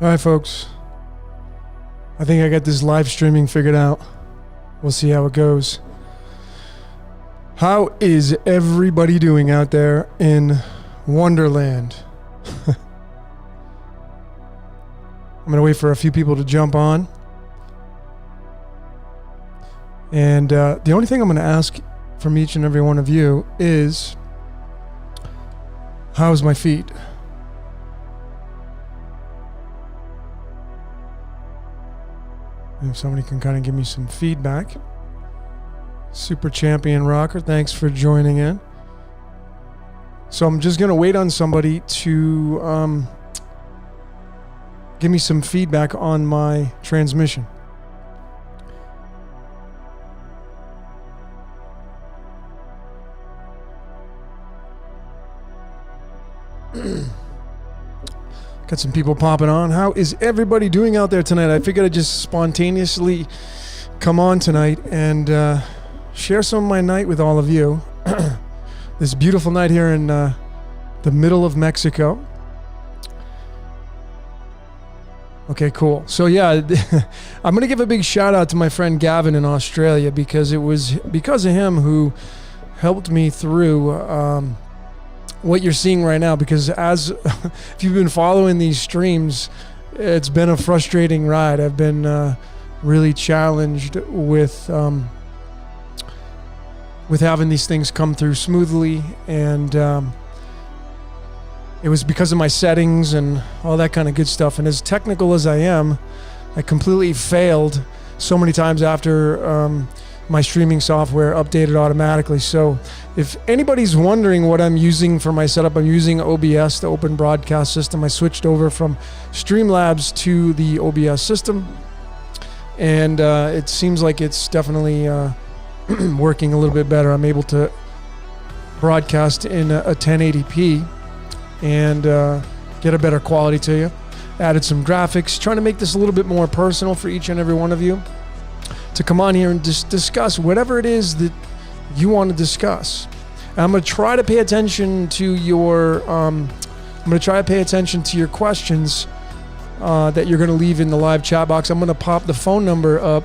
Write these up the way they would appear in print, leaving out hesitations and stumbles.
All right, folks. I think I got this live streaming figured out. We'll see how it goes. How is everybody doing out there in Wonderland? I'm going to wait for a few people to jump on. And the only thing I'm going to ask from each and every one of you is, how's my feet? If somebody can kind of give me some feedback. Super Champion Rocker, thanks for joining in. So I'm just going to wait on somebody to give me some feedback on my transmission. Got some people popping on. How is everybody doing out there tonight? I figured I'd just spontaneously come on tonight and share some of my night with all of you. This beautiful night here in the middle of Mexico. Okay, cool. So yeah, I'm going to give a big shout out to my friend Gavin in Australia, because it was because of him who helped me through what you're seeing right now, because if you've been following these streams, it's been a frustrating ride. I've been really challenged with having these things come through smoothly, and it was because of my settings and all that kind of good stuff. And as technical as I am, I completely failed so many times after my streaming software updated automatically. So if anybody's wondering what I'm using for my setup, I'm using OBS, the Open Broadcast System. I switched over from Streamlabs to the OBS system, and it seems like it's definitely working a little bit better. I'm able to broadcast in a 1080p and get a better quality to you. Added some graphics, trying to make this a little bit more personal for each and every one of you to come on here and just discuss whatever it is that you want to discuss. And I'm going to try to pay attention to your questions that you're going to leave in the live chat box. I'm going to pop the phone number up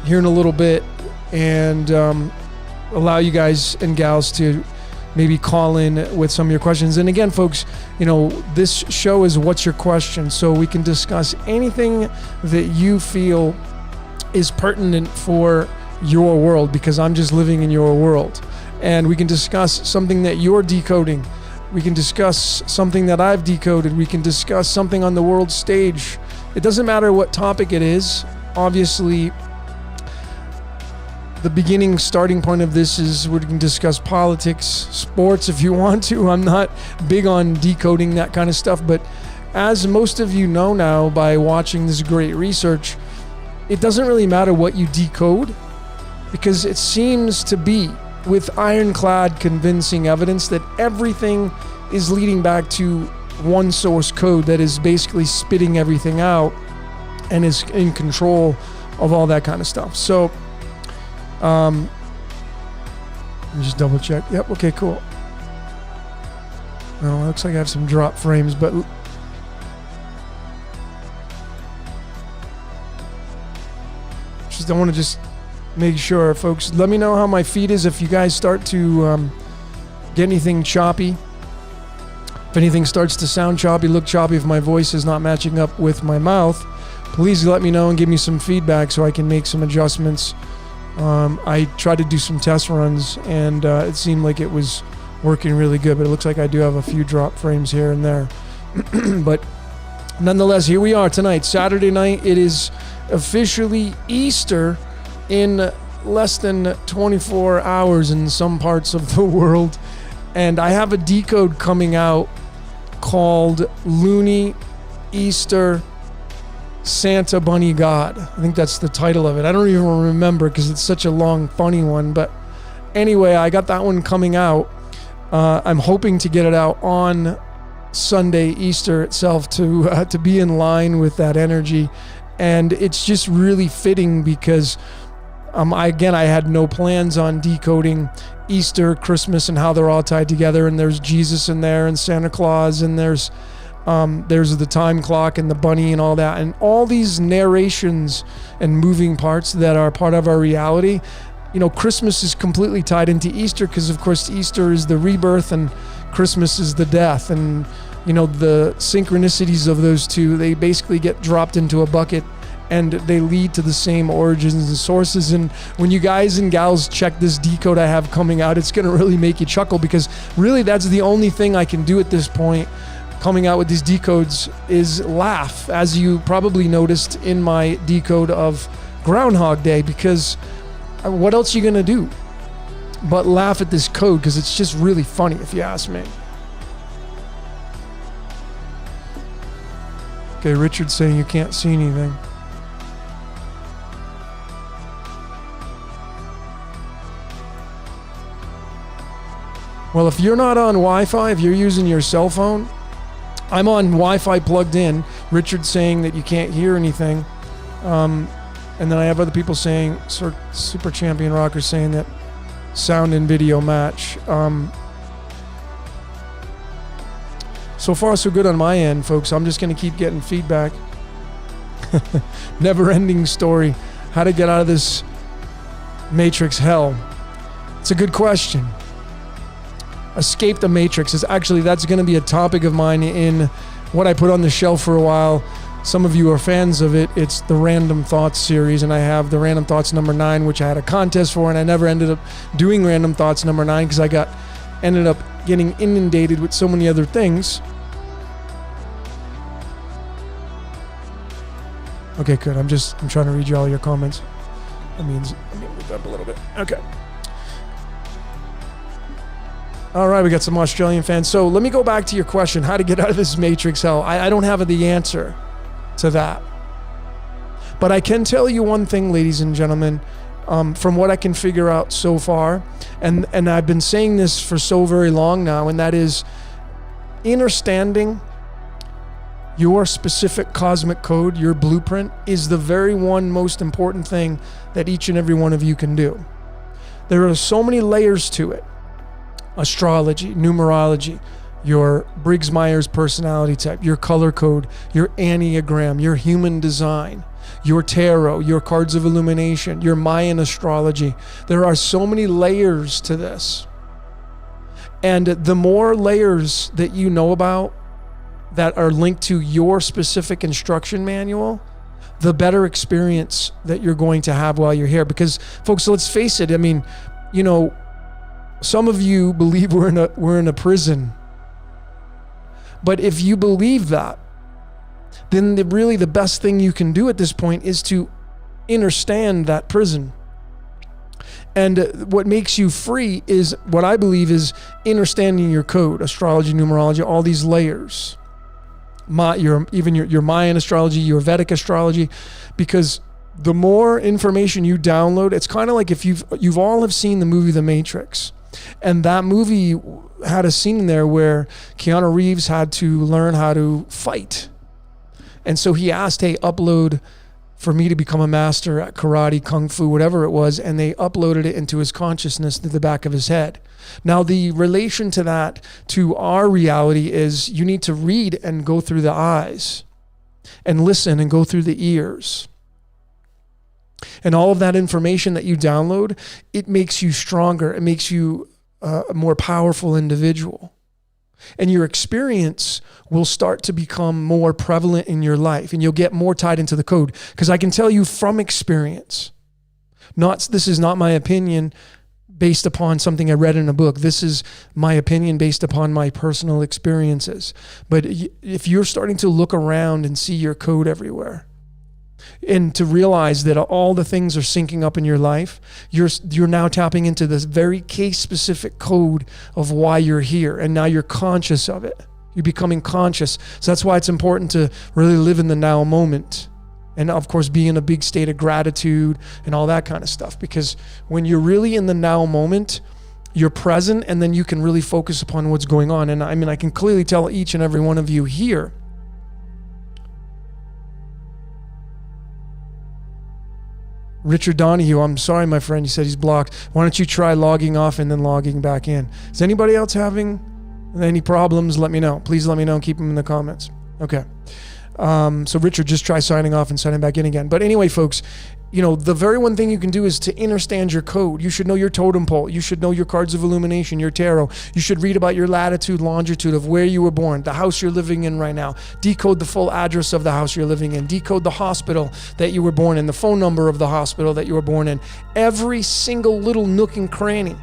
here in a little bit and allow you guys and gals to maybe call in with some of your questions. And again, folks, this show is What's Your Question? So we can discuss anything that you feel is pertinent for your world, because I'm just living in your world. And we can discuss something that you're decoding. We can discuss something that I've decoded. We can discuss something on the world stage. It doesn't matter what topic it is. Obviously, the starting point of this is we can discuss politics, sports if you want to. I'm not big on decoding that kind of stuff, but as most of you know now by watching this great research, it doesn't really matter what you decode, because it seems to be, with ironclad convincing evidence, that everything is leading back to one source code that is basically spitting everything out and is in control of all that kind of stuff. So let me just double check. Yep, okay, cool. Well, it looks like I have some drop frames, but I want to just make sure, folks. Let me know how my feed is if you guys start to get anything choppy. If anything starts to sound choppy, look choppy, if my voice is not matching up with my mouth, please let me know and give me some feedback so I can make some adjustments. I tried to do some test runs, and it seemed like it was working really good, but it looks like I do have a few drop frames here and there. But nonetheless, here we are tonight, Saturday night. It is officially Easter in less than 24 hours in some parts of the world, and I have a decode coming out called Looney Easter Santa Bunny God. I think that's the title of it. I don't even remember because it's such a long, funny one, but anyway, I got that one coming out. I'm hoping to get it out on Sunday, Easter itself, to be in line with that energy. And it's just really fitting because, I had no plans on decoding Easter, Christmas, and how they're all tied together. And there's Jesus in there, and Santa Claus, and there's There's the time clock and the bunny and all that, and all these narrations and moving parts that are part of our reality. You know, Christmas is completely tied into Easter because, of course, Easter is the rebirth and Christmas is the death. And, you know, the synchronicities of those two, they basically get dropped into a bucket and they lead to the same origins and sources. And when you guys and gals check this decode I have coming out, it's going to really make you chuckle, because really that's the only thing I can do at this point coming out with these decodes is laugh, as you probably noticed in my decode of Groundhog Day, because what else are you going to do but laugh at this code, because it's just really funny if you ask me. Okay, Richard's saying you can't see anything. Well, if you're not on Wi-Fi, if you're using your cell phone, I'm on Wi-Fi plugged in. Richard's saying that you can't hear anything. And then I have other people saying, Super Champion Rocker saying that sound and video match. So far, so good on my end, folks. I'm just going to keep getting feedback. Never-ending story. How to get out of this Matrix hell. It's a good question. Escape the Matrix is actually, that's going to be a topic of mine in what I put on the shelf for a while. Some of you are fans of it. It's the Random Thoughts series, and I have the Random Thoughts number 9, which I had a contest for, and I never ended up doing Random Thoughts number 9 because I ended up getting inundated with so many other things. Okay, good. I'm trying to read you all your comments. That means I'm going to move up a little bit. Okay. All right, we got some Australian fans. So let me go back to your question, how to get out of this Matrix hell. I don't have the answer to that. But I can tell you one thing, ladies and gentlemen, from what I can figure out so far, and I've been saying this for so very long now, and that is understanding your specific cosmic code, your blueprint, is the very one most important thing that each and every one of you can do. There are so many layers to it. Astrology, numerology, your Briggs-Myers personality type, your color code, your Enneagram, your human design, your tarot, your cards of illumination, your Mayan astrology. There are so many layers to this. And the more layers that you know about that are linked to your specific instruction manual, the better experience that you're going to have while you're here. Because, folks, let's face it, I mean, you know, some of you believe we're in a prison. But if you believe that, then really the best thing you can do at this point is to understand that prison. And what makes you free is, what I believe is, understanding your code, astrology, numerology, all these layers. Your Mayan astrology, your Vedic astrology, because the more information you download, it's kind of like if you've all have seen the movie The Matrix. And that movie had a scene in there where Keanu Reeves had to learn how to fight. And so he asked, hey, upload for me to become a master at karate, kung fu, whatever it was. And they uploaded it into his consciousness to the back of his head. Now, the relation to that, to our reality, is you need to read and go through the eyes, and listen and go through the ears. And all of that information that you download, it makes you stronger. It makes you a more powerful individual. And your experience will start to become more prevalent in your life, and you'll get more tied into the code. Because I can tell you from experience, this is not my opinion based upon something I read in a book. This is my opinion based upon my personal experiences. But if you're starting to look around and see your code everywhere, and to realize that all the things are syncing up in your life, you're now tapping into this very case-specific code of why you're here, and now you're conscious of it. You're becoming conscious. So that's why it's important to really live in the now moment, and of course be in a big state of gratitude and all that kind of stuff. Because when you're really in the now moment, you're present, and then you can really focus upon what's going on. And I mean, I can clearly tell each and every one of you here, Richard Donahue, I'm sorry, my friend, you said he's blocked. Why don't you try logging off and then logging back in? Is anybody else having any problems? Let me know. Please let me know. Keep them in the comments. Okay. So Richard, just try signing off and signing back in again. But anyway, folks, the very one thing you can do is to understand your code. You should know your totem pole. You should know your cards of illumination, your tarot. You should read about your latitude, longitude of where you were born, the house you're living in right now. Decode the full address of the house you're living in. Decode the hospital that you were born in, the phone number of the hospital that you were born in. Every single little nook and cranny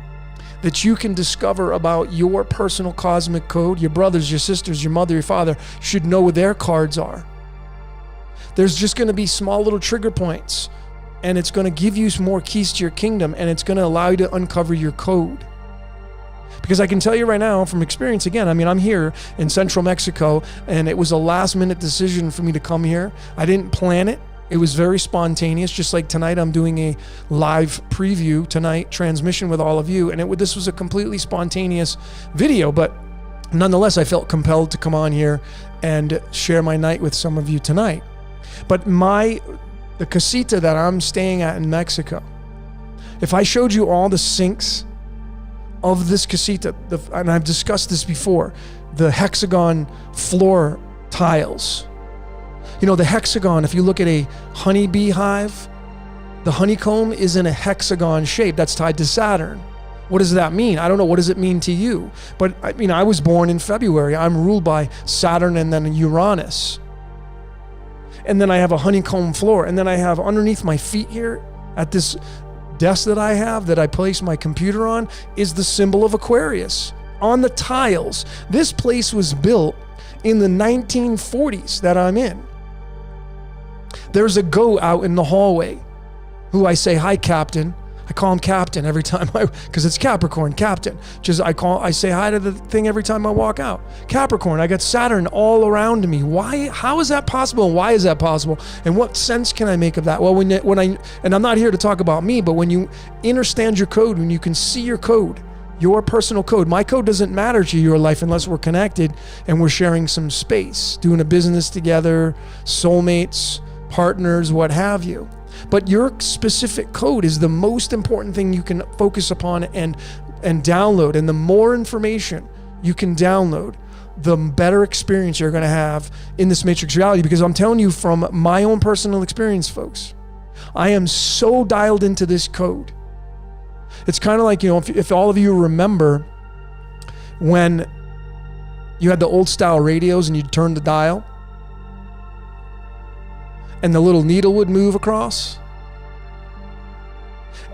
that you can discover about your personal cosmic code. Your brothers, your sisters, your mother, your father should know what their cards are. There's just going to be small little trigger points, and it's going to give you some more keys to your kingdom, and it's going to allow you to uncover your code. Because I can tell you right now from experience, again, I'm here in central Mexico, and it was a last minute decision for me to come here. I didn't plan it. It was very spontaneous, just like tonight I'm doing a live preview tonight, transmission with all of you, and this was a completely spontaneous video, but nonetheless, I felt compelled to come on here and share my night with some of you tonight. But the casita that I'm staying at in Mexico, if I showed you all the sinks of this casita, and I've discussed this before, the hexagon floor tiles. The hexagon, if you look at a honeybee hive, the honeycomb is in a hexagon shape that's tied to Saturn. What does that mean? I don't know. What does it mean to you? But I was born in February. I'm ruled by Saturn and then Uranus. And then I have a honeycomb floor. And then I have underneath my feet here at this desk that I have that I place my computer on is the symbol of Aquarius on the tiles. This place was built in the 1940s that I'm in. There's a goat out in the hallway who I say, "Hi, Captain." I call him Captain every time because it's Capricorn, Captain. I say hi to the thing every time I walk out. Capricorn, I got Saturn all around me. Why? How is that possible? And why is that possible? And what sense can I make of that? Well, and I'm not here to talk about me, but when you understand your code, when you can see your code, your personal code. My code doesn't matter to your life unless we're connected and we're sharing some space, doing a business together, soulmates, partners, what have you. But your specific code is the most important thing you can focus upon and download. And the more information you can download, the better experience you're going to have in this matrix reality. Because I'm telling you from my own personal experience, folks, I am so dialed into this code. It's kind of like, if all of you remember when you had the old style radios and you'd turn the dial and the little needle would move across.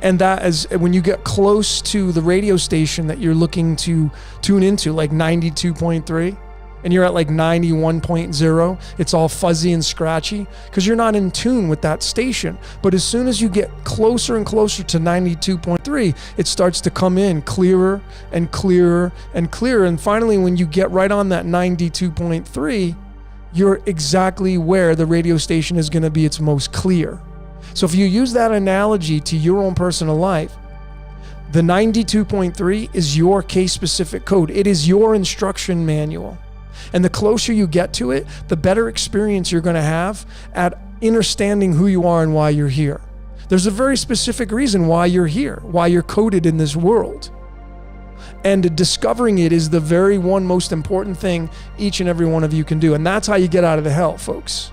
And that is when you get close to the radio station that you're looking to tune into, like 92.3, and you're at like 91.0, it's all fuzzy and scratchy because you're not in tune with that station. But as soon as you get closer and closer to 92.3, it starts to come in clearer and clearer and clearer. And finally, when you get right on that 92.3, you're exactly where the radio station is going to be its most clear. So if you use that analogy to your own personal life, the 92.3 is your case-specific code. It is your instruction manual. And the closer you get to it, the better experience you're going to have at understanding who you are and why you're here. There's a very specific reason why you're here, why you're coded in this world. And discovering it is the very one most important thing each and every one of you can do. And that's how you get out of the hell, folks.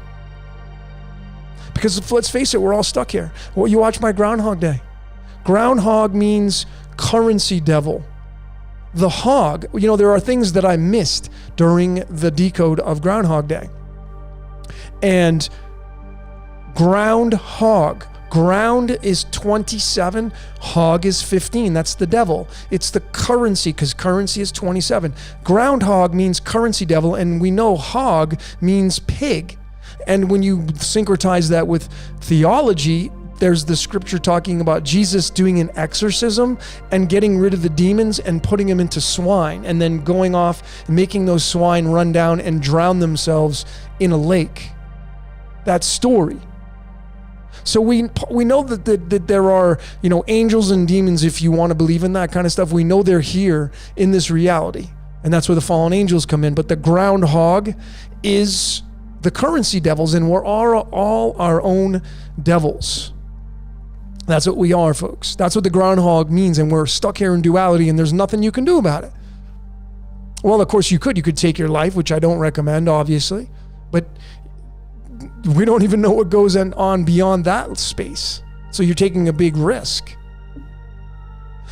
Because let's face it, we're all stuck here. Well, you watch my Groundhog Day. Groundhog means currency devil. The hog, there are things that I missed during the decode of Groundhog Day. And groundhog. Ground is 27, hog is 15. That's the devil. It's the currency because currency is 27. Groundhog means currency devil, and we know hog means pig. And when you syncretize that with theology, there's the scripture talking about Jesus doing an exorcism and getting rid of the demons and putting them into swine and then going off and making those swine run down and drown themselves in a lake. That story. So we know that there are, angels and demons, if you want to believe in that kind of stuff. We know they're here in this reality. And that's where the fallen angels come in. But the groundhog is the currency devils, and we're all our own devils. That's what we are, folks. That's what the groundhog means, and we're stuck here in duality, and there's nothing you can do about it. Well, of course you could. You could take your life, which I don't recommend, obviously. But we don't even know what goes on beyond that space. So you're taking a big risk.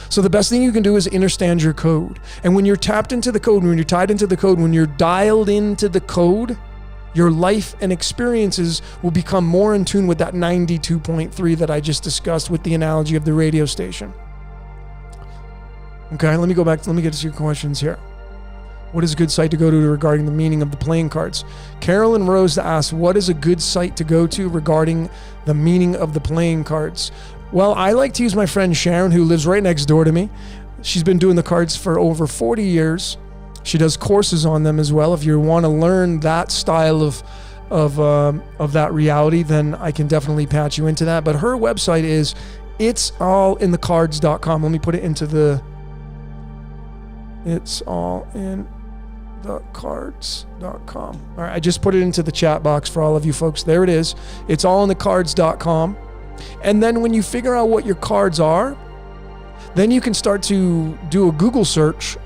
So the best thing you can do is understand your code. And when you're tapped into the code, when you're tied into the code, when you're dialed into the code, your life and experiences will become more in tune with that 92.3 that I just discussed with the analogy of the radio station. Okay, let me go back. Let me get to your questions here. What is a good site to go to regarding the meaning of the playing cards? Carolyn Rose asks, what is a good site to go to regarding the meaning of the playing cards? Well, I like to use my friend Sharon, who lives right next door to me. She's been doing the cards for over 40 years. She does courses on them as well. If you want to learn that style of that reality, then I can definitely patch you into that. But her website is it'sallinthecards.com. Let me put it into the it'sallinthecards.com. All right, I just put it into the chat box for all of you folks. There it is. It'sallinthecards.com. And then when you figure out what your cards are, then you can start to do a Google search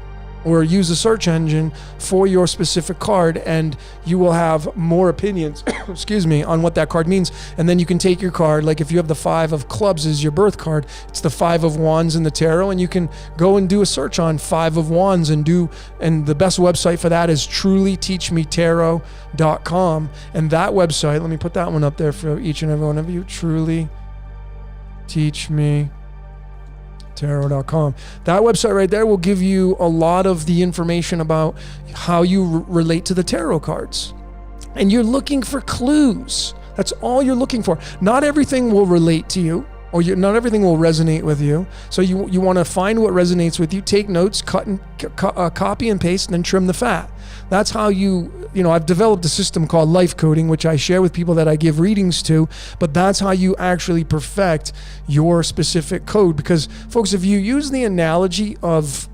or use a search engine for your specific card, and you will have more opinions, on what that card means. And then you can take your card, like if you have the 5 of clubs as your birth card, it's the 5 of wands in the tarot, and you can go and do a search on 5 of wands and the best website for that is trulyteachmetarot.com. And that website, let me put that one up there for each and every one of you, trulyteachmetarot.com. That website right there will give you a lot of the information about how you relate to the tarot cards. And you're looking for clues. That's all you're looking for. Not everything will relate to you, or not everything will resonate with you. So you want to find what resonates with you, take notes, copy and paste, and then trim the fat. That's how I've developed a system called life coding, which I share with people that I give readings to, but that's how you actually perfect your specific code. Because folks, if you use the analogy of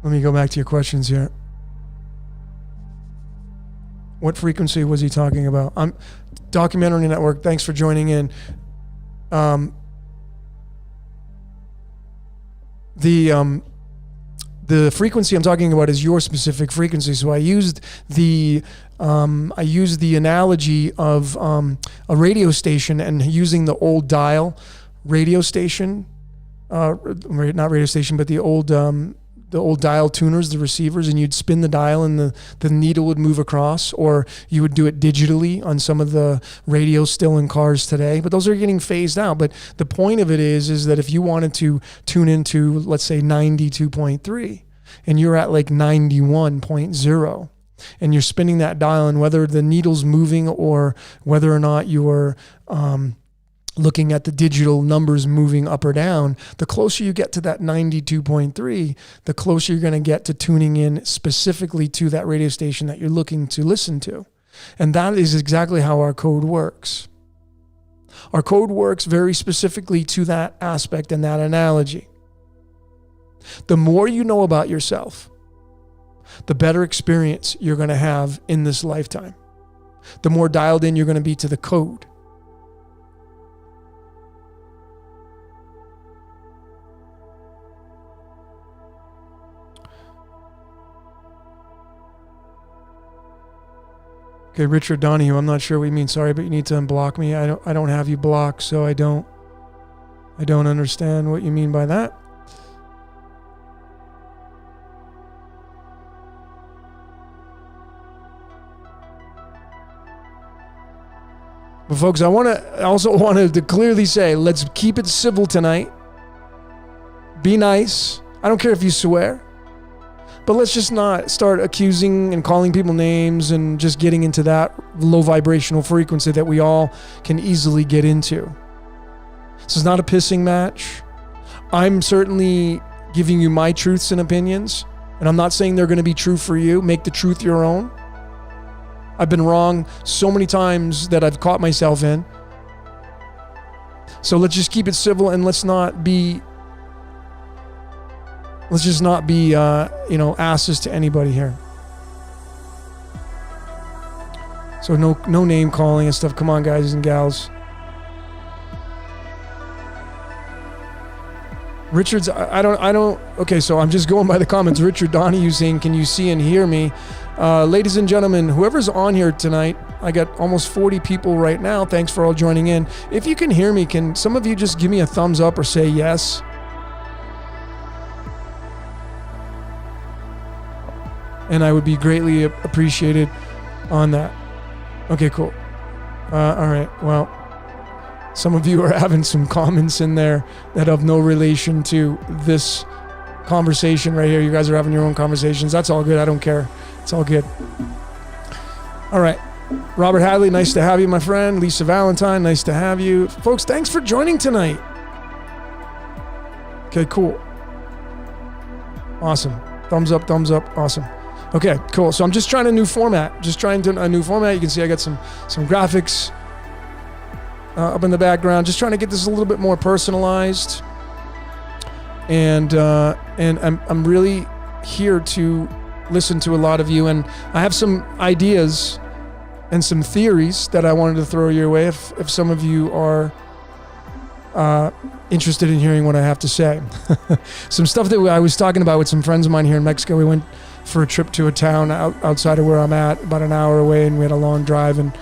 let me go back to your questions here. What frequency was he talking about? Documentary Network, thanks for joining in. The frequency I'm talking about is your specific frequency. So I used the analogy of a radio station and using the old dial radio station, not radio station, but the old dial tuners, the receivers, and you'd spin the dial and the needle would move across, or you would do it digitally on some of the radios still in cars today, but those are getting phased out. But the point of it is that if you wanted to tune into, let's say 92.3 and you're at like 91.0 and you're spinning that dial, and whether the needle's moving or whether or not you're looking at the digital numbers moving up or down, the closer you get to that 92.3, the closer you're going to get to tuning in specifically to that radio station that you're looking to listen to. And that is exactly how our code works. Our code works very specifically to that aspect and that analogy. The more you know about yourself, the better experience you're going to have in this lifetime. The more dialed in you're going to be to the code. Okay, Richard Donahue, I'm not sure what you mean. Sorry, but you need to unblock me. I don't have you blocked, so I don't understand what you mean by that. But folks, I also wanted to clearly say, let's keep it civil tonight. Be nice. I don't care if you swear. But let's just not start accusing and calling people names and just getting into that low vibrational frequency that we all can easily get into. This is not a pissing match. I'm certainly giving you my truths and opinions, and I'm not saying they're going to be true for you. Make the truth your own. I've been wrong so many times that I've caught myself in. So let's just keep it civil, and let's just not be asses to anybody here. So no name calling and stuff. Come on, guys and gals. Richard's, I don't, okay, so I'm just going by the comments. Richard Donahue saying, can you see and hear me? Ladies and gentlemen, whoever's on here tonight, I got almost 40 people right now. Thanks for all joining in. If you can hear me, can some of you just give me a thumbs up or say yes? And I would be greatly appreciated on that. Okay, cool. All right, well, some of you are having some comments in there that have no relation to this conversation right here. You guys are having your own conversations. That's all good. I don't care. It's all good. All right. Robert Hadley, nice to have you, my friend. Lisa Valentine, nice to have you. Folks, thanks for joining tonight. Okay, cool. Awesome. Thumbs up, thumbs up. Awesome. Okay, cool. So I'm just trying a new format. You can see I got some graphics up in the background. Just trying to get this a little bit more personalized. And I'm really here to listen to a lot of you. And I have some ideas and some theories that I wanted to throw your way if some of you are interested in hearing what I have to say. Some stuff that I was talking about with some friends of mine here in Mexico. We went for a trip to a town outside of where I'm at, about an hour away, and we had a long drive, and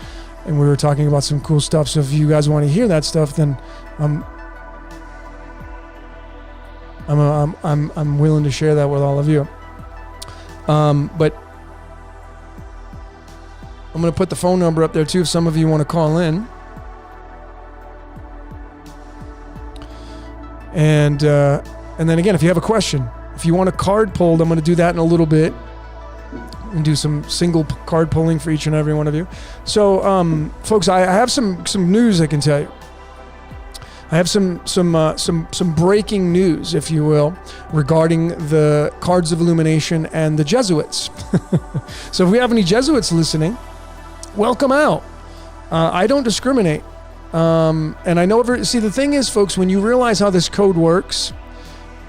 we were talking about some cool stuff. So if you guys want to hear that stuff, then I'm willing to share that with all of you. But I'm going to put the phone number up there too if some of you want to call in. And then again, if you have a question, if you want a card pulled, I'm going to do that in a little bit. And do some single card pulling for each and every one of you. So, folks, I have some news I can tell you. I have some breaking news, if you will, regarding the Cards of Illumination and the Jesuits. So if we have any Jesuits listening, welcome out. I don't discriminate. And I know, see, the thing is, folks, when you realize how this code works,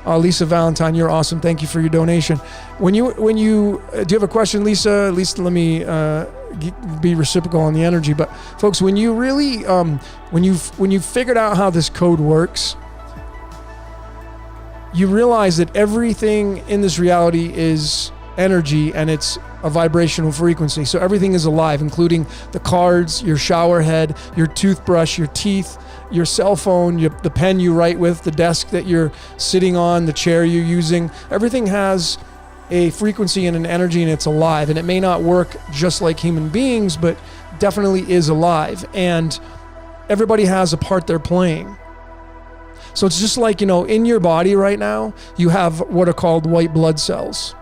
Lisa Valentine, you're awesome. Thank you for your donation. When you do you have a question, Lisa? Let me be reciprocal on the energy. But folks, when you really when you've figured out how this code works, you realize that everything in this reality is energy and it's a vibrational frequency. So everything is alive, including the cards, your shower head, your toothbrush, your teeth, your cell phone, the pen you write with, the desk that you're sitting on, the chair you're using. Everything has a frequency and an energy, and it's alive. And it may not work just like human beings, but definitely is alive. And everybody has a part they're playing. So it's just like, in your body right now, you have what are called white blood cells.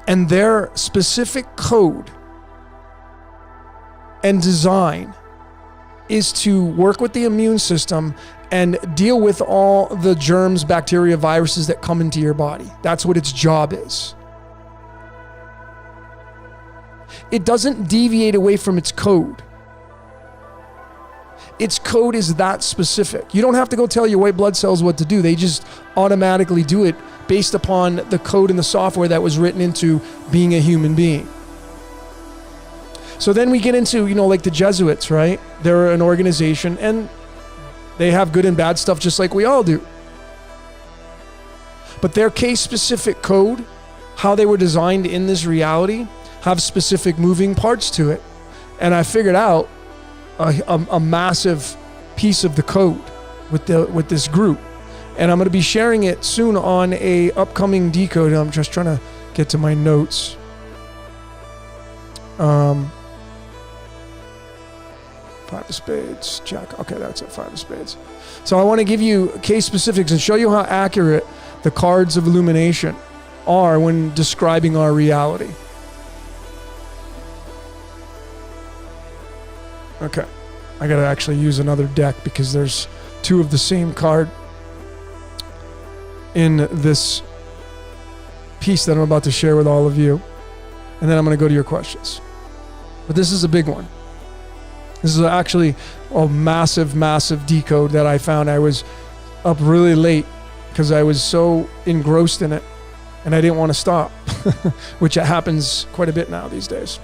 And their specific code and design is to work with the immune system and deal with all the germs, bacteria, viruses that come into your body. That's what its job is. It doesn't deviate away from its code. Its code is that specific. You don't have to go tell your white blood cells what to do. They just automatically do it based upon the code and the software that was written into being a human being. So then we get into, like the Jesuits, right? They're an organization and they have good and bad stuff just like we all do. But their case-specific code, how they were designed in this reality, have specific moving parts to it. And I figured out a massive piece of the code with this group. And I'm going to be sharing it soon on a upcoming Decode. I'm just trying to get to my notes. Five of spades, jack. Okay, that's it, five of spades. So I want to give you case specifics and show you how accurate the cards of illumination are when describing our reality. Okay, I got to actually use another deck because there's two of the same card in this piece that I'm about to share with all of you. And then I'm going to go to your questions. But this is a big one. This is actually a massive, massive decode that I found. I was up really late because I was so engrossed in it and I didn't want to stop, which happens quite a bit now these days.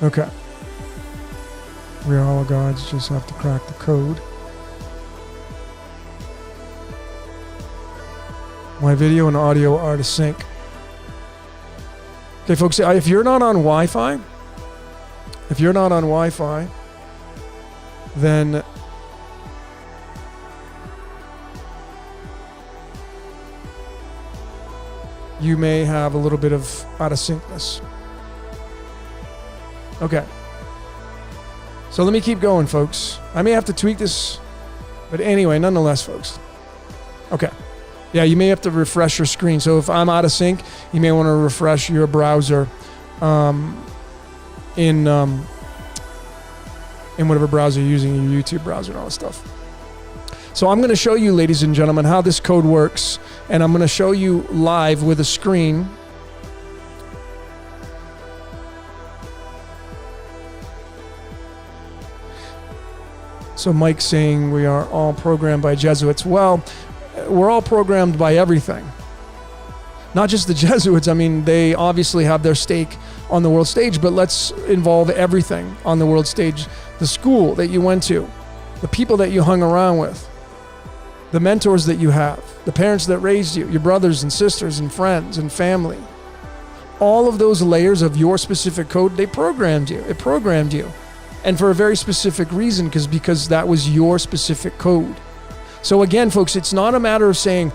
Okay. We are all gods, just have to crack the code. My video and audio are to sync. Okay, folks, if you're not on Wi-Fi, then you may have a little bit of out of syncness. Okay. So let me keep going, folks. I may have to tweak this, but anyway, nonetheless, folks. Okay. Yeah, you may have to refresh your screen. So if I'm out of sync, you may want to refresh your browser in whatever browser you're using, your YouTube browser and all that stuff. So I'm going to show you, ladies and gentlemen, how this code works, and I'm going to show you live with a screen. So Mike's saying we are all programmed by Jesuits. Well, we're all programmed by everything. Not just the Jesuits. I mean, they obviously have their stake on the world stage, but let's involve everything on the world stage. The school that you went to, the people that you hung around with, the mentors that you have, the parents that raised you, your brothers and sisters and friends and family. All of those layers of your specific code, they programmed you. It programmed you. And for a very specific reason, because that was your specific code. So again, folks, it's not a matter of saying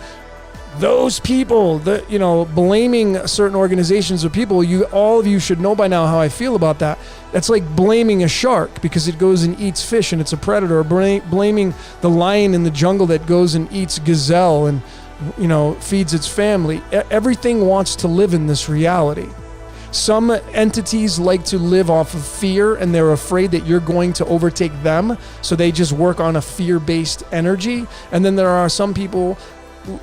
those people that, blaming certain organizations or people. All of you should know by now how I feel about that. That's like blaming a shark because it goes and eats fish and it's a predator, or blaming the lion in the jungle that goes and eats gazelle and, feeds its family. Everything wants to live in this reality. Some entities like to live off of fear, and they're afraid that you're going to overtake them, so they just work on a fear-based energy. And then there are some people,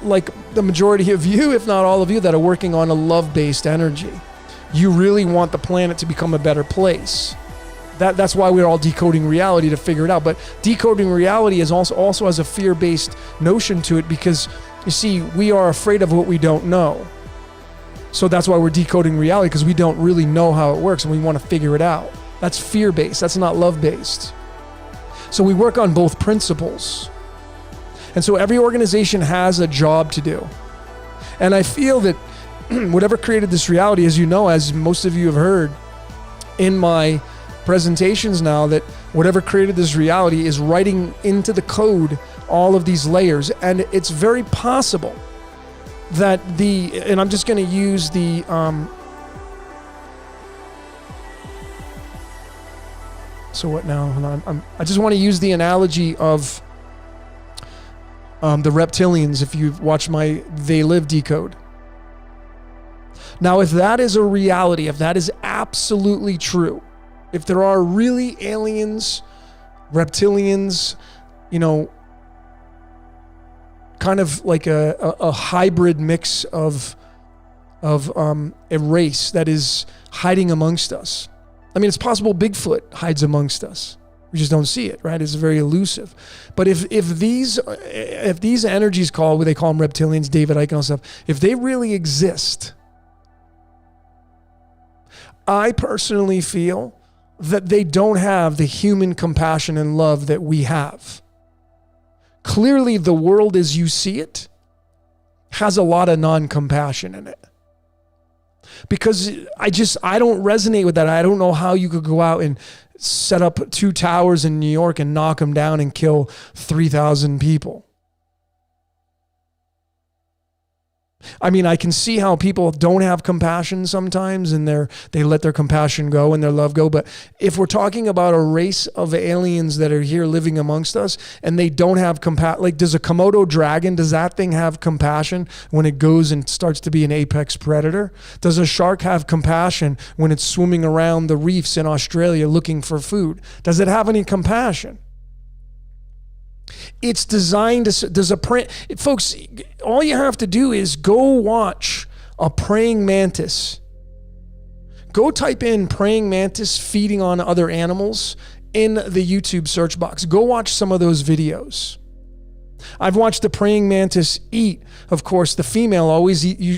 like the majority of you, if not all of you, that are working on a love-based energy. You really want the planet to become a better place. That's why we're all decoding reality, to figure it out. But decoding reality is also has a fear-based notion to it, because, you see, we are afraid of what we don't know. So that's why we're decoding reality, because we don't really know how it works and we want to figure it out. That's fear-based. That's not love-based. So we work on both principles. And so every organization has a job to do. And I feel that whatever created this reality, as you know, as most of you have heard in my presentations now, that whatever created this reality is writing into the all of these layers. And it's very possible that and I'm just going to use the so what now? I just want to use the analogy of the reptilians. If you've watched my They Live Decode. Now, if that is a reality, if that is absolutely true, if there are really aliens, reptilians, kind of like a hybrid mix of a race that is hiding amongst us. I mean, it's possible Bigfoot hides amongst us. We just don't see it, right? It's very elusive. But if these energies they call them reptilians, David Icke and stuff, if they really exist, I personally feel that they don't have the human compassion and love that we have. Clearly, the world as you see it has a lot of non-compassion in it. Because I don't resonate with that. I don't know how you could go out and set up 2 towers in New York and knock them down and kill 3,000 people. I mean, I can see how people don't have compassion sometimes, and they let their compassion go and their love go. But if we're talking about a race of aliens that are here living amongst us, and they don't have compassion, like, does a Komodo dragon, does that thing have compassion when it goes and starts to be an apex predator? Does a shark have compassion when it's swimming around the reefs in Australia looking for food? Does it have any compassion? It's designed to, folks, all you have to do is go watch a praying mantis. Go type in praying mantis feeding on other animals in the YouTube search box. Go watch some of those videos. I've watched the praying mantis eat. Of course, the female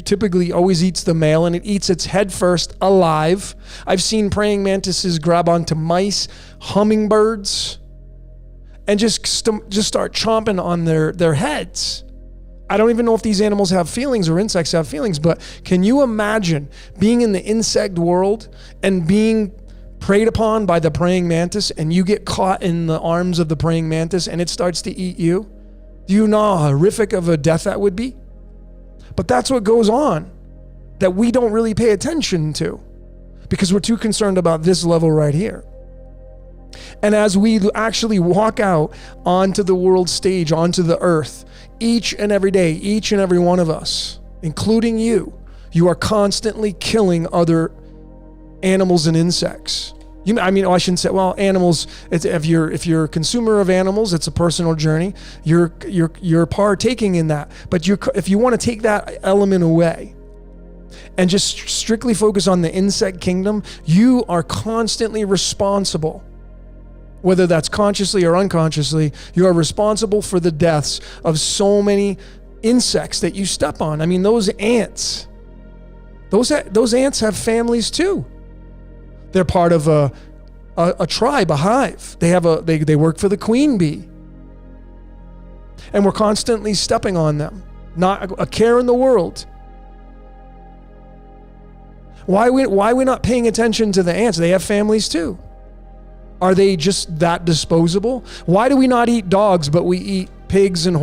typically always eats the male, and it eats its head first alive. I've seen praying mantises grab onto mice, hummingbirds, and just start chomping on their heads. I don't even know if these animals have feelings or insects have feelings, but can you imagine being in the insect world and being preyed upon by the praying mantis, and you get caught in the arms of the praying mantis and it starts to eat you? Do you know how horrific of a death that would be? But that's what goes on that we don't really pay attention to because we're too concerned about this level right here. And as we actually walk out onto the world stage, onto the earth, each and every day, each and every one of us, including you are constantly killing other animals and insects. I shouldn't say, well, animals, if you're a consumer of animals, it's a personal journey. You're partaking in that. But if you want to take that element away and just strictly focus on the insect kingdom, you are constantly responsible. Whether that's consciously or unconsciously, you are responsible for the deaths of so many insects that you step on. I mean, those ants have families too. They're part of a tribe, a hive. They work for the queen bee. And we're constantly stepping on them. Not a care in the world. Why are we not paying attention to the ants? They have families too. Are they just that disposable? Why do we not eat dogs, but we eat pigs and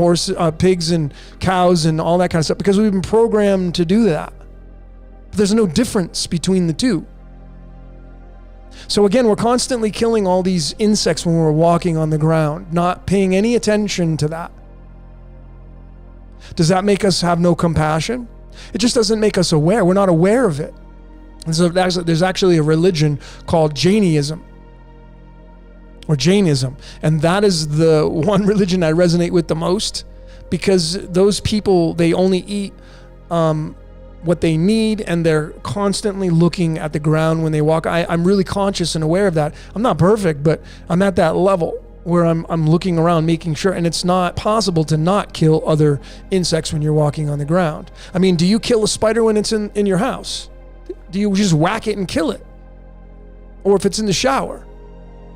pigs and cows and all that kind of stuff? Because we've been programmed to do that. But there's no difference between the two. So again, we're constantly killing all these insects when we're walking on the ground, not paying any attention to that. Does that make us have no compassion? It just doesn't make us aware. We're not aware of it. And so there's actually a religion called Jainism. And that is the one religion I resonate with the most, because those people, they only eat what they need, and they're constantly looking at the ground when they walk. I'm really conscious and aware of that. I'm not perfect, but I'm at that level where I'm looking around, making sure, and it's not possible to not kill other insects when you're walking on the ground. I mean, do you kill a spider when it's in your house? Do you just whack it and kill it? Or if it's in the shower?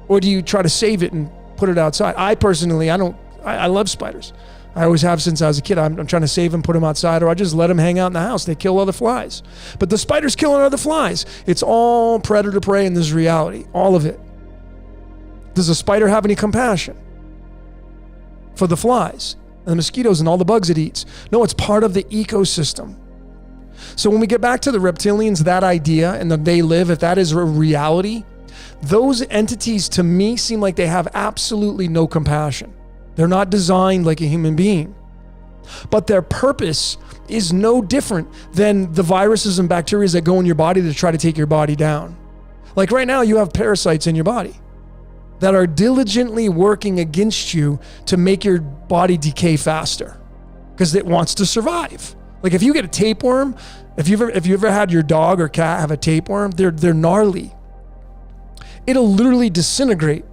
Or do you try to save it and put it outside? I personally, I love spiders. I always have since I was a kid. I'm trying to save them, put them outside, or I just let them hang out in the house. They kill other flies. But the spider's killing other flies. It's all predator prey in this reality, all of it. Does a spider have any compassion for the flies and the mosquitoes and all the bugs it eats? No, it's part of the ecosystem. So when we get back to the reptilians, that idea and that they live, if that is a reality, those entities to me seem like they have absolutely no compassion. They're not designed like a human being. But their purpose is no different than the viruses and bacteria that go in your body to try to take your body down. Like right now, you have parasites in your body that are diligently working against you to make your body decay faster because it wants to survive. Like if you get a tapeworm, if you ever had your dog or cat have a tapeworm, they're gnarly. It'll literally disintegrate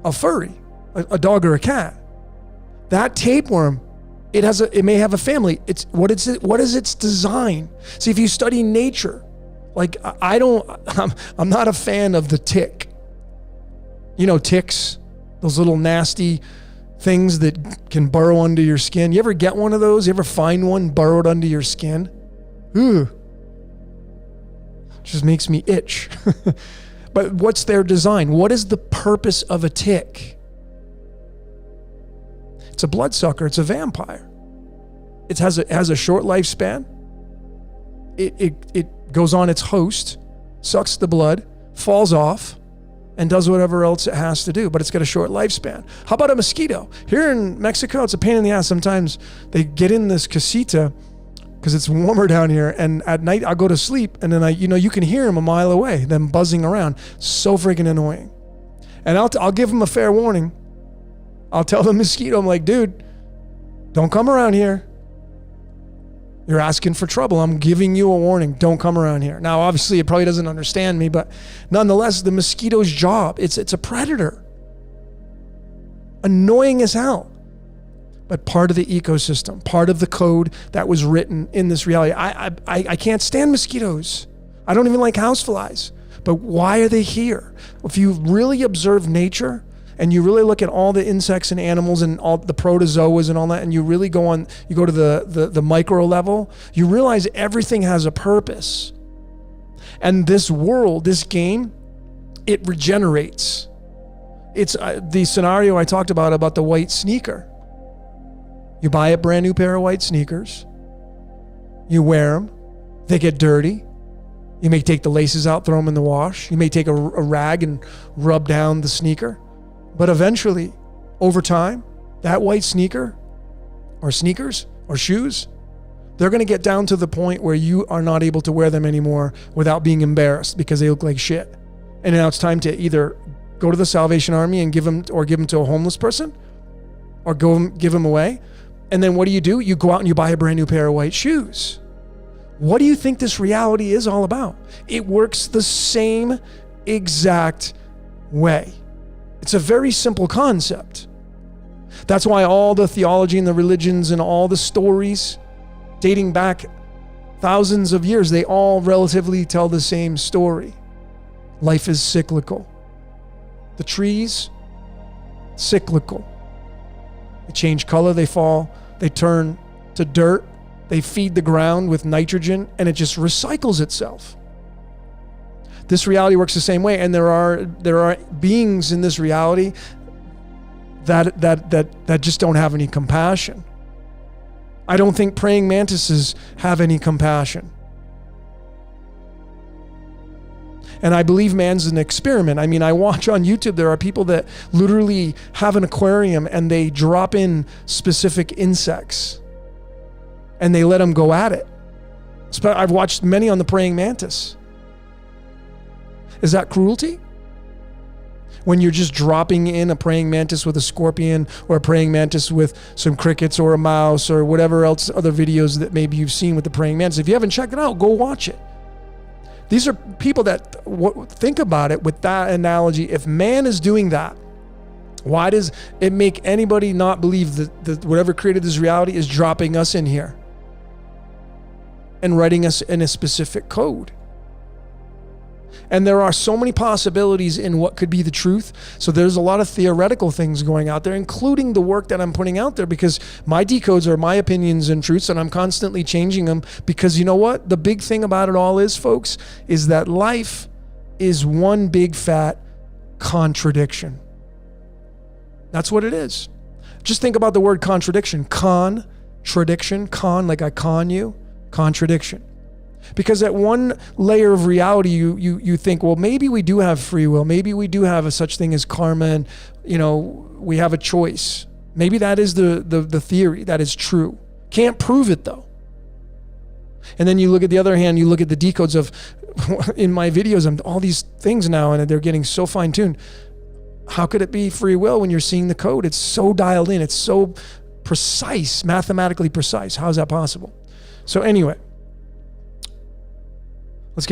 a furry, a dog or a cat. That tapeworm, it may have a family. What is its design? See, if you study nature, like I'm not a fan of the tick. You know, ticks, those little nasty things that can burrow under your skin. You ever get one of those? You ever find one burrowed under your skin? Ooh. Just makes me itch. But what's their design? What is the purpose of a tick? It's a bloodsucker. It's a vampire. It has a short lifespan. It goes on its host, sucks the blood, falls off, and does whatever else it has to do, but it's got a short lifespan. How about a mosquito? Here in Mexico, it's a pain in the ass. Sometimes they get in this casita because it's warmer down here, and at night I'll go to sleep, and then you can hear them a mile away, them buzzing around. So freaking annoying. And I'll give them a fair warning. I'll tell the mosquito, I'm like, dude, don't come around here. You're asking for trouble. I'm giving you a warning. Don't come around here. Now, obviously, it probably doesn't understand me, but nonetheless, the mosquito's job, it's a predator. Annoying as hell. But part of the ecosystem, part of the code that was written in this reality. I can't stand mosquitoes. I don't even like houseflies. But why are they here? If you really observe nature and you really look at all the insects and animals and all the protozoas and all that, and you really go to the micro level, you realize everything has a purpose. And this world, this game, it regenerates. It's the scenario I talked about the white sneaker. You buy a brand new pair of white sneakers. You wear them. They get dirty. You may take the laces out, throw them in the wash. You may take a rag and rub down the sneaker. But eventually, over time, that white sneaker or sneakers or shoes, they're going to get down to the point where you are not able to wear them anymore without being embarrassed because they look like shit. And now it's time to either go to the Salvation Army and give them to a homeless person or give them away. And then what do? You go out and you buy a brand new pair of white shoes. What do you think this reality is all about? It works the same exact way. It's a very simple concept. That's why all the theology and the religions and all the stories dating back thousands of years, they all relatively tell the same story. Life is cyclical. The trees, cyclical. They change color, they fall, they turn to dirt, they feed the ground with nitrogen, and it just recycles itself. This reality works the same way, and there are beings in this reality that just don't have any compassion. I don't think praying mantises have any compassion. And I believe man's an experiment. I mean, I watch on YouTube, there are people that literally have an aquarium and they drop in specific insects and they let them go at it. I've watched many on the praying mantis. Is that cruelty? When you're just dropping in a praying mantis with a scorpion or a praying mantis with some crickets or a mouse or whatever else, other videos that maybe you've seen with the praying mantis. If you haven't checked it out, go watch it. These are people that think about it with that analogy. If man is doing that, why does it make anybody not believe that whatever created this reality is dropping us in here and writing us in a specific code? And there are so many possibilities in what could be the truth. So there's a lot of theoretical things going out there, including the work that I'm putting out there, because my decodes are my opinions and truths, and I'm constantly changing them. Because you know what? The big thing about it all is, folks, is that life is one big fat contradiction. That's what it is. Just think about the word contradiction. Contradiction. Con, like I con you. Contradiction. Because at one layer of reality, you think, well, maybe we do have free will. Maybe we do have a such thing as karma, and we have a choice. Maybe that is the theory. That is true. Can't prove it though. And then you look at the other hand, you look at the decodes of, in my videos, all these things now, and they're getting so fine tuned. How could it be free will when you're seeing the code? It's so dialed in. It's so precise, mathematically precise. How is that possible? So anyway. Let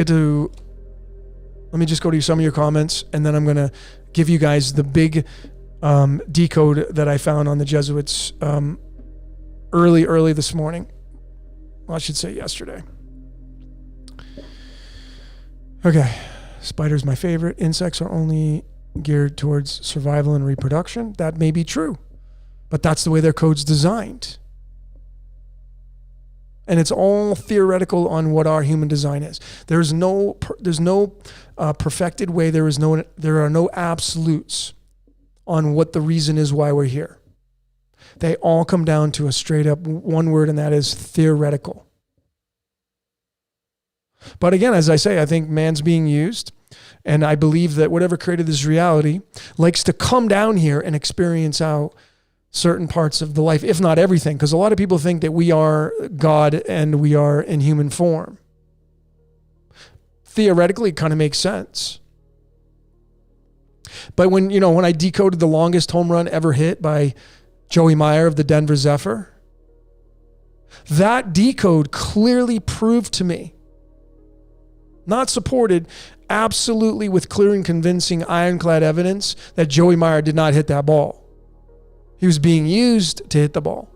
me just go to some of your comments, and then I'm going to give you guys the big decode that I found on the Jesuits early this morning. Well, I should say yesterday. Okay. Spiders my favorite. Insects are only geared towards survival and reproduction. That may be true, but that's the way their code's designed. And it's all theoretical on what our human design is. There's no perfected way. There are no absolutes on what the reason is why we're here. They all come down to a straight up one word, and that is theoretical. But again, as I say, I think man's being used, and I believe that whatever created this reality likes to come down here and experience out certain parts of the life, if not everything, because a lot of people think that we are God and we are in human form. Theoretically, it kind of makes sense. But when I decoded the longest home run ever hit by Joey Meyer of the Denver Zephyr, that decode clearly proved to me, not supported, absolutely with clear and convincing ironclad evidence, that Joey Meyer did not hit that ball. He was being used to hit the ball.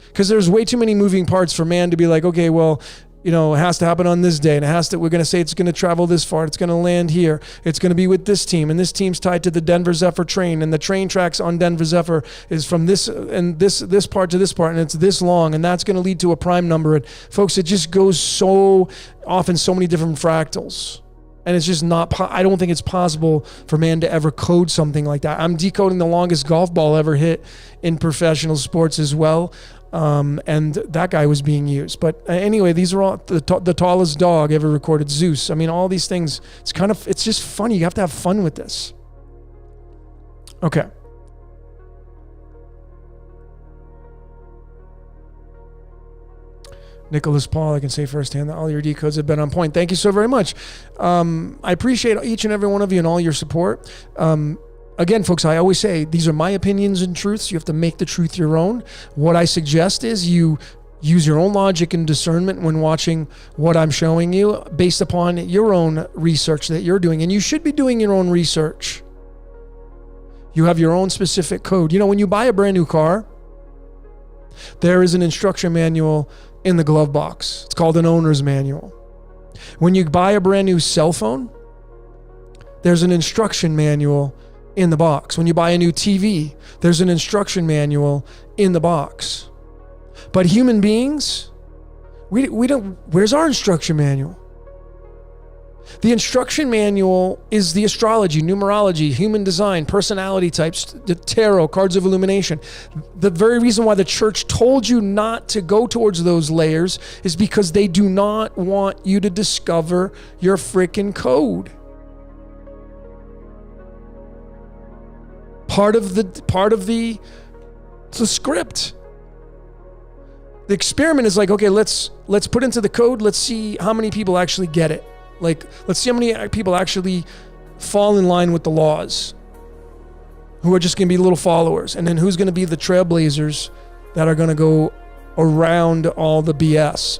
Because there's way too many moving parts for man to be like, okay, well, it has to happen on this day, and we're going to say it's going to travel this far, it's going to land here, it's going to be with this team, and this team's tied to the Denver Zephyr train, and the train tracks on Denver Zephyr is from this and this part to this part, and it's this long, and that's going to lead to a prime number. And folks, it just goes so often, so many different fractals. And it's just I don't think it's possible for man to ever code something like that. I'm decoding the longest golf ball ever hit in professional sports as well. And that guy was being used. But anyway, these are all the tallest dog ever recorded, Zeus. I mean, all these things, it's just funny. You have to have fun with this. Okay. Nicholas Paul, I can say firsthand that all your decodes have been on point. Thank you so very much. I appreciate each and every one of you and all your support. Again, folks, I always say these are my opinions and truths. You have to make the truth your own. What I suggest is you use your own logic and discernment when watching what I'm showing you based upon your own research that you're doing. And you should be doing your own research. You have your own specific code. When you buy a brand new car, there is an instruction manual in the glove box. It's called an owner's manual. When you buy a brand new cell phone, there's an instruction manual in the box. When you buy a new TV, there's an instruction manual in the box. But human beings, we don't, where's our instruction manual? The instruction manual is the astrology, numerology, human design, personality types, the tarot, cards of illumination. The very reason why the church told you not to go towards those layers is because they do not want you to discover your freaking code. Part of the script. The experiment is like, okay, let's put into the code. Let's see how many people actually get it. Like, let's see how many people actually fall in line with the laws, who are just going to be little followers, and then who's going to be the trailblazers that are going to go around all the BS,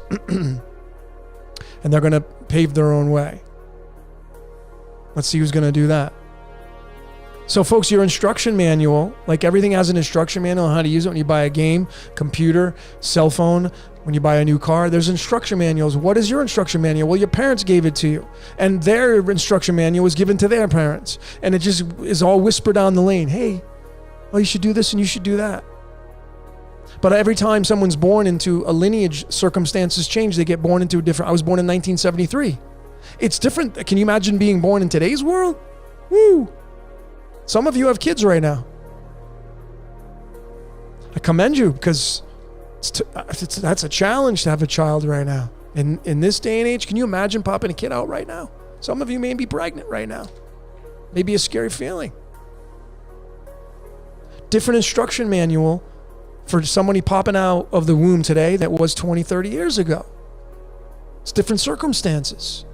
and they're going to pave their own way. Let's see who's going to do that. So folks, your instruction manual, like everything has an instruction manual on how to use it. When you buy a game, computer, cell phone, when you buy a new car, there's instruction manuals. What is your instruction manual? Well, your parents gave it to you, and their instruction manual was given to their parents, and it just is all whispered down the lane. Hey, well, you should do this and you should do that. But every time someone's born into a lineage, circumstances change. They get born into a different. I was born in 1973. It's different. Can you imagine being born in today's world? Woo! Some of you have kids right now. I commend you, because that's a challenge to have a child right now. In this day and age, can you imagine popping a kid out right now? Some of you may be pregnant right now. Maybe a scary feeling. Different instruction manual for somebody popping out of the womb today that was 20, 30 years ago. It's different circumstances.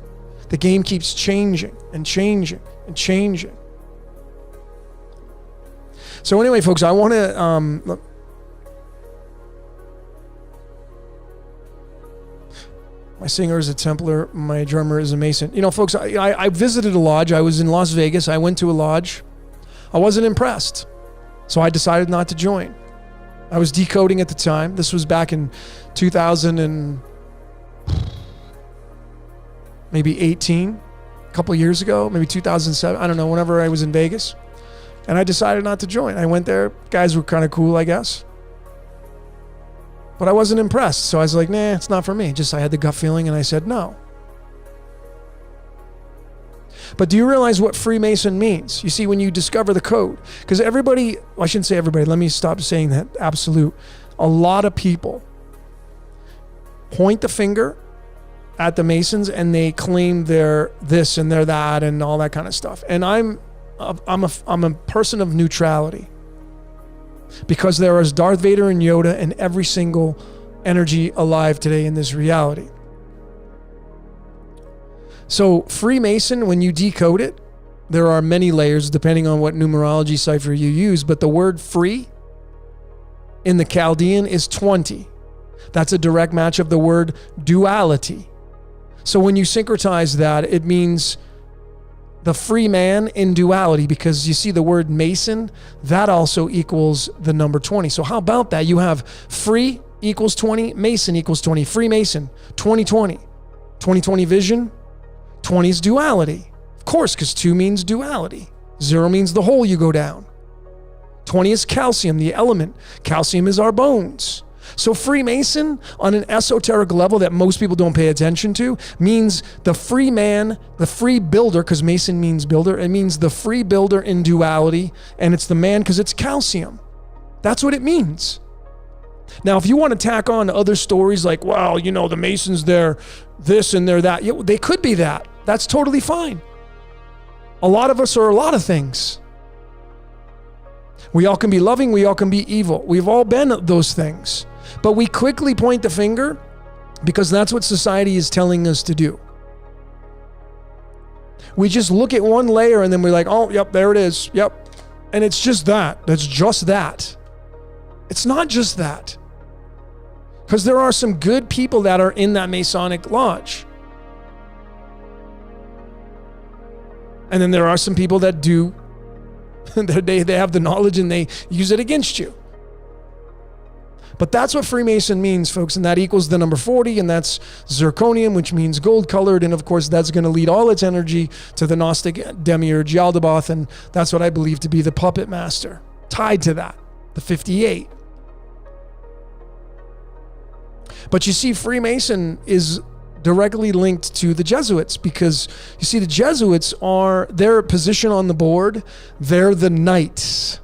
The game keeps changing and changing and changing. So anyway, folks, I want to my singer is a Templar, my drummer is a Mason. Folks, I visited a lodge. I was in Las Vegas. I went to a lodge. I wasn't impressed, so I decided not to join. I was decoding at the time. This was back in 2000 and maybe 18, a couple of years ago, maybe 2007. I don't know, whenever I was in Vegas. And I decided not to join. I went there. Guys were kind of cool, I guess. But I wasn't impressed. So I was like, nah, it's not for me. I had the gut feeling and I said no. But do you realize what Freemason means? You see, when you discover the code, because everybody, well, I shouldn't say everybody, let me stop saying that, absolute. A lot of people point the finger at the Masons and they claim they're this and they're that and all that kind of stuff. And I'm a person of neutrality, because there is Darth Vader and Yoda and every single energy alive today in this reality. So Freemason, when you decode it, there are many layers depending on what numerology cipher you use, but the word free in the Chaldean is 20. That's a direct match of the word duality. So when you syncretize that, it means the free man in duality, because you see the word Mason, that also equals the number 20. So how about that? You have free equals 20, Mason equals 20, Freemason, 2020. 2020 vision, 20 is duality. Of course, because 2 means duality. 0 means the hole you go down. 20 is calcium, the element. Calcium is our bones. So Freemason, on an esoteric level that most people don't pay attention to, means the free man, the free builder, because Mason means builder. It means the free builder in duality, and it's the man because it's calcium. That's what it means. Now, if you want to tack on other stories like, well, you know, the Masons, they're this and they're that, they could be that. That's totally fine. A lot of us are a lot of things. We all can be loving, we all can be evil. We've all been those things. But we quickly point the finger because that's what society is telling us to do. We just look at one layer and then we're like, oh, yep, there it is. Yep. And it's just that. That's just that. It's not just that. Because there are some good people that are in that Masonic lodge. And then there are some people that do, they have the knowledge and they use it against you. But that's what Freemason means, folks, and that equals the number 40, and that's zirconium, which means gold-colored, and of course that's going to lead all its energy to the Gnostic demiurge Yaldabaoth, and that's what I believe to be the puppet master, tied to that, the 58. But you see, Freemason is directly linked to the Jesuits, because you see the Jesuits are their position on the board, they're the knights,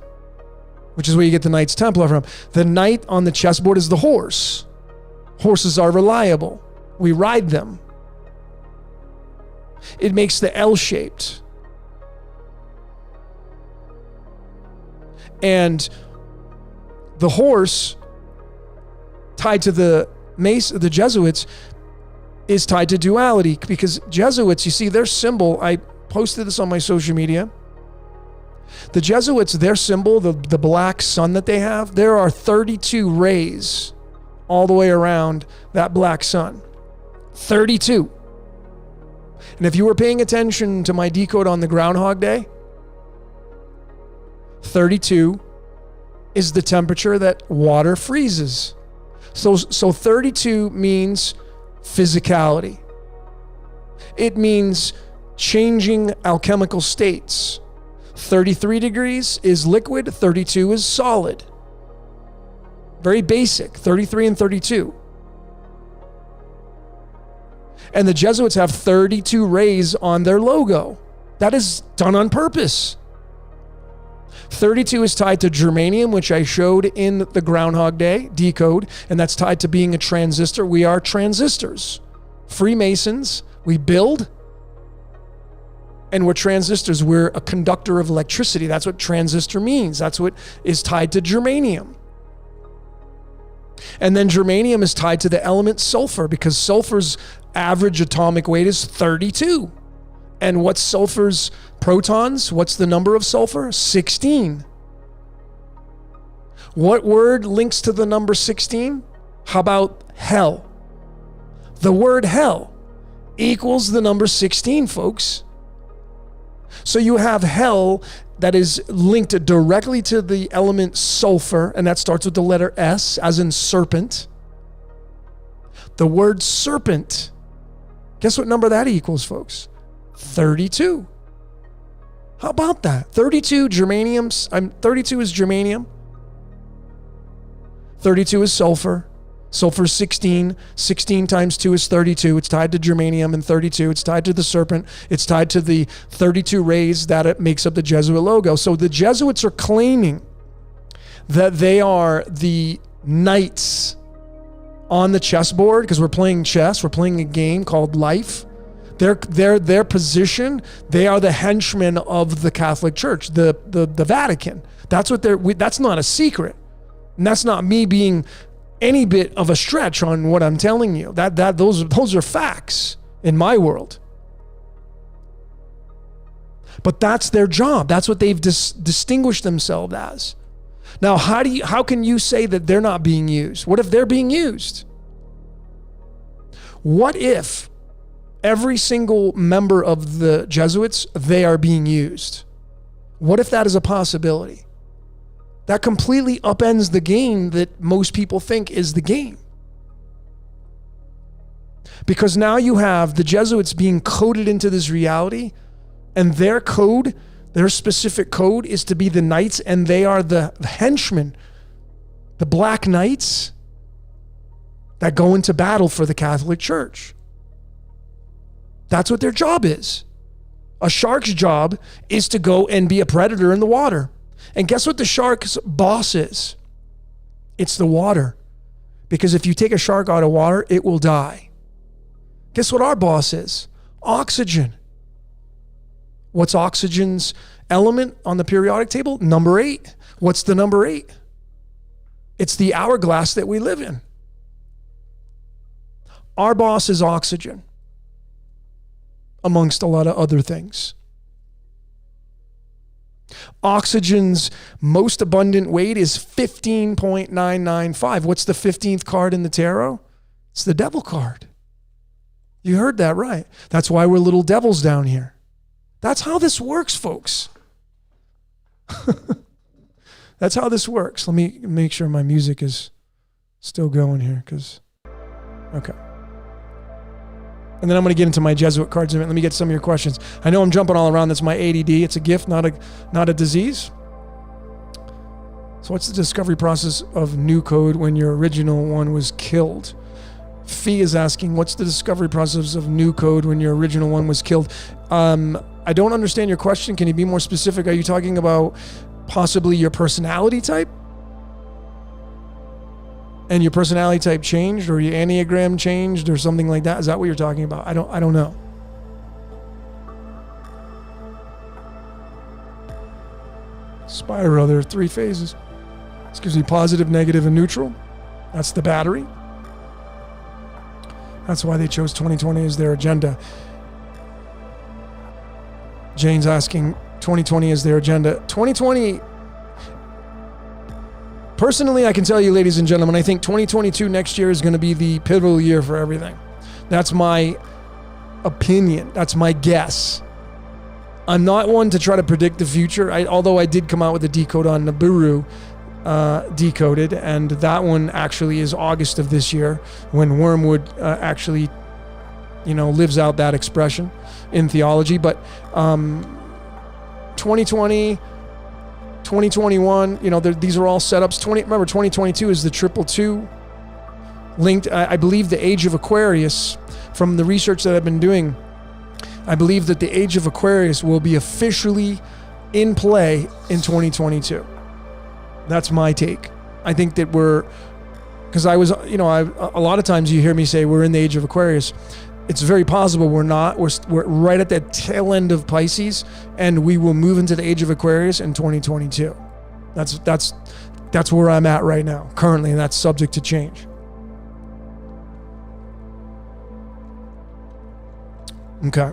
which is where you get the Knights Templar from. The knight on the chessboard is the horse. Horses are reliable. We ride them. It makes the L-shaped. And the horse tied to the Jesuits is tied to duality, because Jesuits, you see their symbol, I posted this on my social media. The Jesuits, their symbol, the black sun that they have, there are 32 rays all the way around that black sun. 32. And if you were paying attention to my decode on the Groundhog Day, 32 is the temperature that water freezes. So 32 means physicality. It means changing alchemical states. 33 degrees is liquid, 32 is solid. Very basic, 33 and 32. And the Jesuits have 32 rays on their logo. That is done on purpose. 32 is tied to germanium, which I showed in the Groundhog Day decode, and that's tied to being a transistor. We are transistors. Freemasons, we build, and we're transistors. We're a conductor of electricity. That's what transistor means. That's what is tied to germanium. And then germanium is tied to the element sulfur, because sulfur's average atomic weight is 32. And what's sulfur's protons? What's the number of sulfur? 16. What word links to the number 16? How about hell? The word hell equals the number 16, folks. So you have hell that is linked directly to the element sulfur, and that starts with the letter S, as in serpent. The word serpent, guess what number that equals, folks? 32. How about that? 32 germanium. 32 is germanium. 32 is sulfur. Sulfur is 16. 16 times 2 is 32. It's tied to germanium, and 32. It's tied to the serpent. It's tied to the 32 rays that it makes up the Jesuit logo. So the Jesuits are claiming that they are the knights on the chessboard, because we're playing chess. We're playing a game called life. Their position, they are the henchmen of the Catholic Church, the Vatican. That's what that's not a secret. And that's not me being any bit of a stretch on what I'm telling you. Those are facts in my world. But that's their job. That's what they've distinguished themselves as. Now, how can you say that they're not being used? What if they're being used? What if every single member of the Jesuits, they are being used. What if that is a possibility? That completely upends the game that most people think is the game. Because now you have the Jesuits being coded into this reality, and their code, their specific code, is to be the knights, and they are the henchmen, the Black Knights that go into battle for the Catholic Church. That's what their job is. A shark's job is to go and be a predator in the water. And guess what the shark's boss is? It's the water. Because if you take a shark out of water, it will die. Guess what our boss is? Oxygen. What's oxygen's element on the periodic table? Number 8. What's the number 8? It's the hourglass that we live in. Our boss is oxygen, amongst a lot of other things. Oxygen's most abundant weight is 15.995. What's the 15th card in the tarot? It's the devil card. You heard that right. That's why we're little devils down here. That's how this works, folks. That's how this works. Let me make sure my music is still going here, okay. And then I'm going to get into my Jesuit cards in a minute. Let me get some of your questions. I know I'm jumping all around. That's my ADD. It's a gift, not a disease. So what's the discovery process of new code when your original one was killed? Fee is asking, what's the discovery process of new code when your original one was killed? I don't understand your question. Can you be more specific? Are you talking about possibly your personality type? And your personality type changed, or your Enneagram changed, or something like that? Is that what you're talking about? I don't know. Spiral, there are 3 phases. This gives me positive, negative, and neutral. That's the battery. That's why they chose 2020 as their agenda. Jane's asking, 2020 is their agenda. 2020... Personally, I can tell you, ladies and gentlemen, I think 2022 next year is going to be the pivotal year for everything. That's my opinion. That's my guess. I'm not one to try to predict the future, although I did come out with a decode on Nibiru, Decoded, and that one actually is August of this year, when Wormwood actually, lives out that expression in theology. But 2020... 2021, these are all setups. Remember, 2022 is the 222 linked. I believe the age of Aquarius, from the research that I've been doing, I believe that the age of Aquarius will be officially in play in 2022. That's my take. I think that because I was, a lot of times you hear me say we're in the age of Aquarius. It's very possible we're not. We're right at the tail end of Pisces, and we will move into the age of Aquarius in 2022. That's where I'm at right now, currently, and that's subject to change. Okay.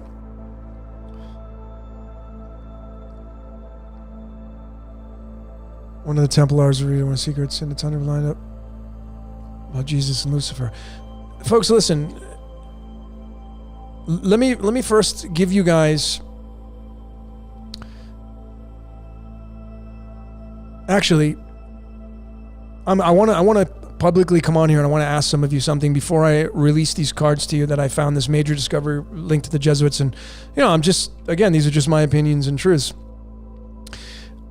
One of the Templars reading one secrets in the Thunder lined up about Jesus and Lucifer. Folks, listen. Let me first give you guys. Actually, I want to publicly come on here, and I want to ask some of you something before I release these cards to you that I found this major discovery linked to the Jesuits. And I'm just, again, these are just my opinions and truths.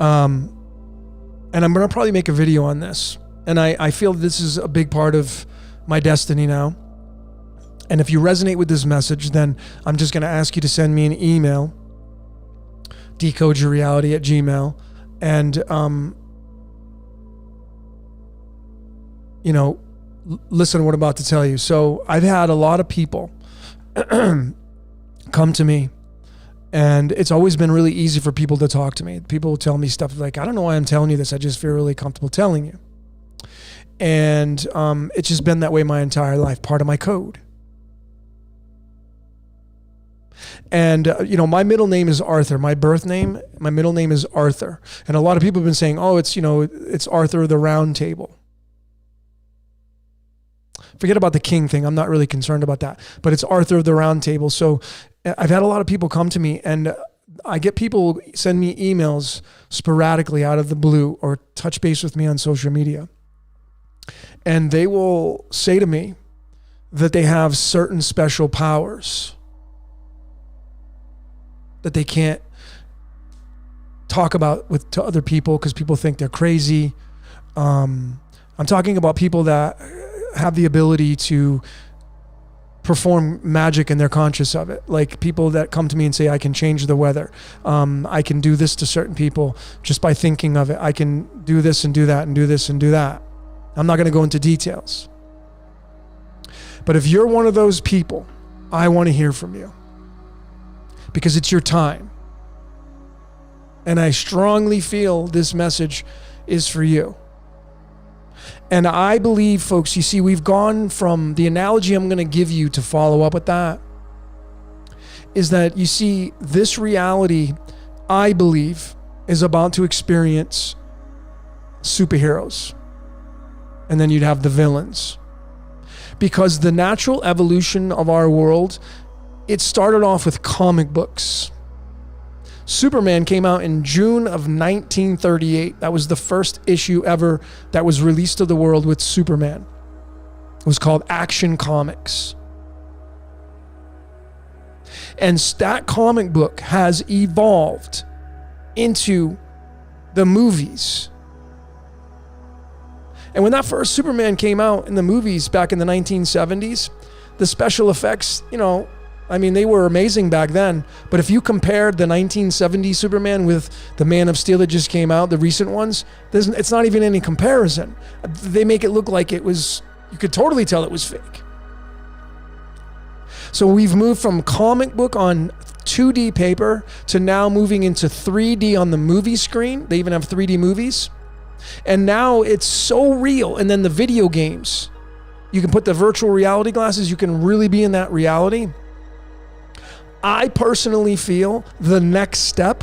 And I'm going to probably make a video on this. And I feel this is a big part of my destiny now. And if you resonate with this message, then I'm just going to ask you to send me an email, decodeyourreality@gmail.com, and, listen to what I'm about to tell you. So I've had a lot of people come to me, and it's always been really easy for people to talk to me. People will tell me stuff like, I don't know why I'm telling you this. I just feel really comfortable telling you. And it's just been that way my entire life, part of my code. And, my middle name is Arthur. My middle name is Arthur. And a lot of people have been saying, oh, it's Arthur the Round Table. Forget about the king thing. I'm not really concerned about that. But it's Arthur of the Round Table. So I've had a lot of people come to me, and I get people send me emails sporadically out of the blue or touch base with me on social media. And they will say to me that they have certain special powers that they can't talk about to other people because people think they're crazy. I'm talking about people that have the ability to perform magic and they're conscious of it. Like people that come to me and say, I can change the weather. I can do this to certain people just by thinking of it. I can do this and do that and do this and do that. I'm not going to go into details. But if you're one of those people, I want to hear from you because it's your time. And I strongly feel this message is for you. And I believe, folks, you see, we've gone from the analogy I'm going to give you to follow up with that is that, you see, this reality, I believe, is about to experience superheroes. And then you'd have the villains. Because the natural evolution of our world, it started off with comic books. Superman came out in June of 1938. That was the first issue ever that was released to the world with Superman. It was called Action Comics. And that comic book has evolved into the movies. And when that first Superman came out in the movies back in the 1970s, the special effects, they were amazing back then. But if you compared the 1970 Superman with the Man of Steel that just came out, the recent ones, it's not even any comparison. They make it look like it was, you could totally tell it was fake. So we've moved from comic book on 2D paper to now moving into 3D on the movie screen. They even have 3D movies. And now it's so real. And then the video games, you can put the virtual reality glasses, you can really be in that reality. I personally feel the next step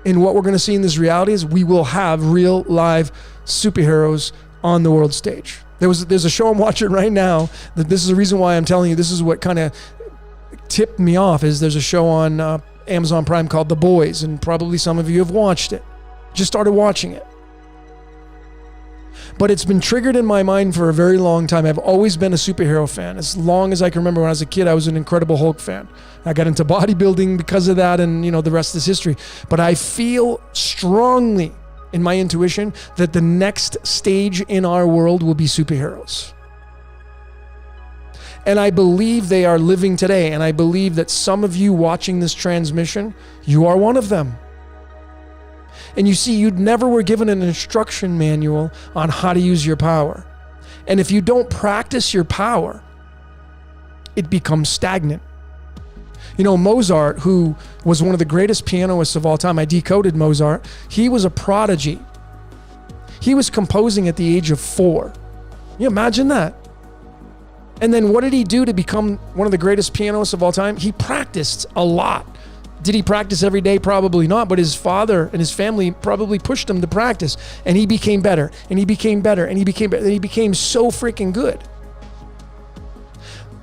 in what we're going to see in this reality is we will have real live superheroes on the world stage. There's a show I'm watching right now that this is the reason why I'm telling you this is what kind of tipped me off is there's a show on Amazon Prime called The Boys, and probably some of you have watched it. Just started watching it. But it's been triggered in my mind for a very long time. I've always been a superhero fan. As long as I can remember, when I was a kid, I was an Incredible Hulk fan. I got into bodybuilding because of that, and the rest is history. But I feel strongly in my intuition that the next stage in our world will be superheroes. And I believe they are living today. And I believe that some of you watching this transmission, you are one of them. And you see, you never were given an instruction manual on how to use your power. And if you don't practice your power, it becomes stagnant. Mozart, who was one of the greatest pianists of all time, I decoded Mozart. He was a prodigy. He was composing at the age of 4. Can you imagine that? And then what did he do to become one of the greatest pianists of all time? He practiced a lot. Did he practice every day? Probably not, but his father and his family probably pushed him to practice, and he became better, and he became better, and he became better, and he became so freaking good.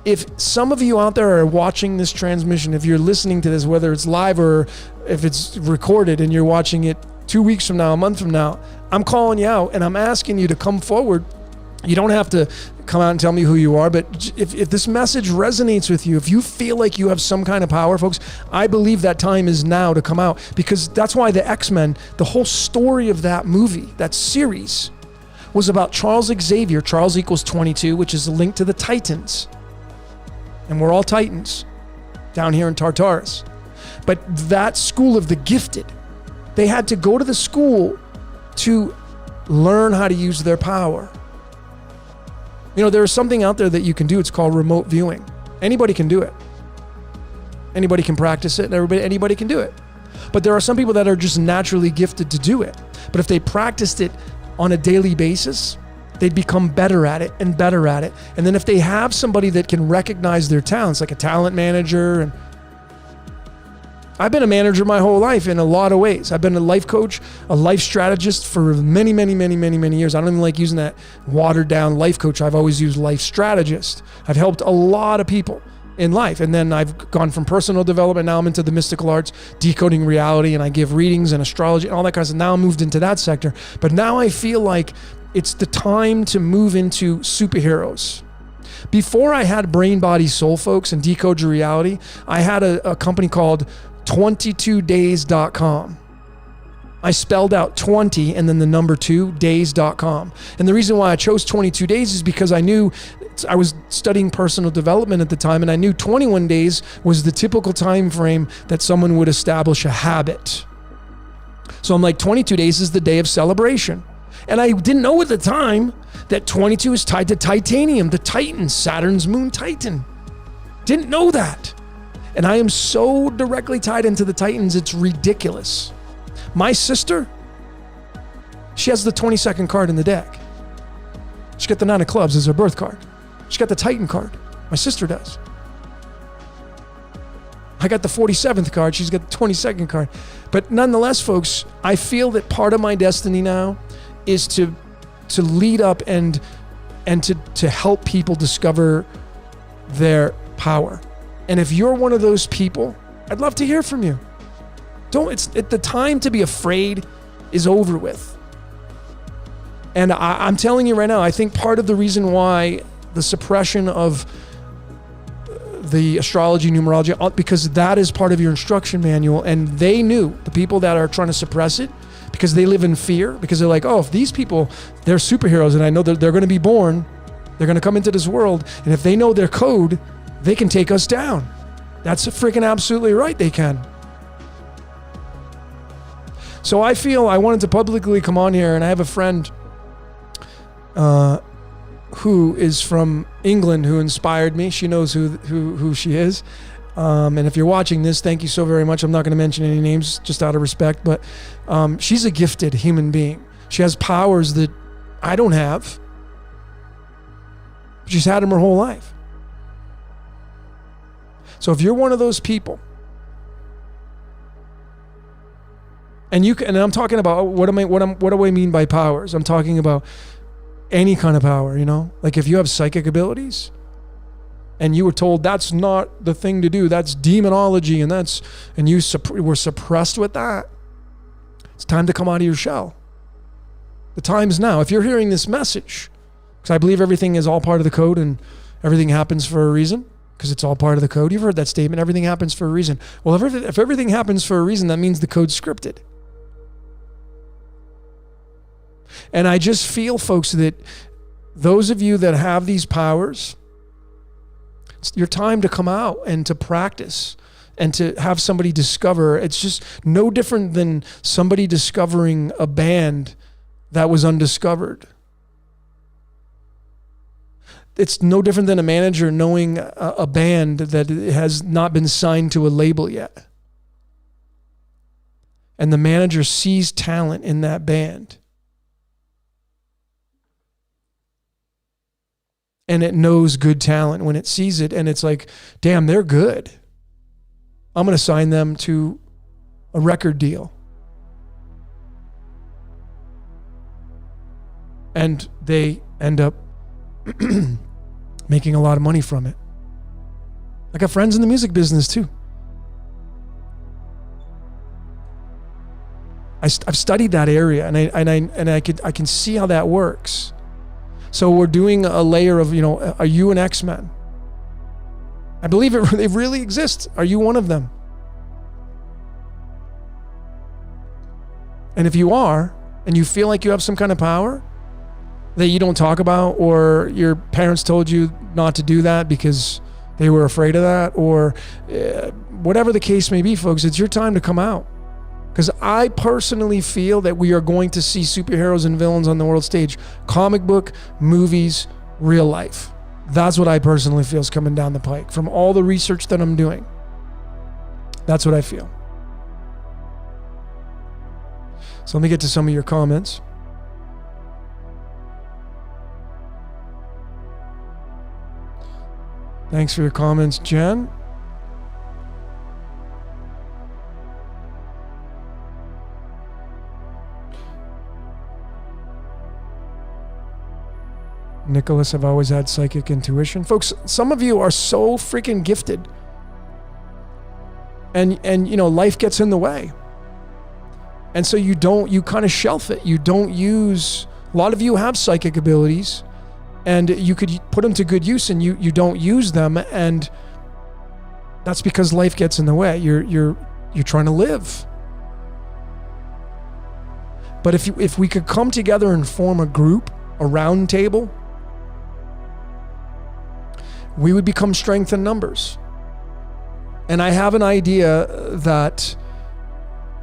If some of you out there are watching this transmission, if you're listening to this, whether it's live or if it's recorded and you're watching it 2 weeks from now, a month from now, I'm calling you out and I'm asking you to come forward. You don't have to come out and tell me who you are, but if this message resonates with you, if you feel like you have some kind of power, folks, I believe that time is now to come out, because that's why the X-Men, the whole story of that movie, that series, was about Charles Xavier. Charles equals 22, which is a link to the Titans. And we're all Titans down here in Tartarus. But that school of the gifted, they had to go to the school to learn how to use their power. There's something out there that you can do. It's called remote viewing. Anybody can do it. Anybody can practice it, and anybody can do it. But there are some people that are just naturally gifted to do it. But if they practiced it on a daily basis, they'd become better at it and better at it. And then if they have somebody that can recognize their talents, like a talent manager, and I've been a manager my whole life in a lot of ways. I've been a life coach, a life strategist for many, many, many, many, many years. I don't even like using that watered down life coach. I've always used life strategist. I've helped a lot of people in life. And then I've gone from personal development. Now I'm into the mystical arts, decoding reality, and I give readings and astrology and all that kind of stuff. Now I'm moved into that sector. But now I feel like it's the time to move into superheroes. Before I had Brain, Body, Soul, folks, and Decode Your Reality, I had a company called 22days.com. I spelled out 20 and then the number 2, days.com. And the reason why I chose 22 days is because I knew I was studying personal development at the time, and I knew 21 days was the typical time frame that someone would establish a habit. So I'm like, 22 days is the day of celebration. And I didn't know at the time that 22 is tied to titanium, the Titan, Saturn's moon Titan. Didn't know that. And I am so directly tied into the Titans, it's ridiculous. My sister, she has the 22nd card in the deck. She got the 9 of clubs as her birth card. She got the Titan card. My sister does. I got the 47th card. She's got the 22nd card. But nonetheless, folks, I feel that part of my destiny now is to lead up and to help people discover their power. And if you're one of those people, I'd love to hear from you. The time to be afraid is over with. And I'm telling you right now, I think part of the reason why the suppression of the astrology, numerology, because that is part of your instruction manual, and they knew, the people that are trying to suppress it, because they live in fear, because they're like, oh, if these people, they're superheroes, and I know that they're going to be born, they're going to come into this world, and if they know their code, they can take us down. That's freaking absolutely right, they can. So I feel I wanted to publicly come on here, and I have a friend who is from England who inspired me. She knows who she is. And if you're watching this, thank you so very much. I'm not going to mention any names just out of respect, but she's a gifted human being. She has powers that I don't have. She's had them her whole life. So if you're one of those people, and I'm talking about what do I mean by powers? I'm talking about any kind of power, like if you have psychic abilities and you were told that's not the thing to do, that's demonology, and you were suppressed with that, it's time to come out of your shell. The time's now. If you're hearing this message, because I believe everything is all part of the code and everything happens for a reason, because it's all part of the code. You've heard that statement, everything happens for a reason. Well, if everything happens for a reason, that means the code's scripted. And I just feel, folks, that those of you that have these powers, it's your time to come out and to practice and to have somebody discover. It's just no different than somebody discovering a band that was undiscovered. It's no different than a manager knowing a band that has not been signed to a label yet. And the manager sees talent in that band. And it knows good talent when it sees it, and it's like, damn, they're good. I'm going to sign them to a record deal. And they end up making a lot of money from it. I got friends in the music business too. I've studied that area, and I can see how that works. So we're doing a layer of, are you an X-Men? I believe it really exists. Are you one of them? And if you are, and you feel like you have some kind of power that you don't talk about, or your parents told you not to do that because they were afraid of that, or whatever the case may be, folks, it's your time to come out. Because I personally feel that we are going to see superheroes and villains on the world stage. Comic book, movies, real life. That's what I personally feel is coming down the pike from all the research that I'm doing. That's what I feel. So let me get to some of your comments. Thanks for your comments, Jen. Nicholas, I've always had psychic intuition. Folks, some of you are so freaking gifted. And life gets in the way. And so you kind of shelf it. You don't use, a lot of you have psychic abilities and you could put them to good use and you don't use them. And that's because life gets in the way. You're trying to live. But if we could come together and form a group, a round table, we would become strength in numbers. And I have an idea that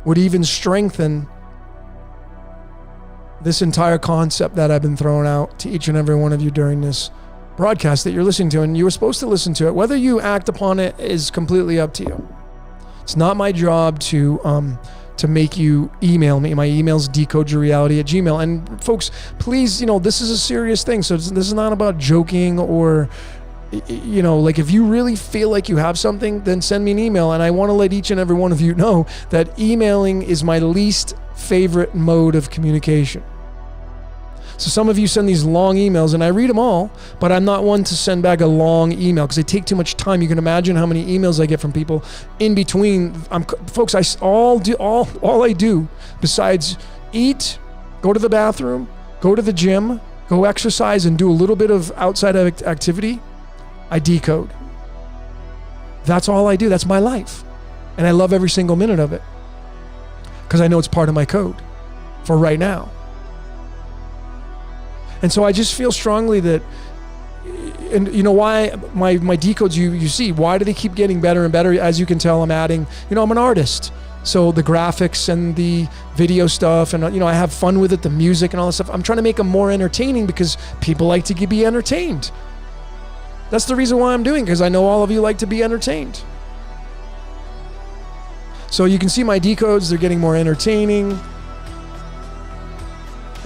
would even strengthen this entire concept that I've been throwing out to each and every one of you during this broadcast that you're listening to, and you were supposed to listen to it. Whether you act upon it is completely up to you. It's not my job to make you email me. My email's decodeyourreality@gmail. And folks, please, this is a serious thing. So this is not about joking or, like if you really feel like you have something, then send me an email. And I want to let each and every one of you know that emailing is my least favorite mode of communication. So some of you send these long emails and I read them all, but I'm not one to send back a long email because they take too much time. You can imagine how many emails I get from people in between. Folks, all I do besides eat, go to the bathroom, go to the gym, go exercise and do a little bit of outside activity, I decode. That's all I do. That's my life. And I love every single minute of it because I know it's part of my code for right now. And so I just feel strongly that, and why my decodes you see, why do they keep getting better and better? As you can tell, I'm adding, I'm an artist. So the graphics and the video stuff and, I have fun with it, the music and all that stuff. I'm trying to make them more entertaining because people like to be entertained. That's the reason why I'm doing it, because I know all of you like to be entertained. So you can see my decodes, they're getting more entertaining,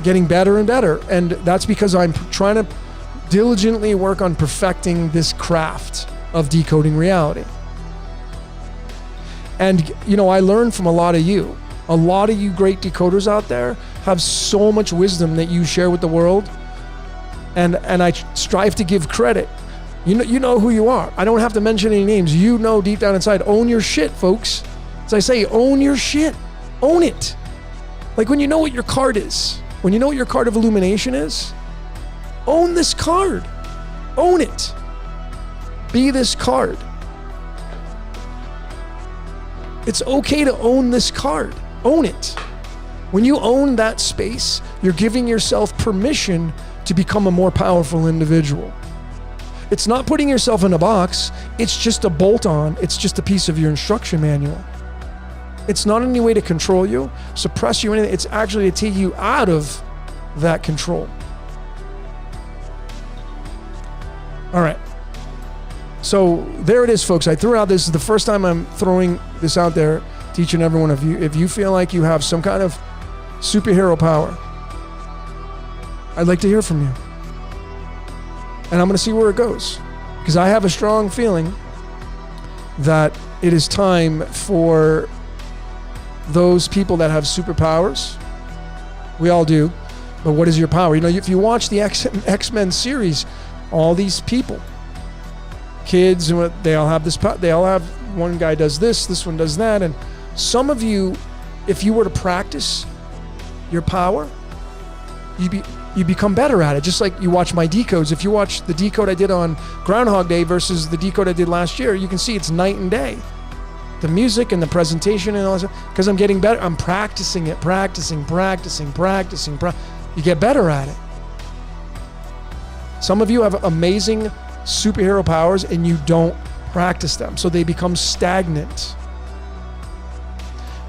getting better and better. And that's because I'm trying to diligently work on perfecting this craft of decoding reality. And, I learned from a lot of you. A lot of you great decoders out there have so much wisdom that you share with the world. And I strive to give credit. You know who you are. I don't have to mention any names. You know deep down inside. Own your shit, folks. As I say, own your shit. Own it. Like when you know what your card is. When you know what your card of illumination is, own this card. Own it. Be this card. It's okay to own this card. Own it. When you own that space, you're giving yourself permission to become a more powerful individual. It's not putting yourself in a box. It's just a bolt-on. It's just a piece of your instruction manual. It's not any way to control you, suppress you, anything. It's actually to take you out of that control. All right. So there it is, folks. I threw out this is the first time I'm throwing this out there to each and every one of you. If you feel like you have some kind of superhero power, I'd like to hear from you. And I'm going to see where it goes. Because I have a strong feeling that it is time for those people that have superpowers. We all do. But what is your power? If you watch the X-Men series, all these people, kids, and they all have this. They all have, one guy does this one does that. And some of you, if you were to practice your power, you become better at it. Just like you watch my decodes. If you watch the decode I did on Groundhog Day versus the decode I did last year, you can see it's night and day. The music and the presentation and all that, because I'm getting better. I'm practicing it, practicing. You get better at it. Some of you have amazing superhero powers and you don't practice them, so they become stagnant.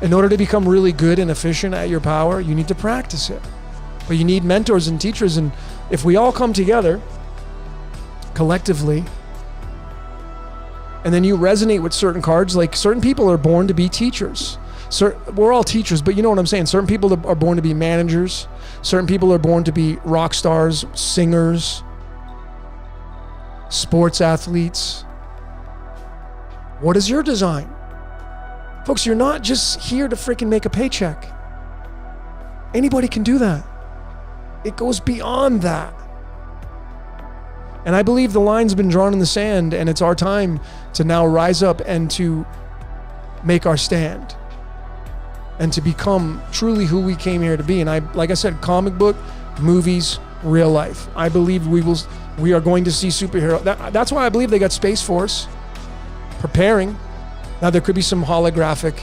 In order to become really good and efficient at your power, you need to practice it. But you need mentors and teachers, and if we all come together collectively, and then you resonate with certain cards, like certain people are born to be teachers. We're all teachers, but you know what I'm saying? Certain people are born to be managers. Certain people are born to be rock stars, singers, sports athletes. What is your design? Folks, you're not just here to freaking make a paycheck. Anybody can do that. It goes beyond that. And I believe the line's been drawn in the sand, and it's our time to now rise up and to make our stand and to become truly who we came here to be. And like I said, comic book, movies, real life. I believe we are going to see superhero. That's why I believe they got Space Force preparing. Now there could be some holographic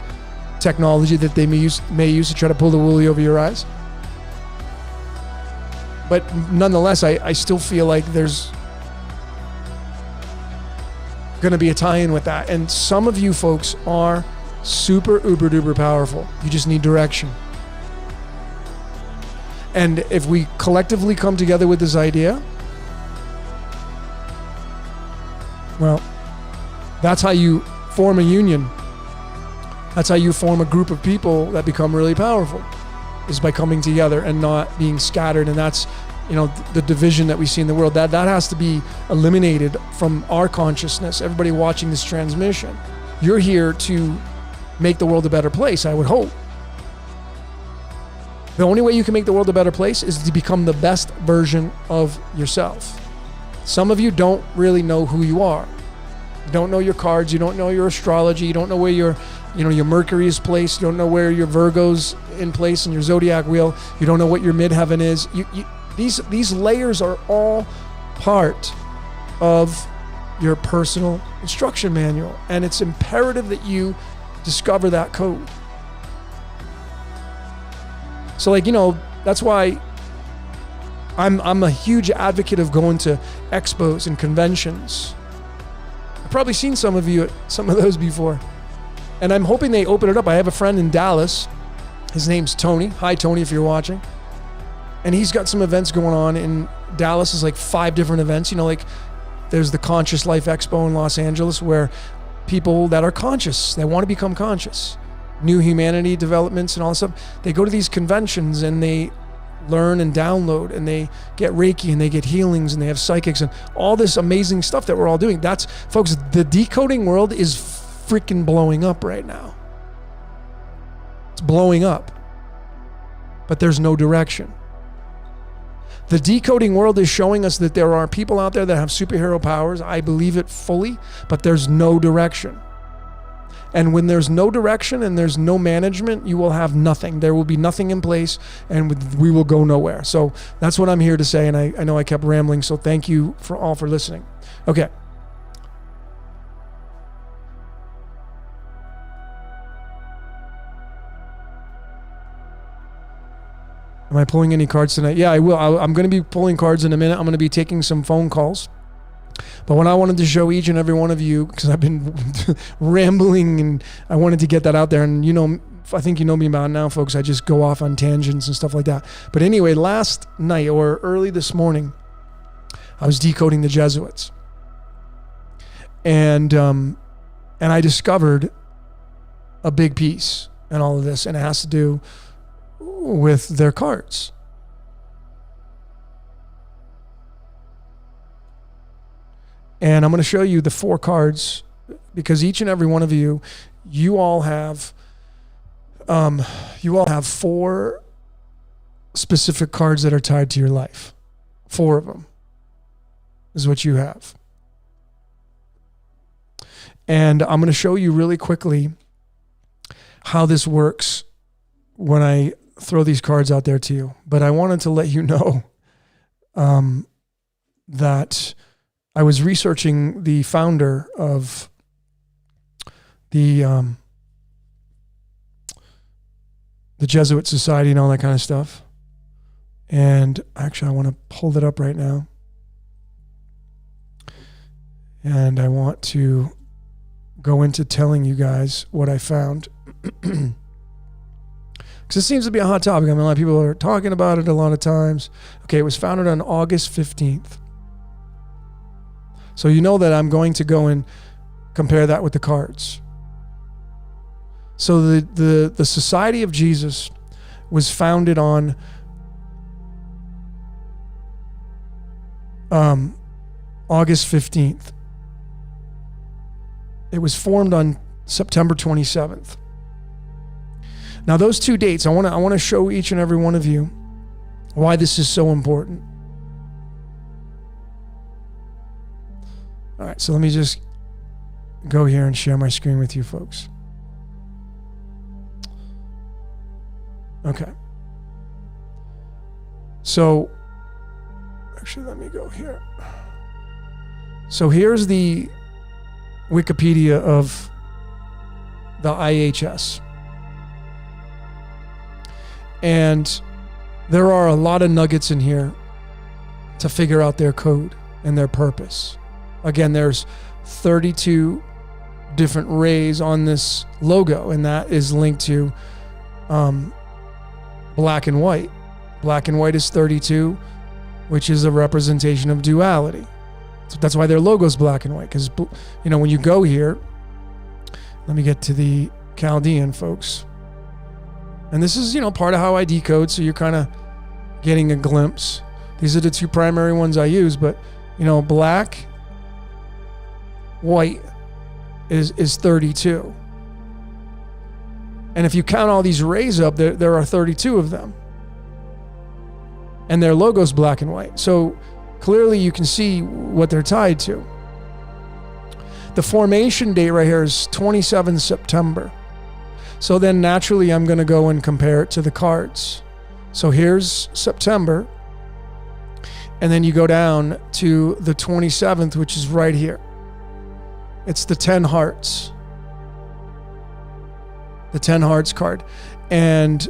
technology that they may use to try to pull the woolly over your eyes. But nonetheless, I still feel like there's going to be a tie-in with that. And some of you folks are super uber duper powerful. You just need direction. And if we collectively come together with this idea, well, that's how you form a union. That's how you form a group of people that become really powerful, is by coming together and not being scattered. And that's, the division that we see in the world, that has to be eliminated from our consciousness. Everybody watching this transmission, you're here to make the world a better place, I would hope. The only way you can make the world a better place is to become the best version of yourself. Some of you don't really know who you are. You don't know your cards. You don't know your astrology. You don't know where your Mercury is placed. You don't know where your Virgo's in place in your zodiac wheel. You don't know what your midheaven is. These layers are all part of your personal instruction manual, and it's imperative that you discover that code. So that's why I'm a huge advocate of going to expos and conventions. I've probably seen some of you at some of those before. And I'm hoping they open it up. I have a friend in Dallas. His name's Tony. Hi, Tony, if you're watching. And he's got some events going on in Dallas. Is like 5 different events. There's the Conscious Life Expo in Los Angeles, where people that are conscious, they want to become conscious, new humanity developments and all this stuff, they go to these conventions and they learn and download, and they get Reiki, and they get healings, and they have psychics and all this amazing stuff that we're all doing. That's, folks, the decoding world is freaking blowing up right now. It's blowing up, but there's no direction. The decoding world is showing us that there are people out there that have superhero powers. I believe it fully, but there's no direction. And when there's no direction and there's no management, you will have nothing. There will be nothing in place, and we will go nowhere. So that's what I'm here to say. And I know I kept rambling, so thank you for listening. Okay. Am I pulling any cards tonight? Yeah, I will. I'm going to be pulling cards in a minute. I'm going to be taking some phone calls. But what I wanted to show each and every one of you, because I've been rambling and I wanted to get that out there. And I think you know me about now, folks. I just go off on tangents and stuff like that. But anyway, last night or early this morning, I was decoding the Jesuits. And I discovered a big piece in all of this, and it has to do with their cards. And I'm going to show you the 4 cards, because each and every one of you all have 4 specific cards that are tied to your life. 4 of them is what you have. And I'm going to show you really quickly how this works when I throw these cards out there to you. But I wanted to let you know that I was researching the founder of the Jesuit Society and all that kind of stuff. And actually, I want to pull it up right now. And I want to go into telling you guys what I found. Because it seems to be a hot topic. I mean, a lot of people are talking about it a lot of times. Okay, it was founded on August 15th. So you know that I'm going to go and compare that with the cards. So the Society of Jesus was founded on August 15th. It was formed on September 27th. Now those 2 dates, I want to show each and every one of you why this is so important. All right, so let me just go here and share my screen with you folks. Okay. So, actually, let me go here. So here's the Wikipedia of the IHS. And there are a lot of nuggets in here to figure out their code and their purpose. Again, there's 32 different rays on this logo, and that is linked to black and white. Black and white is 32, which is a representation of duality. So that's why their logo is black and white, because, you know, when you go here, let me get to the Chaldean, folks. And this is, you know, part of how I decode, so you're kind of getting a glimpse. These are the two primary ones I use, but, you know, black, white is 32. And if you count all these rays up, there are 32 of them. And their logo's black and white. So clearly you can see what they're tied to. The formation date right here is 27 September. So then naturally I'm going to go and compare it to the cards. So here's September. And then you go down to the 27th, which is right here. It's the 10 hearts. The 10 hearts card. And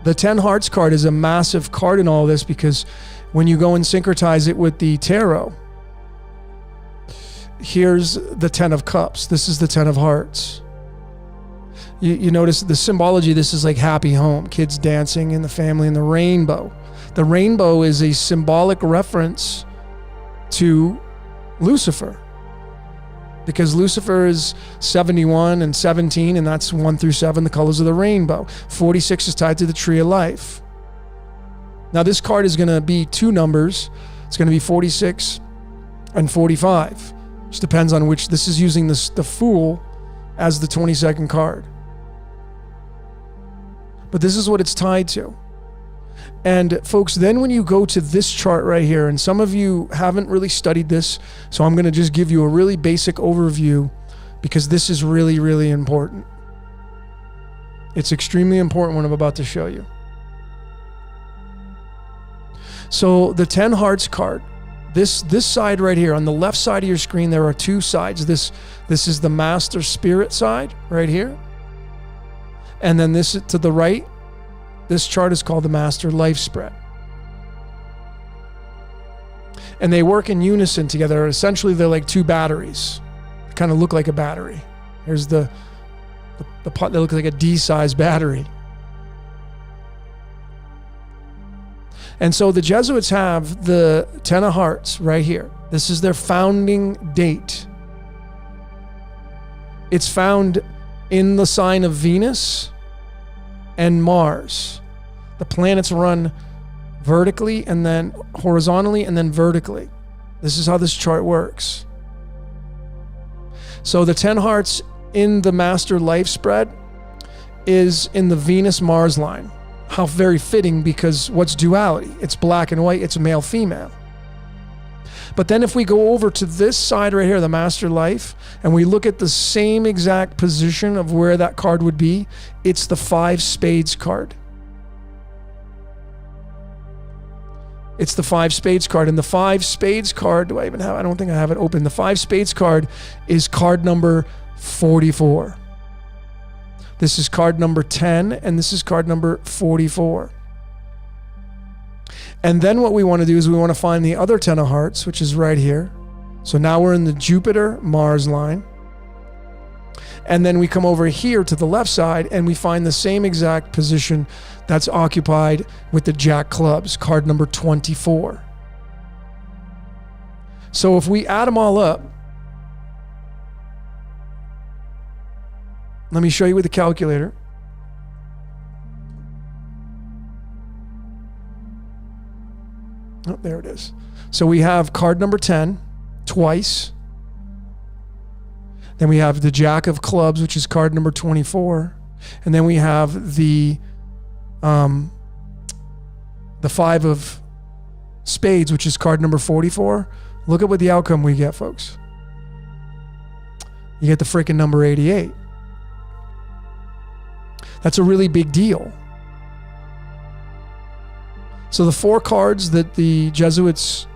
the 10 hearts card is a massive card in all this, because when you go and syncretize it with the tarot, here's the 10 of cups. This is the 10 of hearts. You notice the symbology. This is like happy home, kids dancing in the family, and the rainbow. The rainbow is a symbolic reference to Lucifer, because Lucifer is 71 and 17, and that's 1 through 7, the colors of the rainbow. 46 is tied to the tree of life. Now this card is going to be two numbers. It's going to be 46 and 45. Which depends on which. This is using the Fool as the 22nd card. But this is what it's tied to. And folks, then when you go to this chart right here, and some of you haven't really studied this, so I'm going to just give you a really basic overview, because this is really, really important. It's extremely important what I'm about to show you. So the 10 hearts card, this side right here, on the left side of your screen, there are two sides. This is the master spirit side right here. And then this to the right, this chart is called the master life spread. And they work in unison together. Essentially, they're like two batteries. They kind of look like a battery. Here's the pot that looks like a D-sized battery. And so the Jesuits have the 10 of hearts right here. This is their founding date. It's found in the sign of Venus and Mars. The planets run vertically and then horizontally and then vertically. This is how this chart works. So the 10 hearts in the master life spread is in the Venus-Mars line. How very fitting, because what's duality? It's black and white, it's male-female. But then if we go over to this side right here, the master life, and we look at the same exact position of where that card would be, it's the 5 spades card. It's the 5 spades card. And the 5 spades card, do I even have, I don't think I have it open. The 5 spades card is card number 44. This is card number 10, and this is card number 44. And then what we want to do is we want to find the other 10 of hearts, which is right here. So now we're in the Jupiter-Mars line. And then we come over here to the left side, and we find the same exact position that's occupied with the Jack clubs, card number 24. So if we add them all up, let me show you with the calculator. Oh, there it is. So we have card number 10 twice. Then we have the Jack of clubs, which is card number 24. And then we have the 5 of spades, which is card number 44, look at what the outcome we get, folks. You get the freaking number 88. That's a really big deal. So the 4 cards that the Jesuits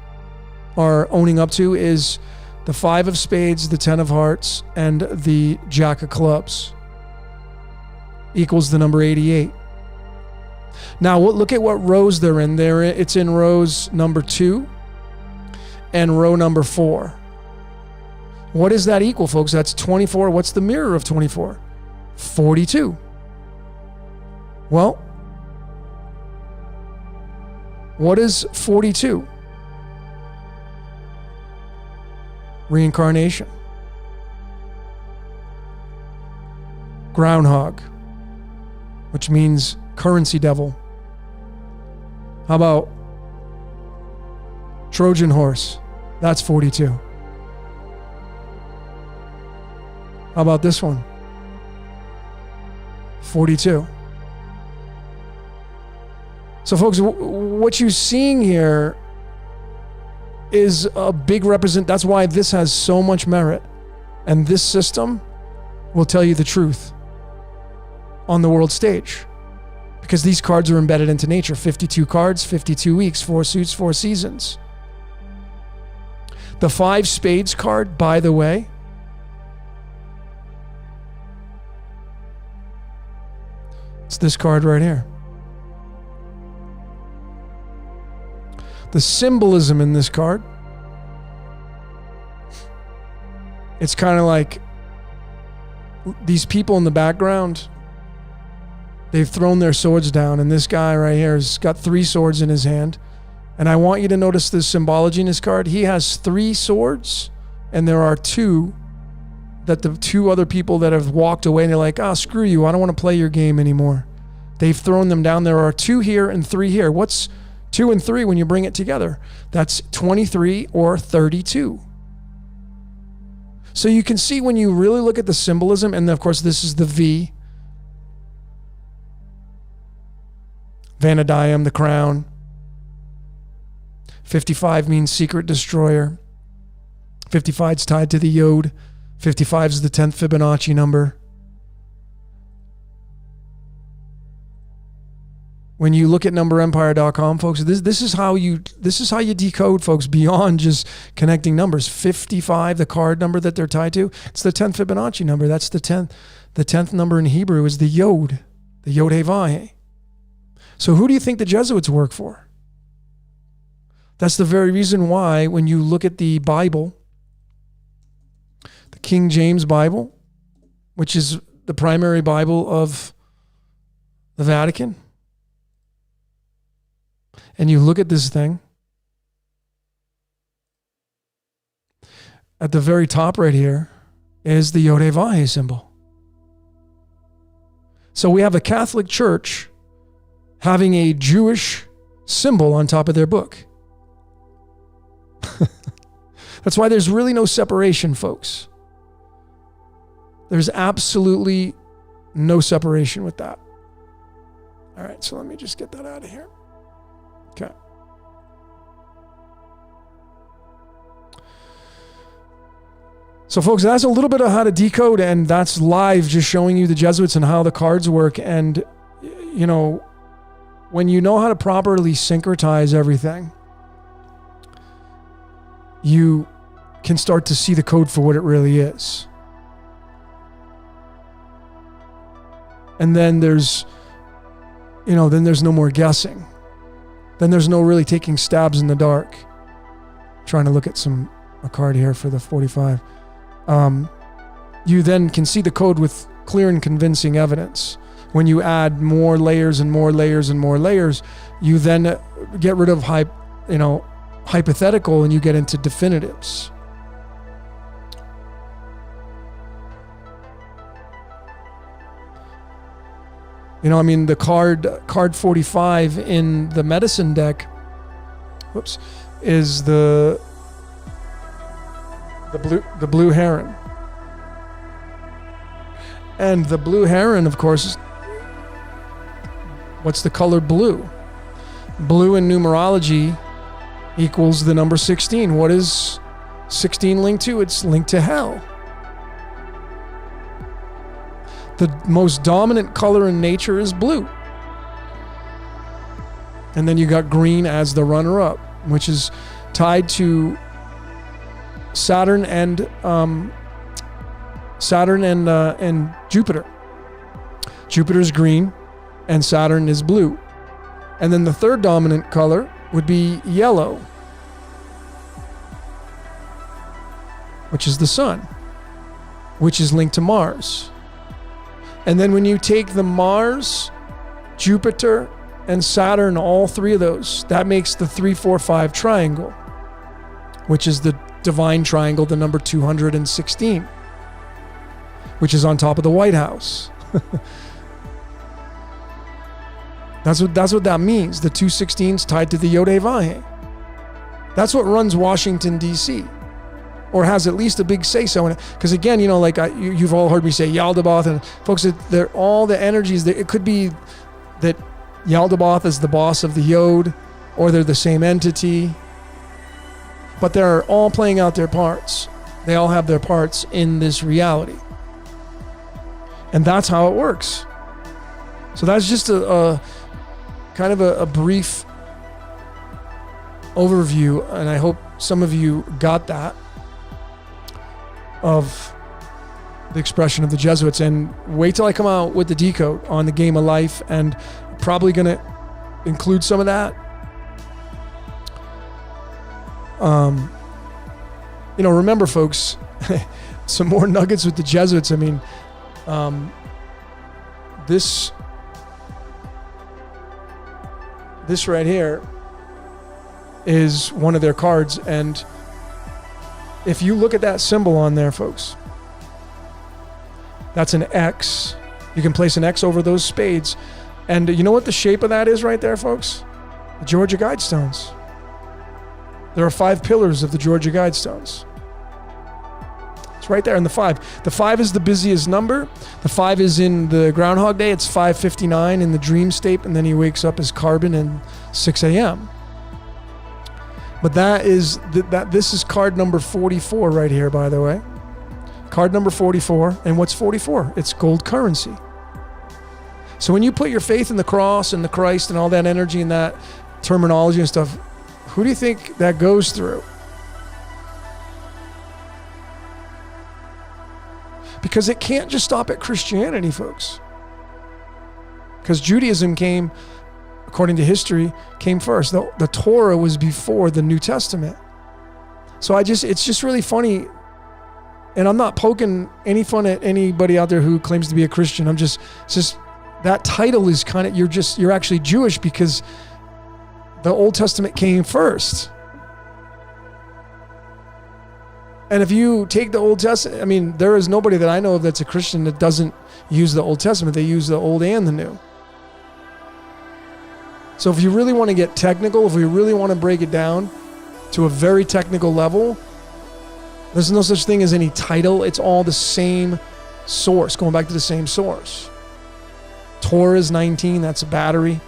are owning up to is the 5 of spades, the 10 of hearts, and the jack of clubs. Equals the number 88. Now look at what rows they're in. It's in rows number 2 and row number 4. What does that equal, folks? That's 24. What's the mirror of 24? 42. Well, what is 42? Reincarnation. Groundhog, which means currency devil. How about Trojan horse? That's 42. How about this one? 42. So folks, what you're seeing here is a big that's why this has so much merit. And this system will tell you the truth on the world stage. Because these cards are embedded into nature. 52 cards, 52 weeks, 4 suits, 4 seasons. The 5 spades card, by the way, it's this card right here. The symbolism in this card, it's kind of like these people in the background, they've thrown their swords down, and this guy right here has got 3 swords in his hand. And I want you to notice the symbology in this card. He has 3 swords, and there are 2 that the 2 other people that have walked away, and they're like, screw you, I don't want to play your game anymore. They've thrown them down. There are 2 here and 3 here. What's 2 and 3 when you bring it together? That's 23 or 32. So you can see when you really look at the symbolism, and of course this is the V. Vanadium, the crown. 55 means secret destroyer. 55 is tied to the yod. 55 is the 10th Fibonacci number. When you look at numberempire.com, folks, this is how you decode, folks, beyond just connecting numbers. 55, the card number that they're tied to, it's the 10th Fibonacci number. That's the 10th. The 10th number in Hebrew is the yod, the yod he vav. So who do you think the Jesuits work for? That's the very reason why when you look at the Bible, the King James Bible, which is the primary Bible of the Vatican, and you look at this thing, at the very top right here is the Yod He Vav symbol. So we have a Catholic Church having a Jewish symbol on top of their book. That's why there's really no separation, folks. There's absolutely no separation with that. All right, so let me just get that out of here. Okay. So folks, that's a little bit of how to decode, and that's live, just showing you the Jesuits and how the cards work. And, you know, when you know how to properly syncretize everything, you can start to see the code for what it really is. And then there's, you know, then there's no more guessing. Then there's no really taking stabs in the dark. Trying to look at a card here for the 45. You then can see the code with clear and convincing evidence. When you add more layers and more layers and more layers, you then get rid of hypothetical and you get into definitives. You know, I mean, the card 45 in the medicine deck, is the blue heron. And the blue heron, of course, what's the color blue? Blue in numerology equals the number 16. What is 16 linked to? It's linked to hell. The most dominant color in nature is blue. And then you got green as the runner-up, which is tied to Saturn and Jupiter. Jupiter's green and Saturn is blue. And then the third dominant color would be yellow, which is the sun, which is linked to Mars. And then when you take the Mars, Jupiter, and Saturn, all three of those, that makes the 3-4-5 triangle, which is the divine triangle, the number 216, which is on top of the White House. That's what that means. The 216's tied to the Yod-Heh-Vah-Heh. That's what runs Washington, D.C., or has at least a big say-so in it. Because again, you know, like you've all heard me say Yaldabaoth, and folks, they're all the energies. It could be that Yaldabaoth is the boss of the Yod, or they're the same entity, but they're all playing out their parts. They all have their parts in this reality. And that's how it works. So that's just a kind of a brief overview, and I hope some of you got that, of the expression of the Jesuits. And wait till I come out with the Decode on the game of life, and probably going to include some of that. You know, remember, folks, some more nuggets with the Jesuits. I mean, this right here is one of their cards, and if you look at that symbol on there, folks, that's an X. You can place an X over those spades. And you know what the shape of that is right there, folks? The Georgia Guidestones. There are 5 pillars of the Georgia Guidestones. It's right there in the 5. The 5 is the busiest number. The 5 is in the Groundhog Day. It's 5:59 in the dream state, and then he wakes up as carbon in 6 a.m. But this is card number 44 right here, by the way. Card number 44. And what's 44? It's gold currency. So when you put your faith in the cross and the Christ and all that energy and that terminology and stuff, who do you think that goes through? Because it can't just stop at Christianity, folks. Because Judaism came, according to history, came first. The Torah was before the New Testament. So it's just really funny. And I'm not poking any fun at anybody out there who claims to be a Christian. It's just that title is kind of, you're actually Jewish because the Old Testament came first. And if you take the Old Testament, I mean, there is nobody that I know of that's a Christian that doesn't use the Old Testament. They use the Old and the New. So if you really want to get technical, if we really want to break it down to a very technical level, there's no such thing as any title. It's all the same source, going back to the same source. Torah is 19, that's a battery.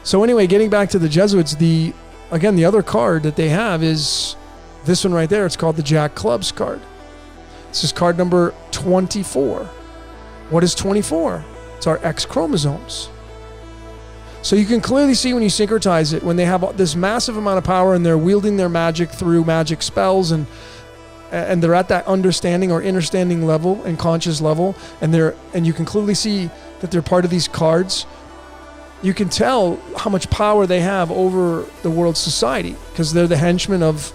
So anyway, getting back to the Jesuits, the other card that they have is this one right there. It's called the Jack Clubs card. This is card number 24. What is 24? It's our X chromosomes. So you can clearly see when you syncretize it, when they have this massive amount of power and they're wielding their magic through magic spells, and they're at that understanding or understanding level and conscious level, and you can clearly see that they're part of these cards. You can tell how much power they have over the world society because they're the henchmen of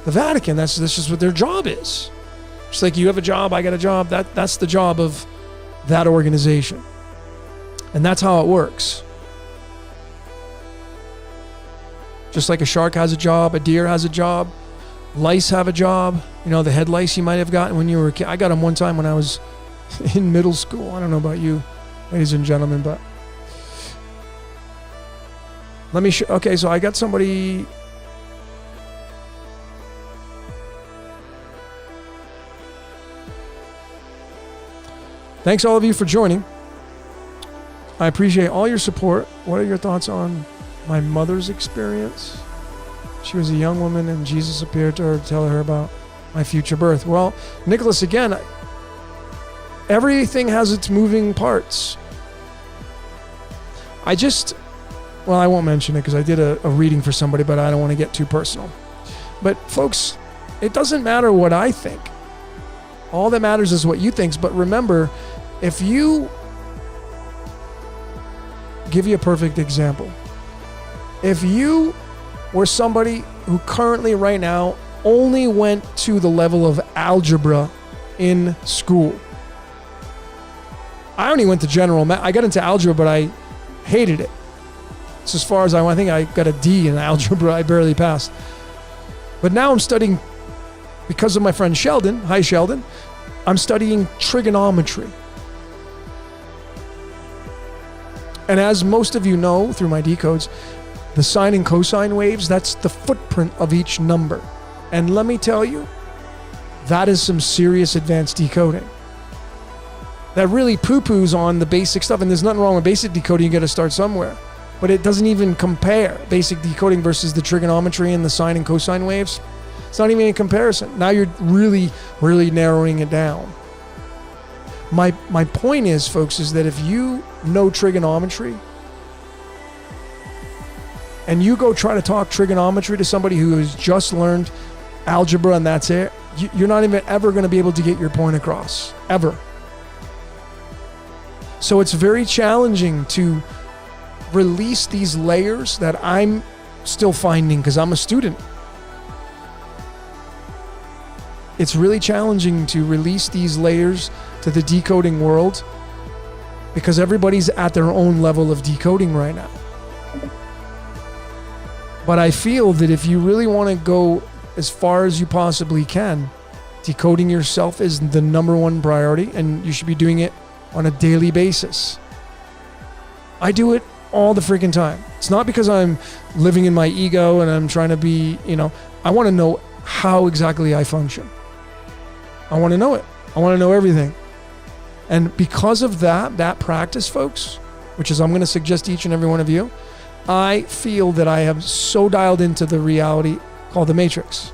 the Vatican. That's just what their job is. Just like you have a job, I got a job. That's the job of that organization. And that's how it works. Just like a shark has a job, a deer has a job, lice have a job. You know, the head lice you might have gotten when you were a kid. I got them one time when I was in middle school. I don't know about you, ladies and gentlemen, but let me show. Okay, so I got somebody. Thanks all of you for joining. I appreciate all your support. What are your thoughts on my mother's experience. She was a young woman and Jesus appeared to her to tell her about my future birth. Well, Nicholas, again, everything has its moving parts. I won't mention it because I did a reading for somebody, but I don't want to get too personal. But folks, it doesn't matter what I think. All that matters is what you think. But remember, if you give you a perfect example. If you were somebody who currently right now only went to the level of algebra in school. I only went to general math. I got into algebra, but I hated it. It's as far as I think I got a D in algebra. I barely passed. But now I'm studying, because of my friend Sheldon. Hi, Sheldon. I'm studying trigonometry. And as most of you know through my decodes, the sine and cosine waves, that's the footprint of each number. And let me tell you, that is some serious advanced decoding. That really poo-poos on the basic stuff. And there's nothing wrong with basic decoding. You got to start somewhere. But it doesn't even compare basic decoding versus the trigonometry and the sine and cosine waves. It's not even in comparison. Now you're really, really narrowing it down. My point is, folks, is that if you know trigonometry and you go try to talk trigonometry to somebody who has just learned algebra and that's it, you're not even ever going to be able to get your point across, ever. So it's very challenging to release these layers that I'm still finding because I'm a student. It's really challenging to release these layers to the decoding world because everybody's at their own level of decoding right now. But I feel that if you really want to go as far as you possibly can, decoding yourself is the number one priority, and you should be doing it on a daily basis. I do it all the freaking time. It's not because I'm living in my ego and I'm trying to be, I want to know how exactly I function. I want to know it. I want to know everything. And because of that practice, folks, which is I'm going to suggest to each and every one of you, I feel that I have so dialed into the reality called the Matrix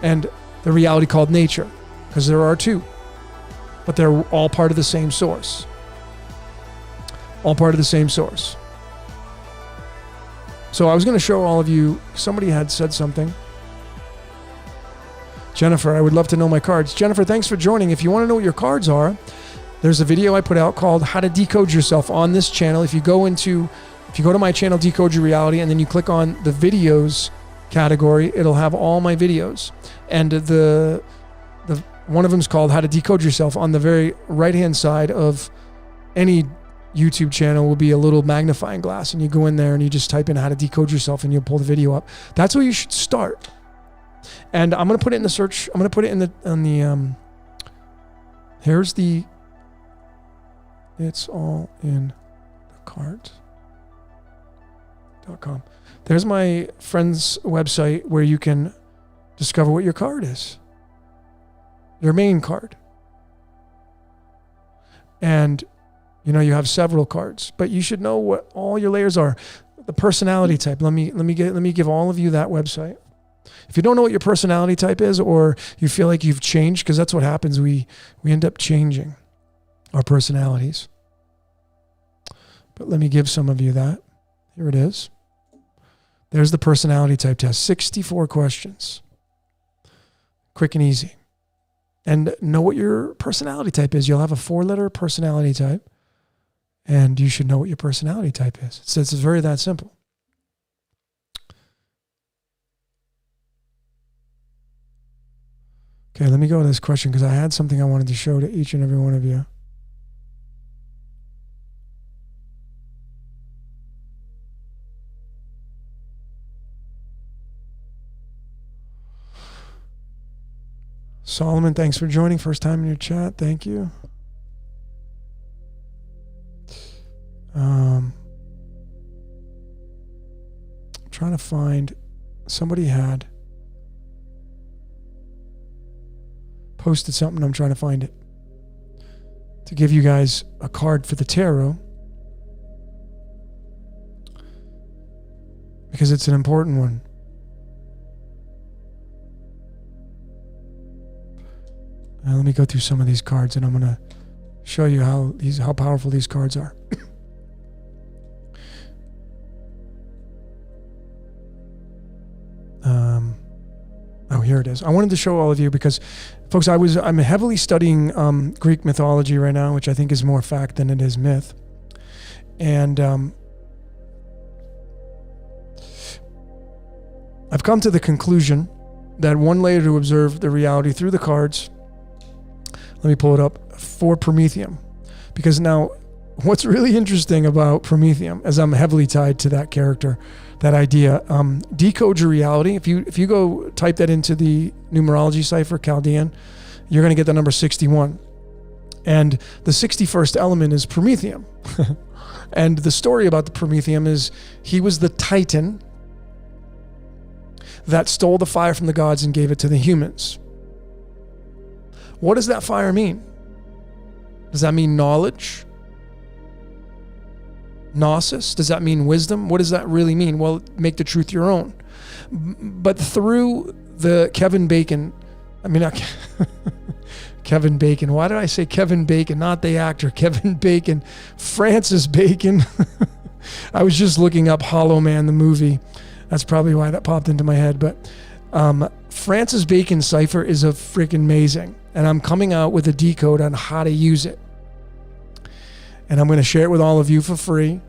and the reality called nature, because there are two, but they're all part of the same source. All part of the same source. So I was going to show all of you, somebody had said something. Jennifer, I would love to know my cards. Jennifer, thanks for joining. If you want to know what your cards are, there's a video I put out called How to Decode Yourself on this channel. If you go to my channel, Decode Your Reality, and then you click on the videos category, it'll have all my videos. And the one of them is called How to Decode Yourself. On the very right-hand side of any YouTube channel will be a little magnifying glass, and you go in there and you just type in How to Decode Yourself and you'll pull the video up. That's where you should start. And I'm going to put it in the search. I'm going to put it it's all in the cards.com. There's my friend's website where you can discover what your card is. Your main card. And you have several cards, but you should know what all your layers are. The personality type. Let me give all of you that website. If you don't know what your personality type is, or you feel like you've changed, because that's what happens, we end up changing our personalities. But let me give some of you that. Here it is. There's the personality type test. 64 questions. Quick and easy. And know what your personality type is. You'll have a 4-letter personality type, and you should know what your personality type is. It's very that simple. Okay, let me go to this question because I had something I wanted to show to each and every one of you. Solomon, thanks for joining. First time in your chat. Thank you. I'm trying to find, somebody had posted something. I'm trying to find it to give you guys a card for the tarot. because it's an important one. Now, let me go through some of these cards, and I'm going to show you how powerful these cards are. Oh, here it is. I wanted to show all of you because, folks, I'm heavily studying Greek mythology right now, which I think is more fact than it is myth. And I've come to the conclusion that one layer to observe the reality through the cards. Let me pull it up for Prometheus. Because now, what's really interesting about Prometheus, as I'm heavily tied to that character, that idea, decode your reality. If you go type that into the numerology cipher, Chaldean, you're going to get the number 61. And the 61st element is Prometheus. And the story about the Prometheus is he was the Titan that stole the fire from the gods and gave it to the humans. What does that fire mean? Does that mean knowledge? Gnosis? Does that mean wisdom? What does that really mean? Well, make the truth your own. But through the Kevin Bacon, Kevin Bacon. Why did I say Kevin Bacon? Not the actor, Kevin Bacon. Francis Bacon. I was just looking up Hollow Man, the movie. That's probably why that popped into my head. But Francis Bacon's cipher is a freaking amazing. And I'm coming out with a decode on how to use it. And I'm going to share it with all of you for free.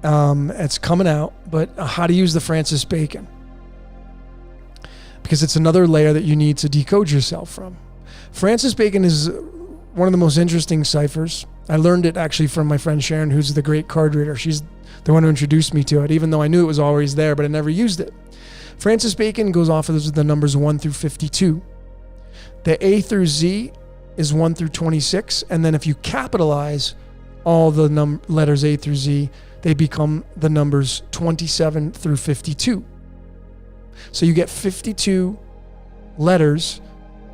It's coming out, but how to use the Francis Bacon. Because it's another layer that you need to decode yourself from. Francis Bacon is one of the most interesting ciphers. I learned it actually from my friend Sharon, who's the great card reader. She's the one who introduced me to it, even though I knew it was always there, but I never used it. Francis Bacon goes off of the numbers 1 through 52. The A through Z is 1 through 26, and then if you capitalize all the letters A through Z, they become the numbers 27 through 52. So you get 52 letters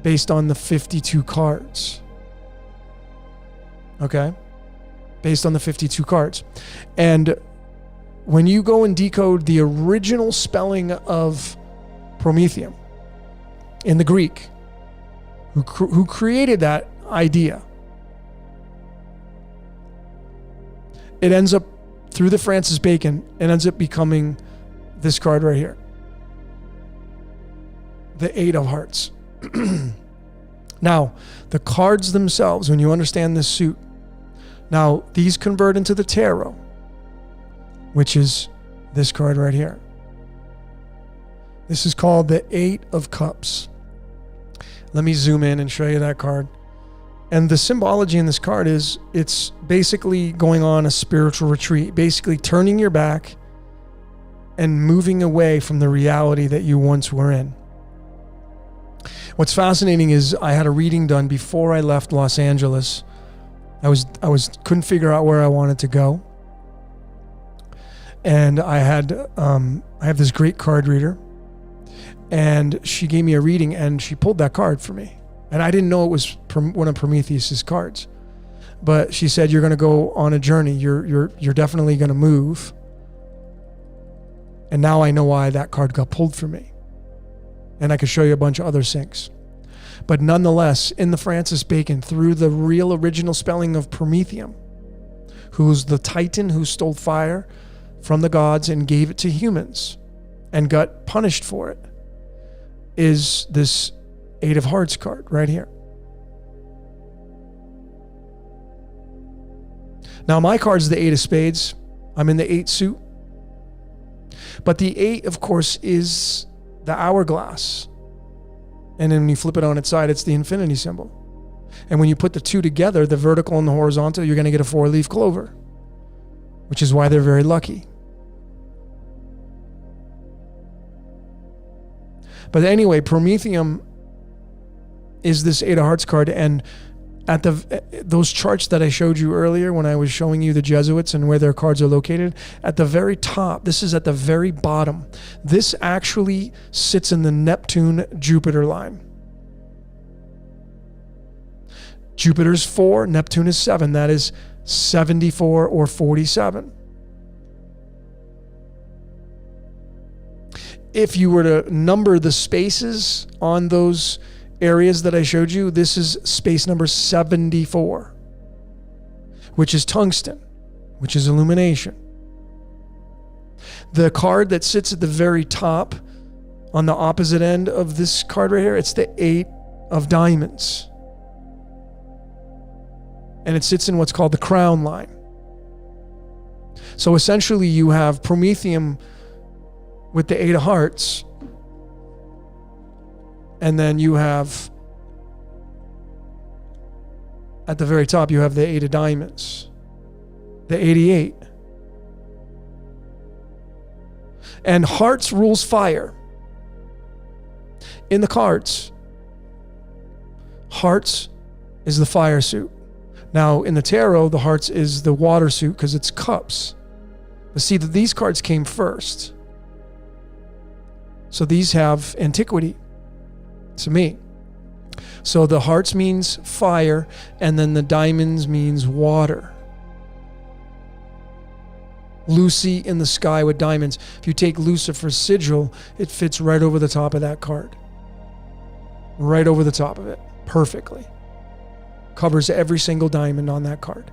based on the 52 cards. Okay? Based on the 52 cards. And when you go and decode the original spelling of Prometheus in the Greek, who created that idea, it ends up, through the Francis Bacon, it ends up becoming this card right here. The 8 of Hearts. Now, the cards themselves, when you understand this suit, now these convert into the tarot, which is this card right here. This is called the 8 of Cups. Let me zoom in and show you that card. And the symbology in this card is, it's basically going on a spiritual retreat, basically turning your back and moving away from the reality that you once were in. What's fascinating is I had a reading done before I left Los Angeles. I couldn't figure out where I wanted to go. And I have this great card reader, and she gave me a reading and she pulled that card for me. And I didn't know it was one of Prometheus's cards. But she said, you're going to go on a journey. You're definitely going to move. And now I know why that card got pulled for me. And I could show you a bunch of other syncs. But nonetheless, in the Francis Bacon, through the real original spelling of Prometheus, who's the Titan who stole fire from the gods and gave it to humans and got punished for it, is this 8 of Hearts card right here. Now my card's the 8 of Spades. I'm in the 8 suit. But the 8, of course, is the hourglass. And then when you flip it on its side, it's the infinity symbol. And when you put the two together, the vertical and the horizontal, you're going to get a 4-leaf clover, which is why they're very lucky. But anyway, Prometheus is this 8 of Hearts card, and at those charts that I showed you earlier when I was showing you the Jesuits and where their cards are located, at the very top, this is at the very bottom. This actually sits in the Neptune-Jupiter line. Jupiter's 4, Neptune is 7. That is 74 or 47. if you were to number the spaces on those areas that I showed you, this is space number 74, which is tungsten, which is illumination. The card that sits at the very top on the opposite end of this card right here, it's the 8 of diamonds. And it sits in what's called the crown line. So essentially you have Prometheus with the 8 of hearts, and then you have, at the very top, you have the 8 of diamonds, the 88. And hearts rules fire. In the cards, hearts is the fire suit. Now, in the tarot, the hearts is the water suit because it's cups. But see, that these cards came first. So these have antiquity to me. So the hearts means fire, and then the diamonds means water. Lucy in the sky with diamonds. If you take Lucifer's sigil, it fits right over the top of that card. Right over the top of it. Perfectly. Covers every single diamond on that card.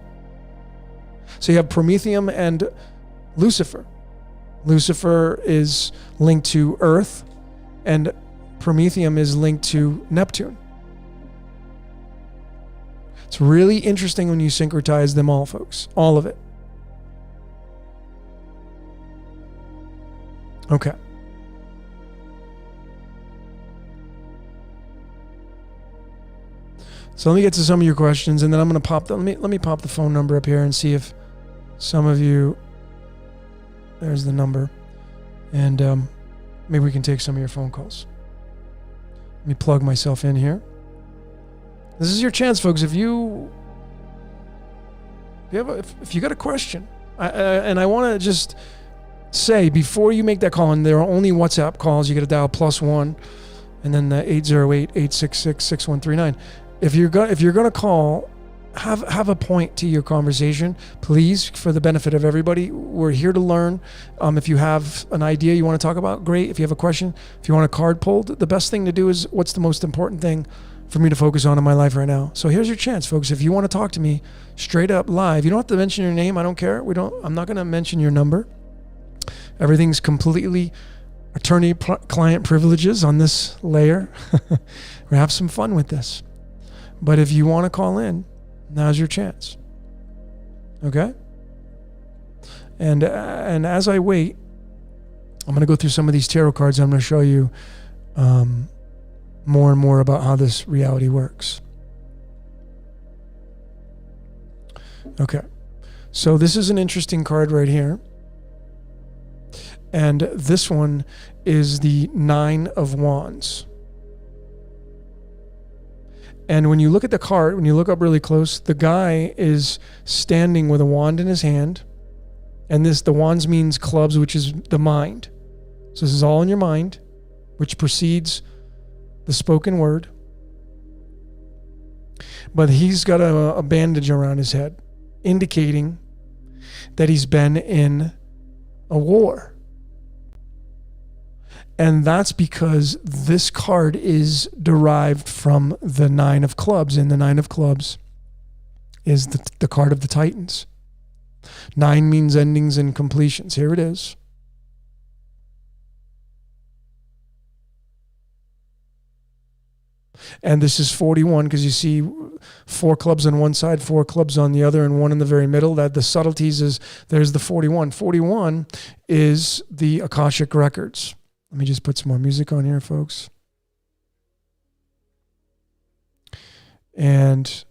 So you have Prometheus and Lucifer. Lucifer is linked to Earth, and Prometheus is linked to Neptune. It's really interesting when you syncretize them all, folks. All of it. Okay. So let me get to some of your questions, and then I'm going to pop let me pop the phone number up here and see if some of you. There's the number, and maybe we can take some of your phone calls. Let me plug myself in here. This is your chance, folks. If you got a question, and I want to just say before you make that call, and there are only WhatsApp calls. You got to dial +1, and then the 808-866-6139. If you're going to call, have a point to your conversation, please, for the benefit of everybody. We're here to learn. If you have an idea you want to talk about, great. If you have a question, if you want a card pulled, the best thing to do is what's the most important thing for me to focus on in my life right now. So here's your chance, folks. If you want to talk to me straight up live, you don't have to mention your name. I don't care. I'm not going to mention your number. Everything's completely attorney-client privileges on this layer. We have some fun with this. But if you want to call in, now's your chance. Okay? And as I wait, I'm going to go through some of these tarot cards. I'm going to show you more and more about how this reality works. Okay. So this is an interesting card right here. And this one is the 9 of Wands. And when you look at the card, when you look up really close, the guy is standing with a wand in his hand. And the wands means clubs, which is the mind. So this is all in your mind, which precedes the spoken word. But he's got a bandage around his head, indicating that he's been in a war. And that's because this card is derived from the 9 of clubs. And the 9 of clubs is the card of the Titans. 9 means endings and completions. Here it is. And this is 41 because you see 4 clubs on one side, 4 clubs on the other, and 1 in the very middle. That the subtleties is there's the 41. 41 is the Akashic records. Let me just put some more music on here, folks. And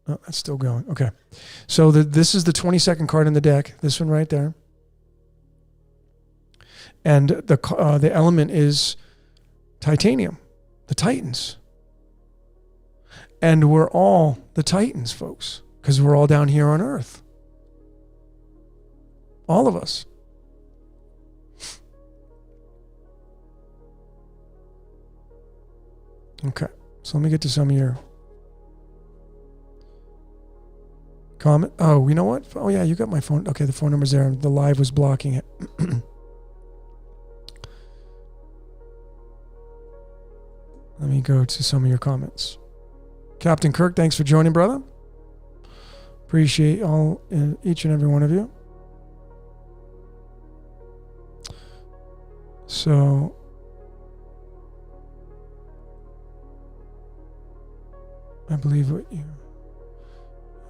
oh, that's still going. Okay. So this is the 22nd card in the deck. This one right there. And the element is titanium, the Titans. And we're all the Titans, folks, because we're all down here on Earth. All of us. Okay, so let me get to some of your comment. Oh, you know what? Oh, yeah, you got my phone. Okay, the phone number's there. The live was blocking it. Let me go to some of your comments. Captain Kirk, thanks for joining, brother. Appreciate each and every one of you. So, I believe what you...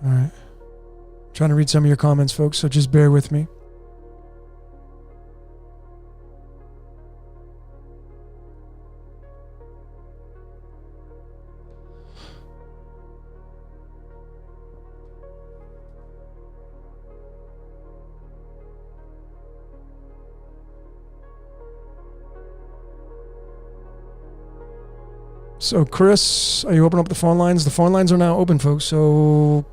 All right. I'm trying to read some of your comments, folks, so just bear with me. So, Chris, are you opening up the phone lines? The phone lines are now open, folks. So,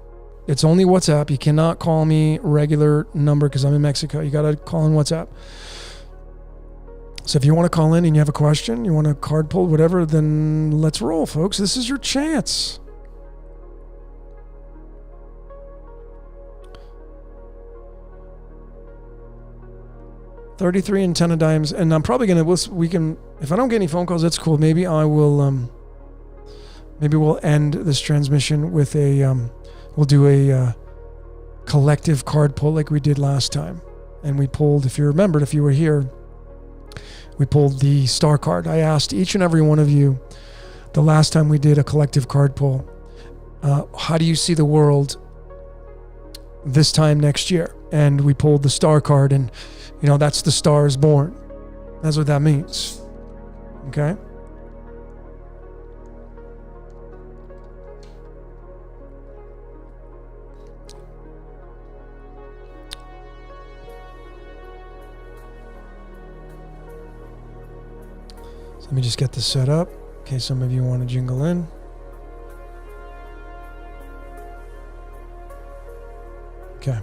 it's only WhatsApp. You cannot call me regular number because I'm in Mexico. You got to call in WhatsApp. So, if you want to call in and you have a question, you want a card pull, whatever, then let's roll, folks. This is your chance. $33 and 10 of dimes, and I'm probably gonna. We can. If I don't get any phone calls, that's cool. Maybe I will. Maybe we'll end this transmission with a. We'll do a collective card pull like we did last time, and we pulled. If you remembered, if you were here, we pulled the star card. I asked each and every one of you, the last time we did a collective card pull, how do you see the world this time next year? And we pulled the star card, and that's the Star is Born. That's what that means. Okay? So let me just get this set up in case some of you want to jingle in. Okay.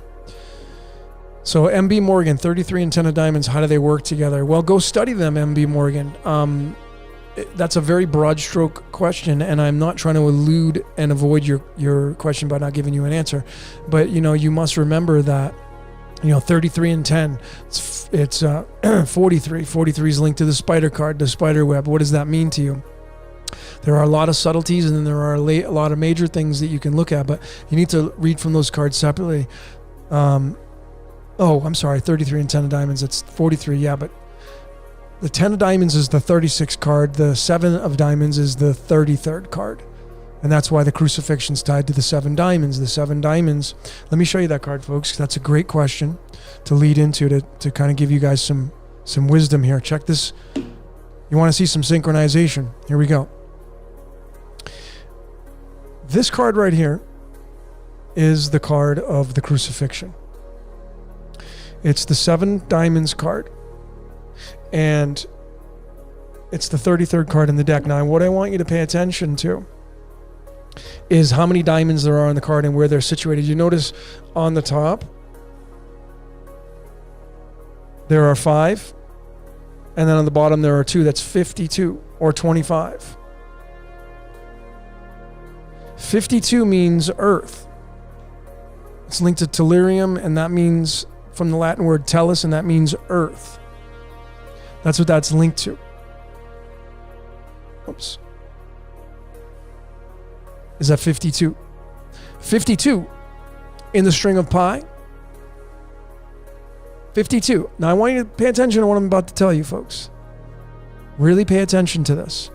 So MB Morgan, 33 and 10 of diamonds, how do they work together? Well, go study them, MB Morgan. That's a very broad stroke question, and I'm not trying to elude and avoid your question by not giving you an answer. But, you must remember that, 33 and 10, it's 43. 43 is linked to the spider card, the spider web. What does that mean to you? There are a lot of subtleties, and then there are a lot of major things that you can look at, but you need to read from those cards separately. Oh, I'm sorry, 33 and 10 of diamonds, it's 43, yeah, but the 10 of diamonds is the 36th card, the 7 of diamonds is the 33rd card, and that's why the crucifixion's tied to the 7 diamonds. The 7 diamonds, let me show you that card, folks. That's a great question to lead into to kind of give you guys some wisdom here. Check this. You want to see some synchronization. Here we go. This card right here is the card of the crucifixion. It's the 7 diamonds card, and it's the 33rd card in the deck. Now, what I want you to pay attention to is how many diamonds there are on the card and where they're situated. You notice on the top, there are 5, and then on the bottom there are 2. That's 52 or 25. 52 means earth. It's linked to tellurium, and that means, from the Latin word tellus, and that means earth. That's what that's linked to. Oops. Is that 52? 52 in the string of pi. 52. Now I want you to pay attention to what I'm about to tell you, folks. Really pay attention to this.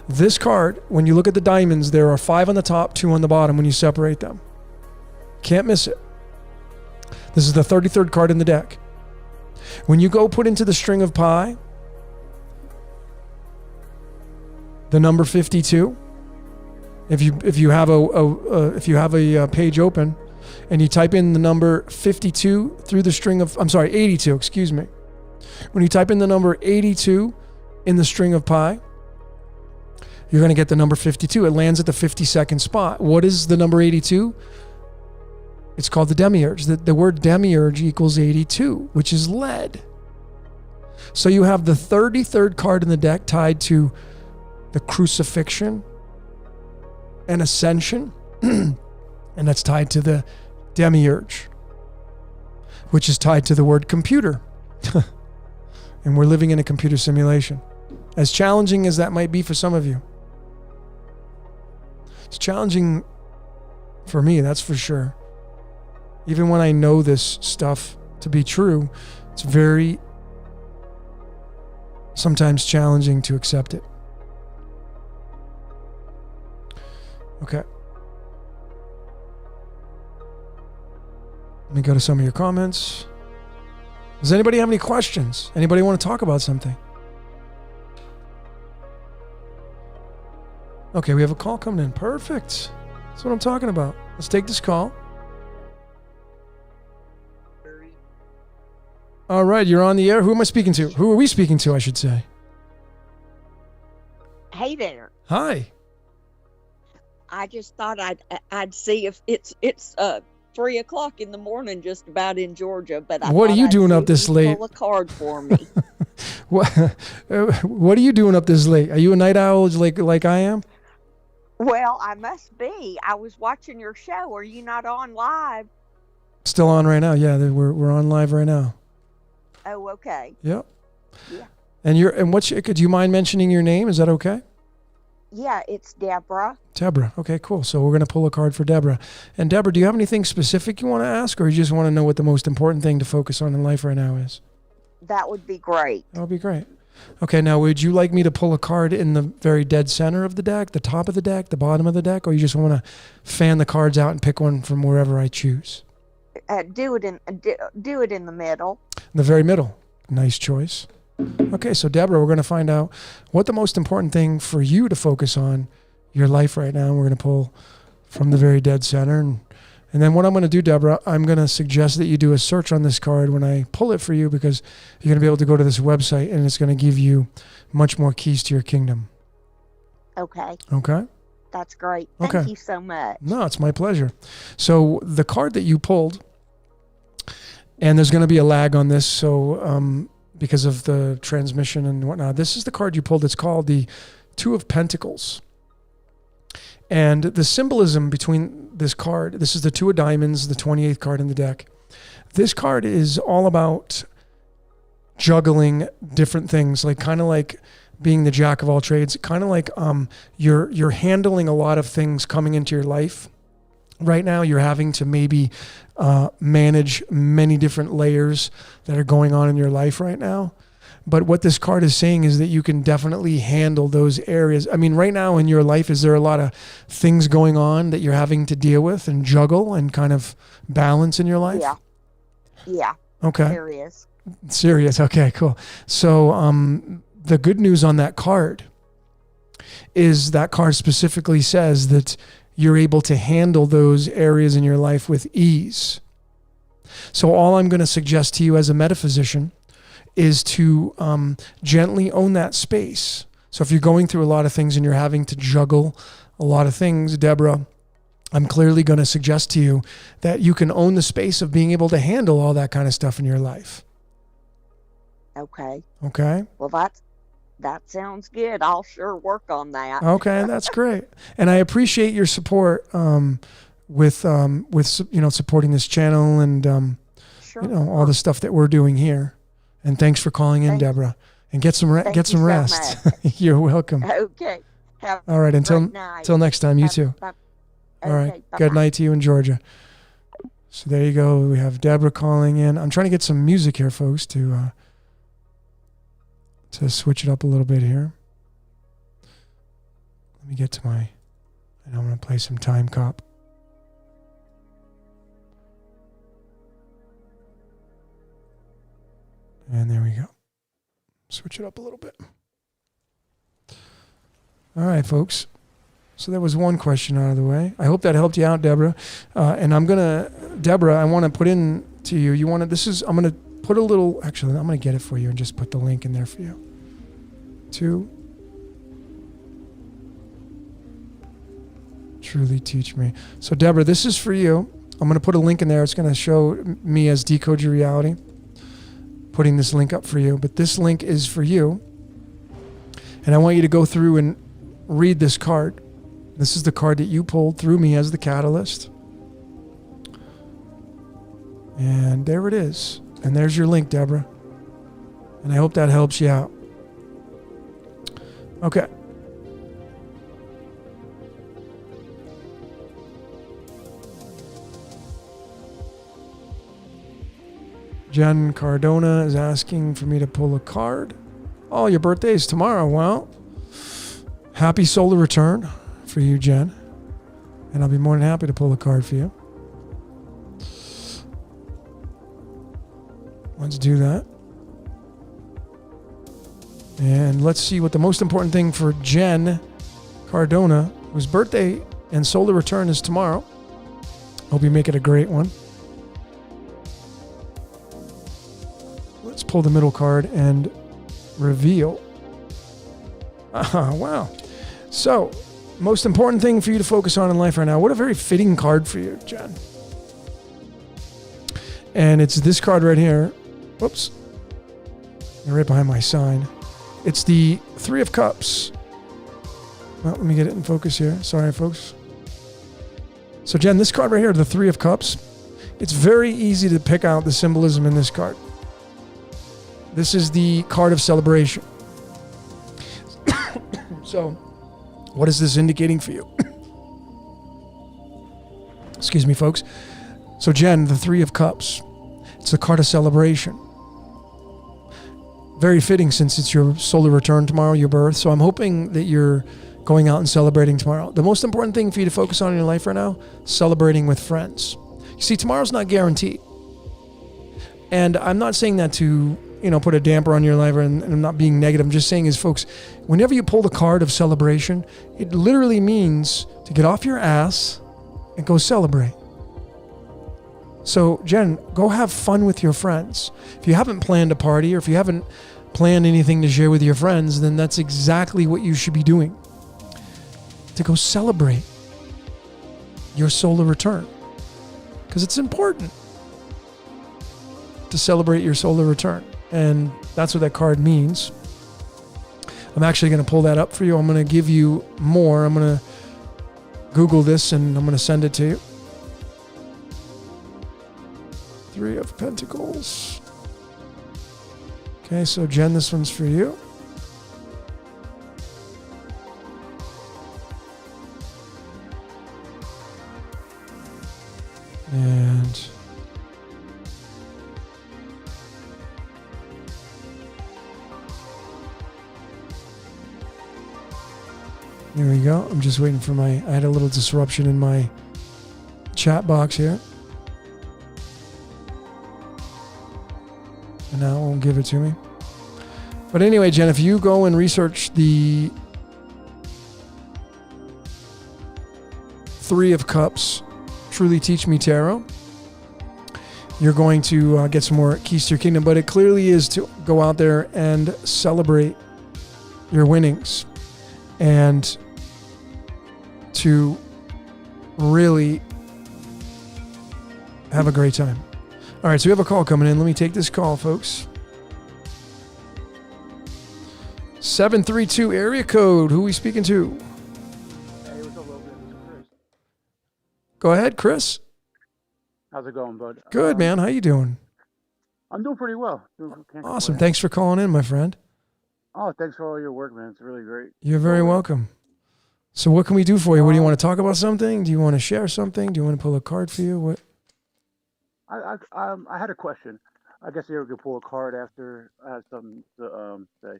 This card, when you look at the diamonds, there are 5 on the top, 2 on the bottom when you separate them. Can't miss it. This is the 33rd card in the deck. When you go put into the string of pi the number 52, if you have a page open and you type in the number 52 through the string of 82, excuse me. When you type in the number 82 in the string of pi, you're going to get the number 52. It lands at the 52nd spot. What is the number 82? It's called the demiurge. The word demiurge equals 82, which is lead. So you have the 33rd card in the deck tied to the crucifixion and ascension, and that's tied to the demiurge, which is tied to the word computer. And we're living in a computer simulation. As challenging as that might be for some of you. It's challenging for me, that's for sure. Even when I know this stuff to be true, it's very sometimes challenging to accept it. Okay. Let me go to some of your comments. Does anybody have any questions? Anybody want to talk about something? Okay, we have a call coming in. Perfect. That's what I'm talking about. Let's take this call. All right, you're on the air. Who am I speaking to? Who are we speaking to, I should say? Hey there. Hi. I just thought I'd see if it's 3:00 in the morning just about in Georgia, but what are you doing up this late? Pull a card for me. What are you doing up this late? Are you a night owl like I am? Well, I must be. I was watching your show. Are you not on live? Still on right now. Yeah, we're on live right now. Oh, okay. Yep. Yeah. And do you mind mentioning your name? Is that okay? Yeah, it's Deborah. Deborah. Okay, cool. So we're going to pull a card for Deborah. And Deborah, do you have anything specific you want to ask, or you just want to know what the most important thing to focus on in life right now is? That would be great. That would be great. Okay, now would you like me to pull a card in the very dead center of the deck, the top of the deck, the bottom of the deck, or you just want to fan the cards out and pick one from wherever I choose? Do it in the middle. The very middle. Nice choice. Okay, so Deborah, we're going to find out what the most important thing for you to focus on your life right now. We're going to pull from the very dead center. And then what I'm going to do, Deborah, I'm going to suggest that you do a search on this card when I pull it for you, because you're going to be able to go to this website and it's going to give you much more keys to your kingdom. Okay. Okay? That's great. Thank you so much. No, it's my pleasure. So the card that you pulled, and there's going to be a lag on this, so because of the transmission and whatnot. This is the card you pulled. It's called the Two of Pentacles. And the symbolism between this card, this is the Two of Diamonds, the 28th card in the deck. This card is all about juggling different things, like kind of like being the jack of all trades, kind of like you're handling a lot of things coming into your life. Right now, you're having to maybe manage many different layers that are going on in your life right now. But what this card is saying is that you can definitely handle those areas. I mean, right now in your life, is there a lot of things going on that you're having to deal with and juggle and kind of balance in your life? Yeah. Yeah. Okay. Serious. Okay, cool. So the good news on that card is that card specifically says that you're able to handle those areas in your life with ease. So all I'm going to suggest to you as a metaphysician is to gently own that space. So if you're going through a lot of things and you're having to juggle a lot of things, Deborah, I'm clearly going to suggest to you that you can own the space of being able to handle all that kind of stuff in your life. Okay. Okay. Well, that sounds good. I'll sure work on that. Okay, that's great. And I appreciate your support with supporting this channel and Sure. all the stuff that we're doing here. And thanks for calling in, Deborah. And get some rest. So You're welcome. Okay. All right, until next time, you too. Okay, All right. bye-bye. Good night to you in Georgia. So there you go. We have Deborah calling in. I'm trying to get some music here, folks, to switch it up a little bit here. Let me get to and I'm going to play some Time Cop. And there we go. Switch it up a little bit. All right, folks. So that was one question out of the way. I hope that helped you out, Deborah. And Deborah, I want to put in to you. I'm going to put a little, actually, I'm going to get it for you and just put the link in there for you. To truly teach me. So Deborah, this is for you. I'm going to put a link in there. It's going to show me as Decode Your Reality. Putting this link up for you. But this link is for you. And I want you to go through and read this card. This is the card that you pulled through me as the catalyst. And there it is. And there's your link, Deborah. And I hope that helps you out. Okay. Jen Cardona is asking for me to pull a card. Oh, your birthday is tomorrow. Well, happy solar return for you, Jen. And I'll be more than happy to pull a card for you. Let's do that. And let's see what the most important thing for Jen Cardona, whose birthday and solar return is tomorrow. Hope you make it a great one. Let's pull the middle card and reveal. Wow. So, most important thing for you to focus on in life right now. What a very fitting card for you, Jen. And it's this card right here. Whoops. Right behind my sign. It's the Three of Cups. Well, let me get it in focus here. Sorry, folks. So, Jen, this card right here, the Three of Cups, it's very easy to pick out the symbolism in this card. This is the card of celebration. So, what is this indicating for you? Excuse me, folks. So, Jen, the Three of Cups, it's the card of celebration. Very fitting since it's your solar return tomorrow, your birth. So I'm hoping that you're going out and celebrating tomorrow. The most important thing for you to focus on in your life right now, celebrating with friends. You see, tomorrow's not guaranteed. And I'm not saying that to, put a damper on your life, and I'm not being negative. I'm just saying is, folks, whenever you pull the card of celebration, it literally means to get off your ass and go celebrate. So, Jen, go have fun with your friends. If you haven't planned a party or if you haven't planned anything to share with your friends, then that's exactly what you should be doing. To go celebrate your solar return. Because it's important to celebrate your solar return. And that's what that card means. I'm actually going to pull that up for you. I'm going to give you more. I'm going to Google this and I'm going to send it to you. Three of Pentacles. Okay, so Jen, this one's for you. And there we go. I'm just waiting for I had a little disruption in my chat box here. And now it won't give it to me. But anyway, Jen, if you go and research the Three of Cups, Truly Teach Me Tarot, you're going to get some more keys to your kingdom. But it clearly is to go out there and celebrate your winnings and to really have a great time. All right, so we have a call coming in. Let me take this call, folks. 732 area code. Who are we speaking to? Hey, what's up, Logan? This is Chris. Go ahead, Chris. How's it going, bud? Good, man. How you doing? I'm doing pretty well. Can't Awesome. complain. Thanks for calling in, my friend. Oh, thanks for all your work, man. It's really great. You're very welcome. So what can we do for you? What do you want to talk about something? Do you want to share something? Do you want to pull a card for you? What? I had a question. I guess you could pull a card after I had something to say.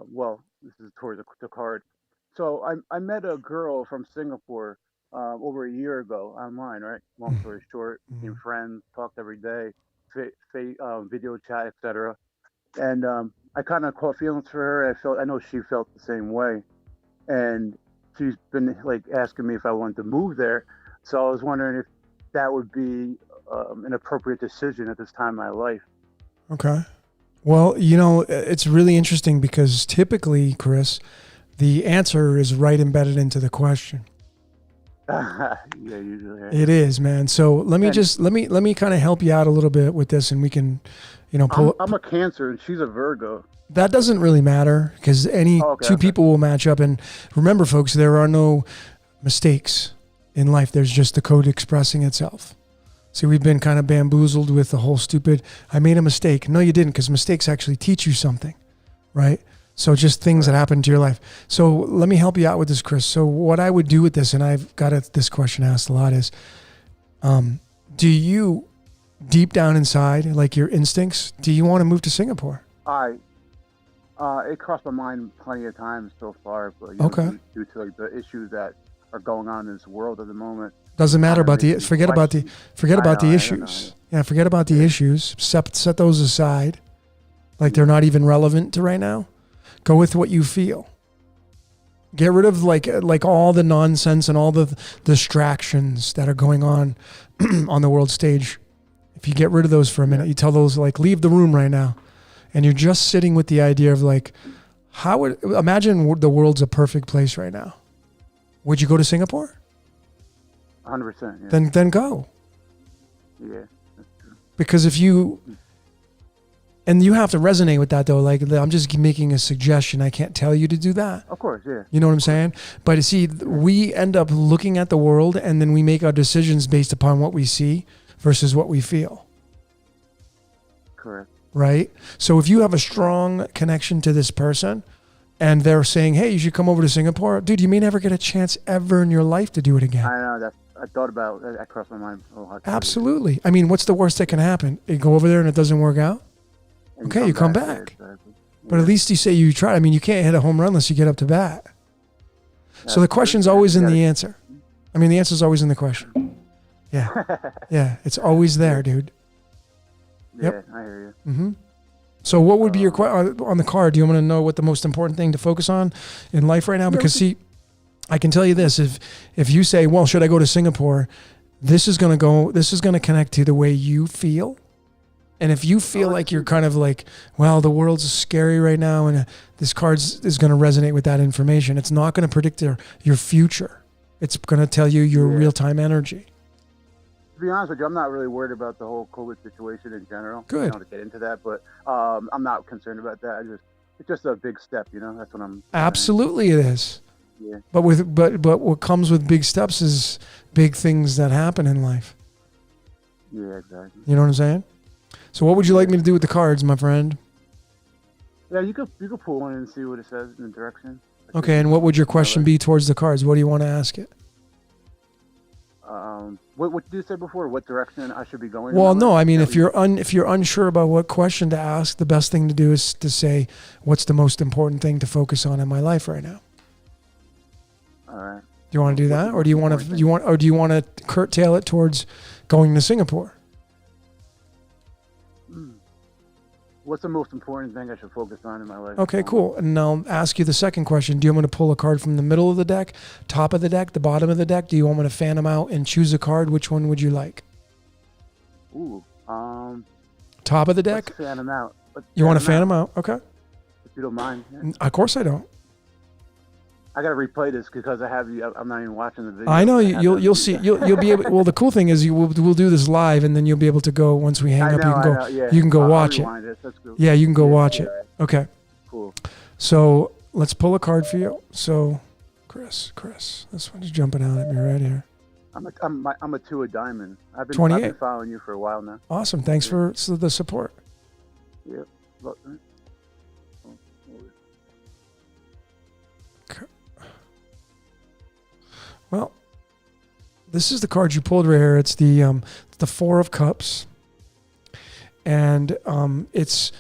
Well, this is toward the card. So I met a girl from Singapore over a year ago online, right? Long story short, became friends, talked every day, video chat, etc. And I kind of caught feelings for her. I know she felt the same way, and she's been like asking me if I wanted to move there. So I was wondering if that would be an appropriate decision at this time in my life. Okay. Well, it's really interesting because typically, Chris, the answer is right embedded into the question. Yeah, usually. It is, man. So let me kind of help you out a little bit with this, and we can, pull. I'm a Cancer and she's a Virgo. That doesn't really matter because two people will match up. And remember, folks, there are no mistakes in life. There's just the code expressing itself. See, we've been kind of bamboozled with the whole stupid, I made a mistake. No, you didn't, because mistakes actually teach you something, right? So just things that happen to your life. So let me help you out with this, Chris. So what I would do with this, and I've got this question asked a lot, is do you, deep down inside, like your instincts, do you want to move to Singapore? It crossed my mind plenty of times so far, but due to like the issues that are going on in this world at the moment. Doesn't matter about forget about the issues. Yeah, forget about the issues. Set those aside. Like they're not even relevant to right now. Go with what you feel. Get rid of like all the nonsense and all the distractions that are going on on the world stage. If you get rid of those for a minute, you tell those like leave the room right now. And you're just sitting with the idea of like, imagine the world's a perfect place right now. Would you go to Singapore? 100%. Yeah. Then go. Yeah, that's true. Because if you, and you have to resonate with that though. Like I'm just making a suggestion. I can't tell you to do that. Of course, yeah. You know what I'm saying? But see, we end up looking at the world and then we make our decisions based upon what we see versus what we feel. Correct. Right? So if you have a strong connection to this person and they're saying, hey, you should come over to Singapore, dude, you may never get a chance ever in your life to do it again. I know, I thought about that. That crossed my mind a lot. Absolutely. I mean, what's the worst that can happen? You go over there and it doesn't work out? And okay, you come back. Yeah, exactly. But at least you say you tried. I mean, you can't hit a home run unless you get up to bat. So the question's always in the answer. I mean, the answer's always in the question. Yeah. Yeah, it's always there, dude. Yep. Yeah, I hear you. Mm-hmm. So what would be your on the card? Do you want to know what the most important thing to focus on in life right now? Because see, I can tell you this: if you say, "Well, should I go to Singapore?" This is going to connect to the way you feel. And if you feel like you're kind of like, well, the world's scary right now, and this card is going to resonate with that information, it's not going to predict your future. It's going to tell you your real-time energy. To be honest with you, I'm not really worried about the whole COVID situation in general. Good. I don't want to get into that, but I'm not concerned about that. It's just a big step, you know. That's what I'm. Absolutely, it is. Yeah. But what comes with big steps is big things that happen in life. Yeah, exactly. You know what I'm saying? So what would you like me to do with the cards, my friend? Yeah, you could pull one and see what it says in the direction. Okay, and what would your question be towards the cards? What do you want to ask it? What did you say before? What direction I should be going? Well, no, I mean, if you're unsure about what question to ask, the best thing to do is to say, "What's the most important thing to focus on in my life right now?" All right. Do you want to do that, or do you want to curtail it towards going to Singapore? What's the most important thing I should focus on in my life? Okay, cool. And now I'll ask you the second question. Do you want me to pull a card from the middle of the deck, top of the deck, the bottom of the deck? Do you want me to fan them out and choose a card? Which one would you like? Ooh, top of the deck? Let's fan them out. You want to fan them out? Okay. If you don't mind. Yeah. Of course I don't. I gotta replay this because I have you. I'm not even watching the video. I know you'll see you'll be able. Well, the cool thing is we'll do this live, and then you'll be able to go once we hang up. You can go watch it. Yeah, you can go watch it. Okay. Cool. So let's pull a card for you. So, Chris, this one's jumping out at me right here. I'm a 2 of diamond. I've been 28. following you for a while now. Awesome. Thanks for the support. Yeah. Well, this is the card you pulled right here. It's the 4 of Cups, and it's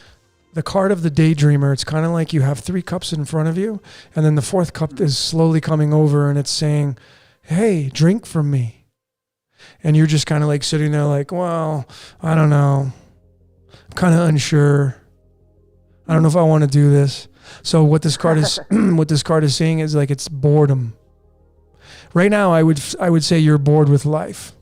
the card of the daydreamer. It's kind of like you have 3 cups in front of you, and then the 4th cup is slowly coming over, and it's saying, "Hey, drink from me." And you're just kind of like sitting there, like, "Well, I don't know. I'm kind of unsure. I don't know if I want to do this." So what this card is saying is like it's boredom. Right now, I would say you're bored with life.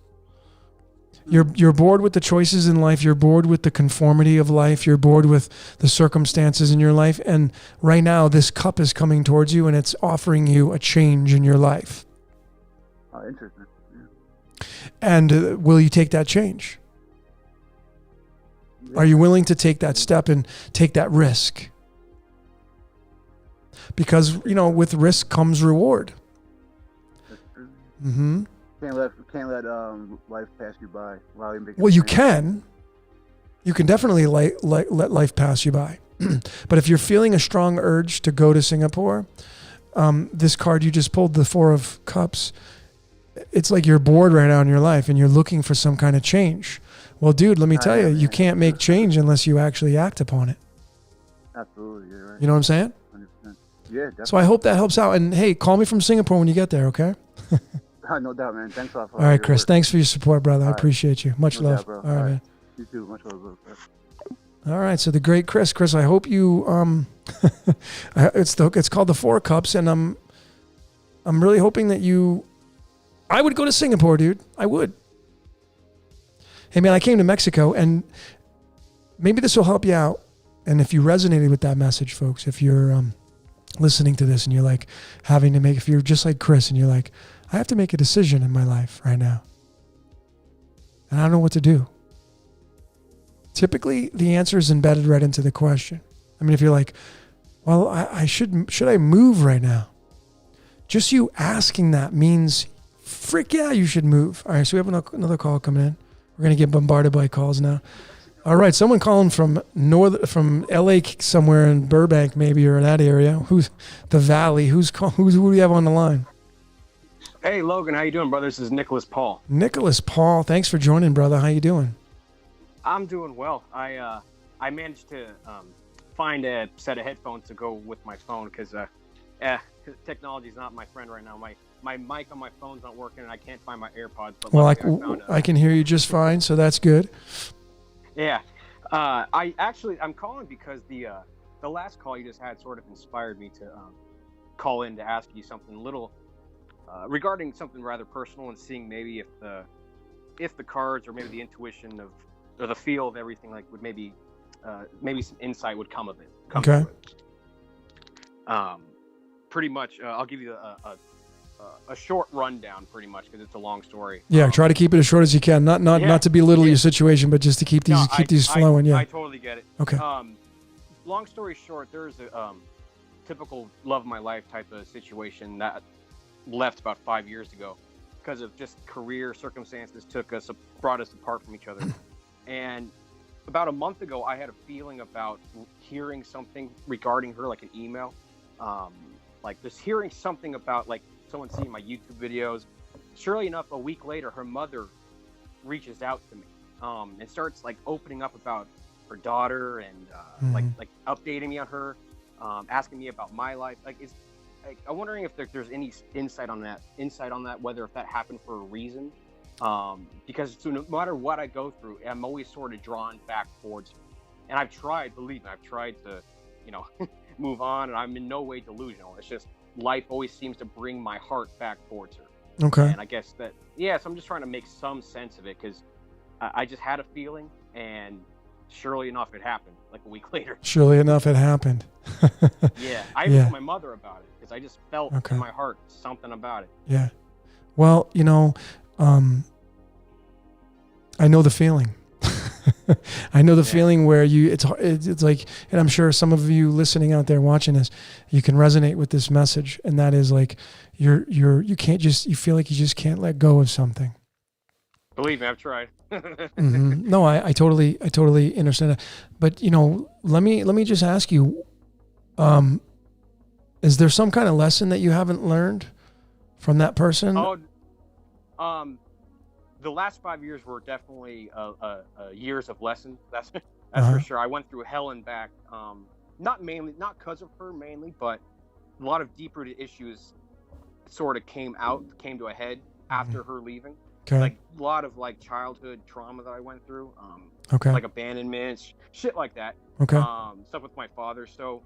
You're bored with the choices in life. You're bored with the conformity of life. You're bored with the circumstances in your life. And right now, this cup is coming towards you, and it's offering you a change in your life. Oh, interesting. Yeah. And will you take that change? Yeah. Are you willing to take that step and take that risk? Because, with risk comes reward. Mm-hmm. Can't let life pass you by while you make. Well, you can. You can definitely let life pass you by. But if you're feeling a strong urge to go to Singapore, this card you just pulled, the Four of Cups, it's like you're bored right now in your life and you're looking for some kind of change. Well, dude, let me tell you, you can't make change unless you actually act upon it. Absolutely, you're right. You know what I'm saying? 100%. Yeah, definitely. So I hope that helps out. And hey, call me from Singapore when you get there, okay? No doubt, man. Thanks a lot for all right, your Chris. work. Thanks for your support, brother. I All right. appreciate you. Much No love. doubt, bro. All right, man. You too. Much love, bro. All right, so the great Chris. Chris, I hope you it's called the Four Cups, and I'm really hoping that I would go to Singapore, dude. I would. Hey man, I came to Mexico, and maybe this will help you out. And if you resonated with that message, folks, if you're listening to this and you're like if you're just like Chris and you're like, I have to make a decision in my life right now, and I don't know what to do. Typically, the answer is embedded right into the question. I mean, if you're like, well, I should I move right now? Just you asking that means, frick yeah, you should move. All right, so we have another call coming in. We're going to get bombarded by calls now. All right, someone calling from LA somewhere in Burbank maybe, or in that area. Who's the Valley? Who do we have on the line? Hey, Logan, how you doing, brother? This is Nicholas Paul. Nicholas Paul, thanks for joining, brother. How you doing? I'm doing well. I managed to find a set of headphones to go with my phone because technology is not my friend right now. My mic on my phone's not working, and I can't find my AirPods. But well, I can hear you just fine, so that's good. Yeah, I'm calling because the last call you just had sort of inspired me to call in to ask you something little regarding something rather personal, and seeing maybe if the cards or maybe the intuition or the feel of everything would maybe some insight would come of it. Okay. Pretty much, I'll give you a short rundown, pretty much, because it's a long story. Yeah, try to keep it as short as you can. Not to belittle your situation, but just to keep these flowing. Yeah, I totally get it. Okay. Long story short, there's a typical love of my life type of situation that left about 5 years ago because of just career circumstances brought us apart from each other. And about a month ago, I had a feeling about hearing something regarding her, like an email, just hearing something about someone seeing my YouTube videos. Surely enough, a week later, her mother reaches out to me and starts opening up about her daughter and updating me on her, asking me about my life. I'm wondering if there's any insight on that, whether if that happened for a reason. Because no matter what I go through, I'm always sort of drawn back towards her. And I've tried, believe me, to, move on, and I'm in no way delusional. It's just life always seems to bring my heart back towards her. Okay. And I guess so I'm just trying to make some sense of it, because I just had a feeling, and surely enough, it happened a week later. Surely enough, it happened. Yeah. I even told my mother about it, because I just felt in my heart something about it. Yeah. Well, I know the feeling. I know the feeling where it's like, and I'm sure some of you listening out there watching this, you can resonate with this message. And that is you feel like you just can't let go of something. Believe me, I've tried. Mm-hmm. No, I totally understand that. But let me just ask you, is there some kind of lesson that you haven't learned from that person? The last 5 years were definitely years of lessons. That's for sure. I went through hell and back. Not because of her mainly, but a lot of deep-rooted issues sort of came to a head after her leaving. Okay. A lot of childhood trauma that I went through. Okay. Abandonment, shit like that. Okay. Stuff with my father. So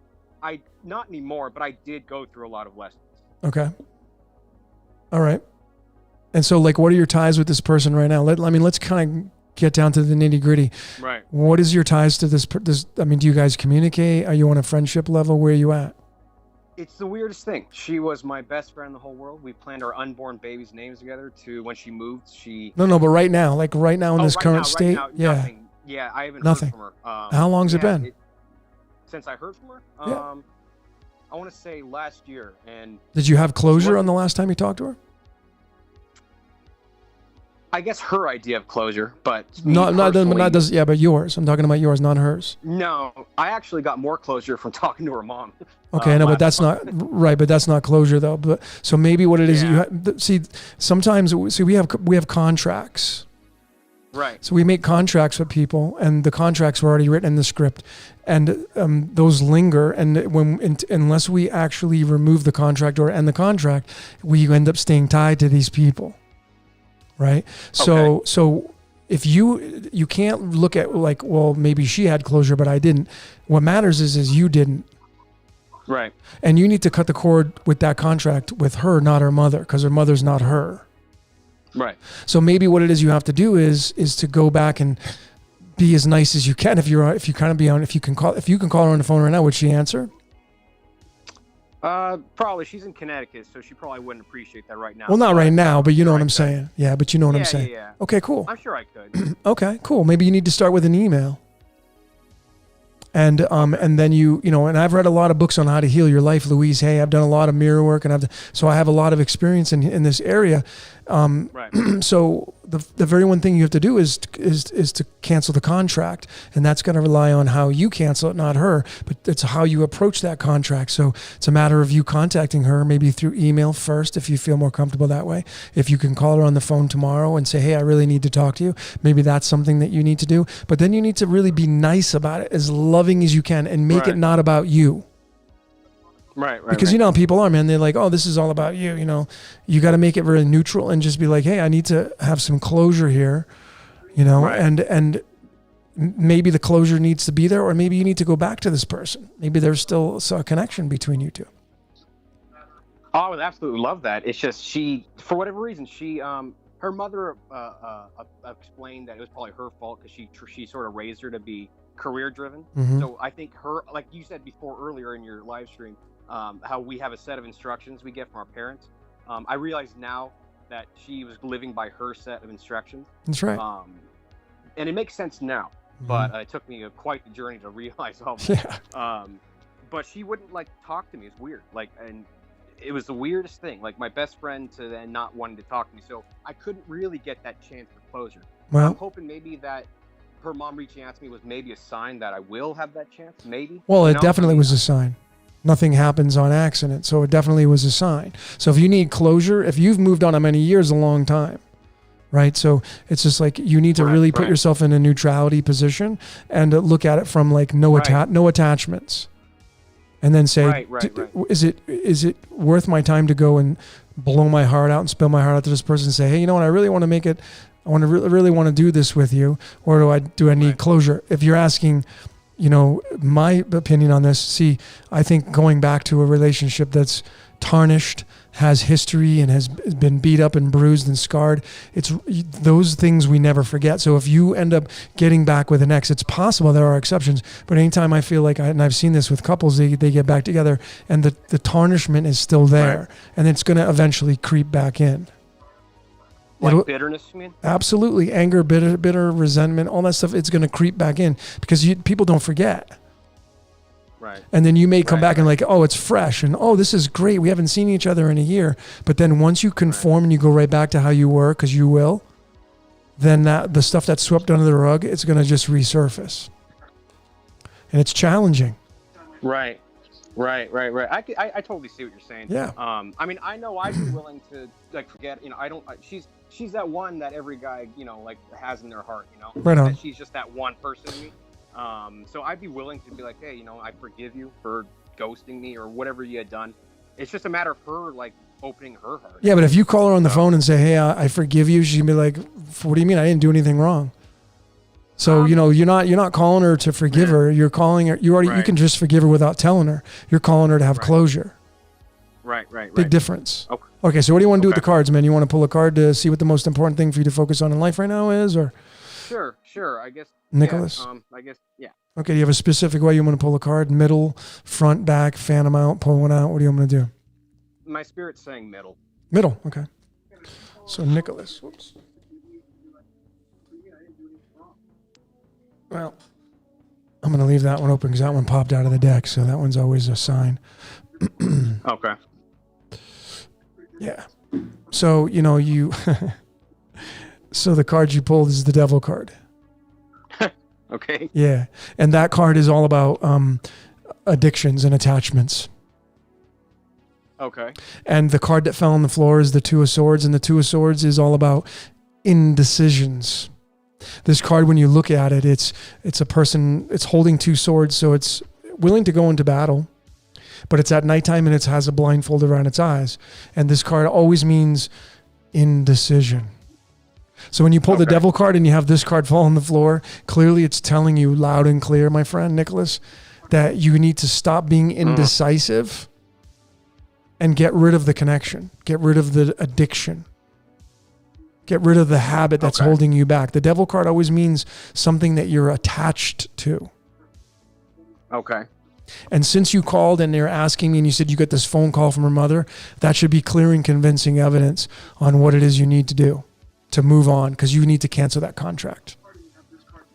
not anymore, but I did go through a lot of lessons. Okay. All right. And so, what are your ties with this person right now? Let's kind of get down to the nitty gritty. Right. What is your ties to this? Do you guys communicate? Are you on a friendship level? Where are you at? It's the weirdest thing. She was my best friend in the whole world. We planned our unborn baby's names together to when she moved. No, but right now, in this current state? Right now, nothing. Yeah, I haven't heard from her. How long's it been? Since I heard from her? Yeah. I want to say last year. And did you have closure on the last time you talked to her? I guess her idea of closure, but but yours. I'm talking about yours, not hers. No, I actually got more closure from talking to her mom. Okay, no, but that's not right. But that's not closure, though. But so maybe what it is, sometimes we have contracts. Right. So we make contracts with people, and the contracts were already written in the script, and those linger. And unless we actually remove the contract or end the contract, we end up staying tied to these people. Right. So if you can't look at like, well, maybe she had closure, but I didn't. What matters is you didn't. Right. And you need to cut the cord with that contract with her, not her mother, because her mother's not her. Right. So maybe what it is you have to do is to go back and be as nice as you can. If you can call her on the phone right now, would she answer? Probably. She's in Connecticut, so she probably wouldn't appreciate that right now. Well, not right now, but you know what I'm saying. Yeah, but you know what I'm saying. Yeah. Okay, cool. I'm sure I could. Okay, cool. Maybe you need to start with an email. And then and I've read a lot of books on how to heal your life, Louise Hay. I've done a lot of mirror work, so I have a lot of experience in this area. Right. So the very one thing you have to do is to cancel the contract, and that's going to rely on how you cancel it, not her. But it's how you approach that contract. So it's a matter of you contacting her, maybe through email first, if you feel more comfortable that way. If you can call her on the phone tomorrow and say, "Hey, I really need to talk to you," maybe that's something that you need to do. But then you need to really be nice about it, as loving as you can, and make it not about you. Right. Because you know how people are, man. They're like, "Oh, this is all about you." You got to make it very neutral and just be like, "Hey, I need to have some closure here," and maybe the closure needs to be there, or maybe you need to go back to this person. Maybe there's still a connection between you two. Oh, I would absolutely love that. It's just for whatever reason, her mother explained that it was probably her fault because she sort of raised her to be career driven. Mm-hmm. So I think her, like you said before earlier in your live stream, how we have a set of instructions we get from our parents. I realize now that she was living by her set of instructions. That's right. And it makes sense now, Mm-hmm. but it took me quite the journey to realize all that. Yeah. But she wouldn't talk to me. It's weird. And it was the weirdest thing. Like my best friend to then not wanting to talk to me. So I couldn't really get that chance for closure. Well, I'm hoping maybe that her mom reaching out to me was maybe a sign that I will have that chance. Maybe. Well, it definitely was a sign. Nothing happens on accident, so it definitely was a sign. So if you need closure, if you've moved on many years, a long time, right? So it's just like you need to really put yourself in a neutrality position and look at it from no attachments, and then say, is it worth my time to go and blow my heart out and spill my heart out to this person and say, hey, you know what, I really want to make it. I want to really want to do this with you, or do I need closure? If you're asking, my opinion on this, see, I think going back to a relationship that's tarnished, has history, and has been beat up and bruised and scarred, it's those things we never forget. So if you end up getting back with an ex, it's possible, there are exceptions, but anytime I feel like, and I've seen this with couples, they get back together and the tarnishment is still there, and it's going to eventually creep back in. Bitterness, you mean? Absolutely. Anger, bitter, resentment, all that stuff, it's going to creep back in because people don't forget. Right. And then you may come back and oh, it's fresh, and oh, this is great. We haven't seen each other in a year. But then once you conform and you go right back to how you were, because you will, then the stuff that's swept under the rug, it's going to just resurface. And it's challenging. Right. I totally see what you're saying. Yeah. I mean, I know I'd be willing to forget. She's that one that every guy has in their heart. Right on. That she's just that one person to me. So I'd be willing to be like, hey, I forgive you for ghosting me or whatever you had done. It's just a matter of her opening her heart. Yeah, but if you call her on the phone and say, hey, I forgive you, she'd be like, what do you mean? I didn't do anything wrong. So you're not calling her to forgive her. You're calling her. You can just forgive her without telling her. You're calling her to have closure. Right. Big difference. Okay. So what do you want to do with the cards, man? You want to pull a card to see what the most important thing for you to focus on in life right now is, or? Sure. I guess. Nicholas. Yeah, I guess. Yeah. Okay. Do you have a specific way you want to pull a card? Middle, front, back, fan them out, pull one out. What do you want me to do? My spirit's saying middle. Middle. Okay. So Nicholas. Whoops. Well, I'm going to leave that one open because that one popped out of the deck. So that one's always a sign. Okay. Yeah. So, So the card you pulled is the devil card. Okay. Yeah. And that card is all about addictions and attachments. Okay. And the card that fell on the floor is the Two of Swords, and the Two of Swords is all about indecisions. This card, when you look at it, it's a person, it's holding two swords, so it's willing to go into battle, but it's at nighttime and it has a blindfold around its eyes. And this card always means indecision. So when you pull the devil card and you have this card fall on the floor, clearly it's telling you loud and clear, my friend Nicholas, that you need to stop being indecisive and get rid of the connection, get rid of the addiction, get rid of the habit that's holding you back. The devil card always means something that you're attached to. Okay. And since you called and they're asking me and you said you get this phone call from her mother, that should be clear and convincing evidence on what it is you need to do to move on, because you need to cancel that contract.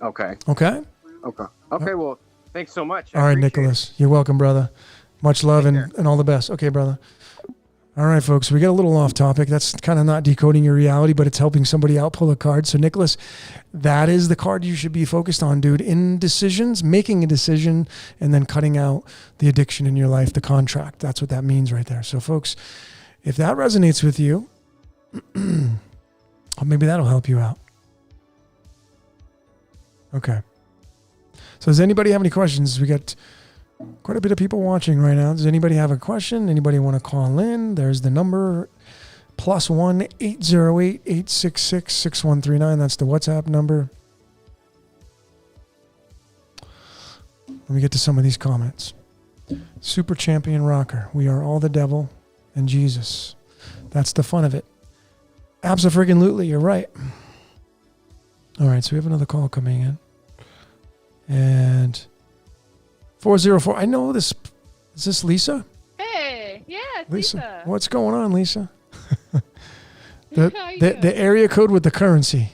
Okay. Okay? Okay, well, thanks so much. All right, Nicholas. You're welcome, brother. Much love and all the best. Okay, brother. All right, folks, we got a little off topic. That's kind of not decoding your reality, but it's helping somebody out pull a card. So, Nicholas, that is the card you should be focused on, dude. Indecisions, making a decision, and then cutting out the addiction in your life, the contract. That's what that means right there. So, folks, if that resonates with you, maybe that'll help you out. Okay. So does anybody have any questions? We got quite a bit of people watching right now. Does anybody have a question? Anybody want to call in? There's the number, +1 808 866 6139. That's the WhatsApp number. Let me get to some of these comments. Super champion rocker. We are all the devil and Jesus. That's the fun of it. Abso-friggin-lutely, you're right. All right, so we have another call coming in. And 404. I know this. Is this Lisa? Hey, yeah, it's Lisa. What's going on, Lisa? the area code with the currency.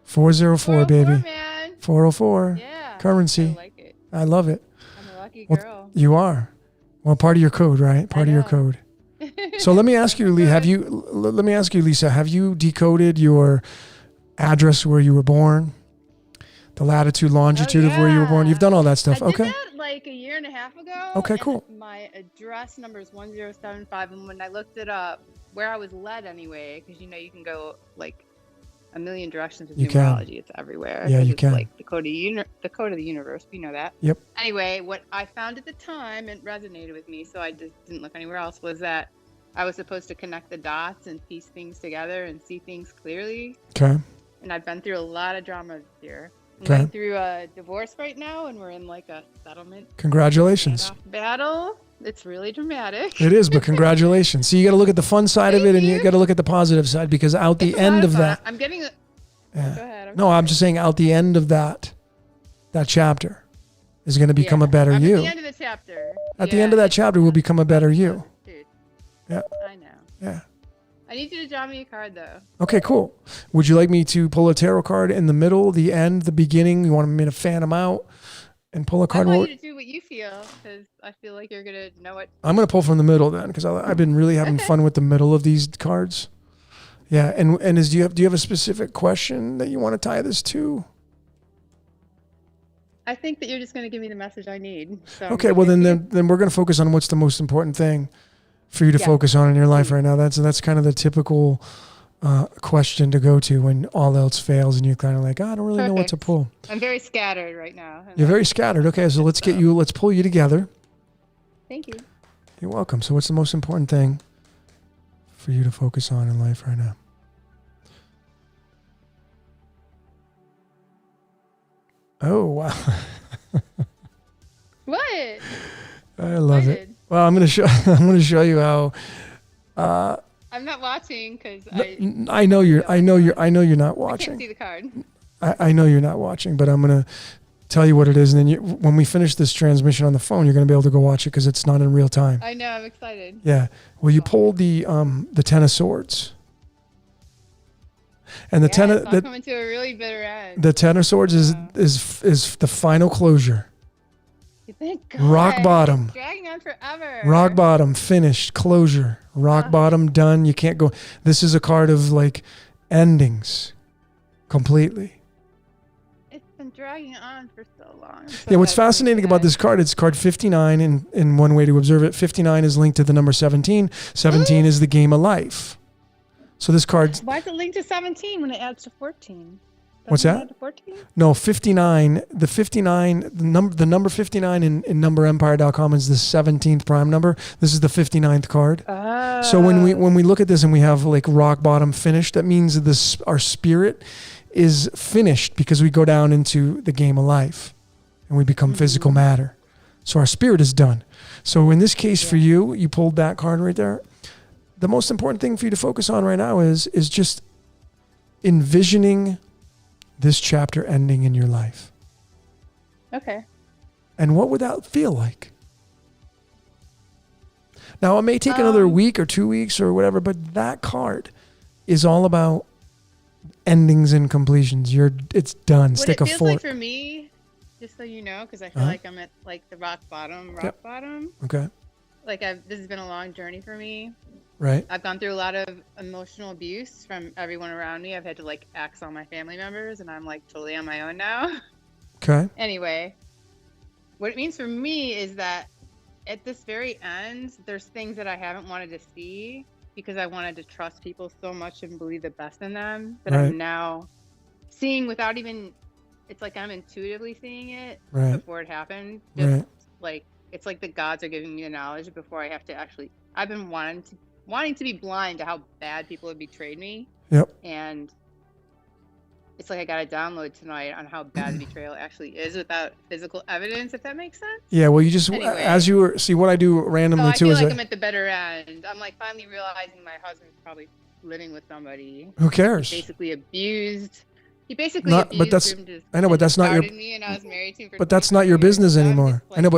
404, baby. Man. 404. Yeah. Currency. I like it. I love it. I'm a lucky girl. Well, you are. Well, part of your code, right? Part of your code. So let me ask you, Lee, let me ask you, Lisa, have you decoded your address where you were born? The latitude, longitude of where you were born? You've done all that stuff. I did that like a year and a half ago. Okay, cool. My address number is 1075, and when I looked it up, where I was led anyway, because you can go like a million directions with numerology. It's everywhere. Yeah, you it's can. Like the code of the universe. We know that. Yep. Anyway, what I found at the time, it resonated with me, so I just didn't look anywhere else, was that I was supposed to connect the dots and piece things together and see things clearly. Okay. And I've been through a lot of drama this year. I'm Okay. going through a divorce right now, and we're in like a settlement. Congratulations. Battle. It's really dramatic. It is, but congratulations. So you got to look at the fun side of it, and you got to look at the positive side, because out the end of that. I'm getting. Yeah. Go ahead. No, I'm just saying out the end of that chapter is going to become a better I'm you. At the end of the chapter. At the end of that chapter will become a better you. Dude. Yeah. I know. Yeah. I need you to draw me a card, though. Okay, cool. Would you like me to pull a tarot card in the middle, the end, the beginning? You want me to fan them out and pull a card? I want you to do what you feel, because I feel like you're going to know it. I'm going to pull from the middle then, because I've been really having fun with the middle of these cards. Yeah, and do you have a specific question that you want to tie this to? I think that you're just going to give me the message I need. So Okay, well then we're going to focus on what's the most important thing for you to focus on in your life right now. That's kind of the typical question to go to when all else fails, and you're kind of like, I don't really know what to pull. I'm very scattered right now. You're very scattered. Okay, so let's pull you together. Thank you. You're welcome. So what's the most important thing for you to focus on in life right now? Oh, wow. What? I love it. Well, I'm going to show you how I'm not watching because I know you're not watching. I can't see the card. I know you're not watching, but I'm going to tell you what it is, and then when we finish this transmission on the phone, you're going to be able to go watch it because it's not in real time. I know. I'm excited. Yeah. Well, you pulled the Ten of Swords. And the coming to a really bitter end. The Ten of Swords is the final closure. Thank God. Rock bottom. It's dragging on forever. Rock bottom, finished, closure. Rock bottom, done. You can't go. This is a card of like endings. completely. It's been dragging on for so long. Yeah, what's fascinating about this card, it's card 59 in one way to observe it. 59 is linked to the number 17. 17 is the game of life. So this card... Why is it linked to 17 when it adds to 14? What's Doesn't it that? add to 14? No, 59. The number 59 in numberempire.com is the 17th prime number. This is the 59th card. Oh. So when we look at this and we have like rock bottom finished, that means that our spirit is finished because we go down into the game of life and we become physical matter. So our spirit is done. So in this case for you pulled that card right there. The most important thing for you to focus on right now is just envisioning this chapter ending in your life. Okay. And what would that feel like? Now, it may take another week or 2 weeks or whatever, but that card is all about endings and completions. It's done. What Stick it a feels fork. like for me, just so you know, because I feel like I'm at like the rock bottom. Okay. Like this has been a long journey for me. Right. I've gone through a lot of emotional abuse from everyone around me. I've had to like axe all my family members, and I'm like totally on my own now. Okay. Anyway, what it means for me is that at this very end, there's things that I haven't wanted to see because I wanted to trust people so much and believe the best in them that I'm now seeing without even, it's like I'm intuitively seeing it before it happened. Just like, it's like the gods are giving me the knowledge before I have to actually, I've been wanting to be blind to how bad people have betrayed me. Yep. And it's like I got a download tonight on how bad the betrayal actually is without physical evidence, if that makes sense. Yeah, well, you just, Anyway. as you were, see what I do randomly too I feel is like I'm at the better end. I'm like finally realizing my husband's probably living with somebody. Who cares? He basically abused I know, but that's not your, me and I was married to him for but that's not your 25 years, business so I'm anymore. just I know,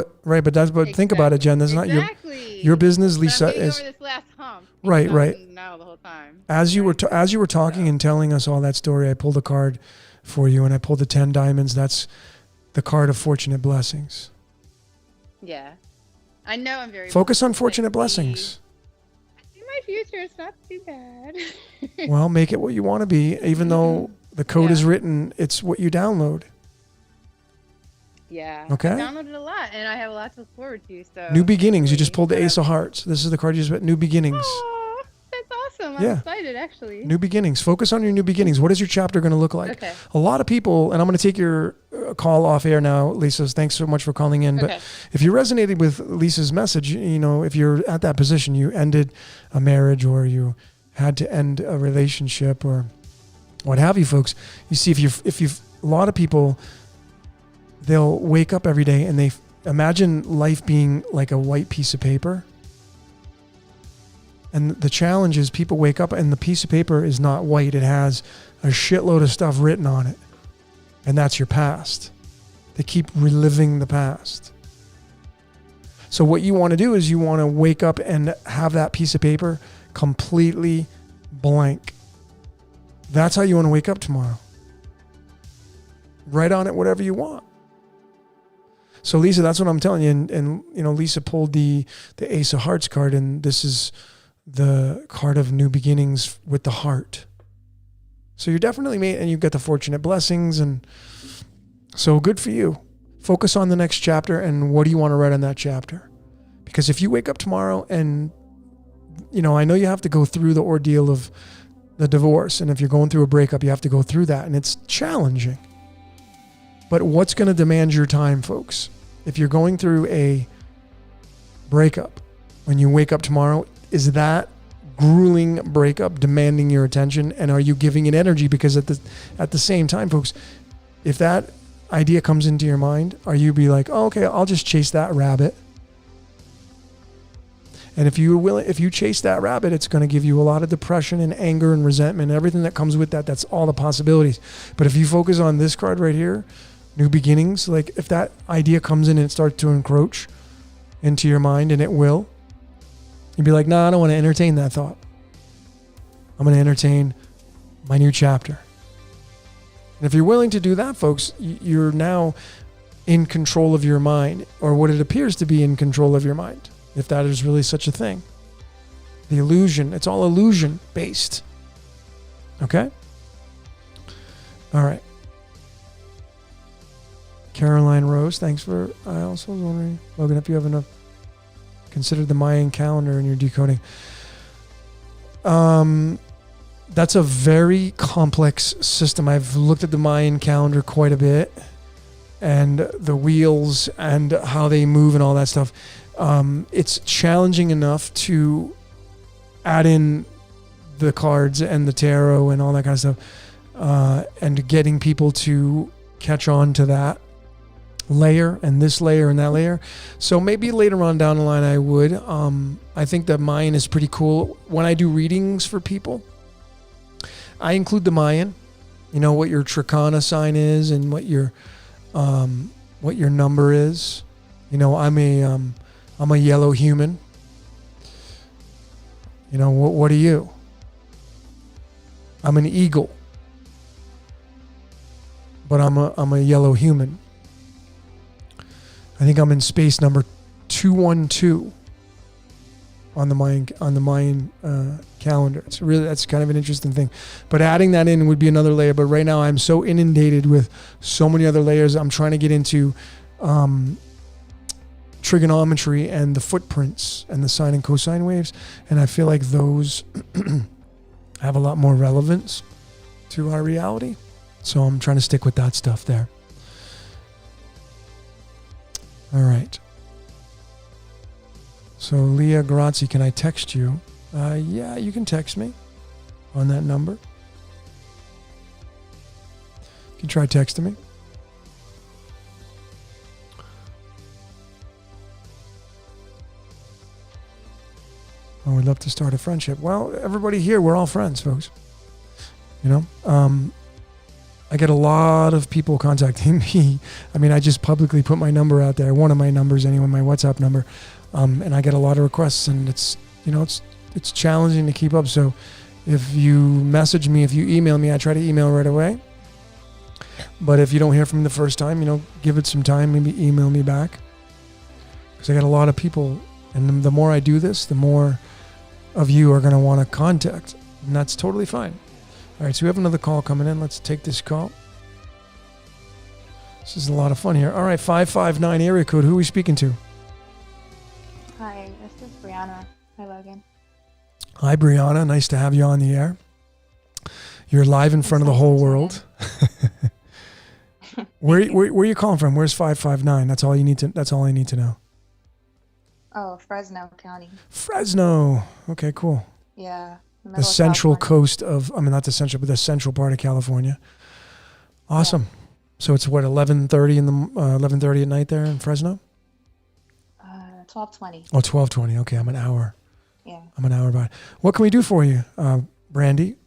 but think about it, Jen. That's not your business, Lisa. But I'm getting is over this last hump. right. Now the whole time. As you were talking and telling us all that story, I pulled a card for you, and I pulled the 10 diamonds. That's the card of fortunate blessings. Yeah, I know I'm very. Focus on fortunate blessings. I see my future. It's not too bad. Well, make it what you want to be, even though the code is written. It's what you download. Yeah. Okay. I downloaded a lot, and I have a lot to look forward to. So New beginnings. You just pulled the Ace of Hearts. This is the card you just read. New beginnings. Oh, that's awesome. I'm excited, actually. New beginnings. Focus on your new beginnings. What is your chapter going to look like? Okay. A lot of people, and I'm going to take your call off air now, Lisa. Thanks so much for calling in. But if you resonated with Lisa's message, if you're at that position, you ended a marriage or you had to end a relationship or what have you, folks. You see, if you've a lot of people, they'll wake up every day and they imagine life being like a white piece of paper. And the challenge is people wake up and the piece of paper is not white. It has a shitload of stuff written on it. And that's your past. They keep reliving the past. So what you want to do is you want to wake up and have that piece of paper completely blank. That's how you want to wake up tomorrow. Write on it whatever you want. So Lisa, that's what I'm telling you. And Lisa pulled the Ace of Hearts card, and this is the card of new beginnings with the heart. So you're definitely made, and you've got the fortunate blessings, and so good for you. Focus on the next chapter, and what do you want to write on that chapter? Because if you wake up tomorrow and, I know you have to go through the ordeal of the divorce, and if you're going through a breakup, you have to go through that, and it's challenging. But what's going to demand your time, folks? If you're going through a breakup, when you wake up tomorrow, is that grueling breakup demanding your attention? And are you giving it energy? Because at the same time, folks, if that idea comes into your mind, are you be like, oh, okay, I'll just chase that rabbit? And if you chase that rabbit, it's going to give you a lot of depression and anger and resentment, everything that comes with that. That's all the possibilities. But if you focus on this card right here, new beginnings, like if that idea comes in and it starts to encroach into your mind, and it will, you'd be like, nah, I don't want to entertain that thought. I'm going to entertain my new chapter. And if you're willing to do that, folks, you're now in control of your mind, or what it appears to be in control of your mind, if that is really such a thing. The illusion, it's all illusion based. Okay? All right. Caroline Rose, thanks for. I also was wondering, Logan, if you have enough considered the Mayan calendar in your decoding. That's a very complex system. I've looked at the Mayan calendar quite a bit, and the wheels and how they move and all that stuff. It's challenging enough to add in the cards and the tarot and all that kind of stuff, and getting people to catch on to that layer and this layer and that layer. So maybe later on down the line I would. I think that Mayan is pretty cool. When I do readings for people, I include the Mayan, what your Trikana sign is and what your number is. I'm a yellow human. What are you? I'm an eagle, but I'm a yellow human. I think I'm in space number 212 on the Mayan calendar. That's kind of an interesting thing. But adding that in would be another layer. But right now I'm so inundated with so many other layers. I'm trying to get into trigonometry and the footprints and the sine and cosine waves, and I feel like those have a lot more relevance to our reality. So I'm trying to stick with that stuff there. All right. So Leah Grazzi, can I text you? Yeah, you can text me on that number. You can try texting me. Oh, we'd love to start a friendship. Well, everybody here, we're all friends, folks. I get a lot of people contacting me. I mean, I just publicly put my number out there, one of my numbers anyway, my WhatsApp number, and I get a lot of requests, and it's challenging to keep up. So if you message me, if you email me, I try to email right away. But if you don't hear from me the first time, give it some time, maybe email me back, because I got a lot of people, and the more I do this, the more of you are going to want to contact, and that's totally fine. All right, so we have another call coming in. Let's take this call. This is a lot of fun here. All right, 559 area code. Who are we speaking to? Hi, this is Brianna. Hi, Logan. Hi, Brianna. Nice to have you on the air. You're live in front of the whole world. Where are you calling from? Where's 559? That's all I need to know. Oh, Fresno County. Fresno. Okay, cool. Yeah. The central coast of, not the central, but the central part of California. Awesome. Yeah. So it's what, 11:30 at night there in Fresno? 12:20. Oh, 12:20. Okay, I'm an hour. Yeah. I'm an hour by. What can we do for you, Brandy?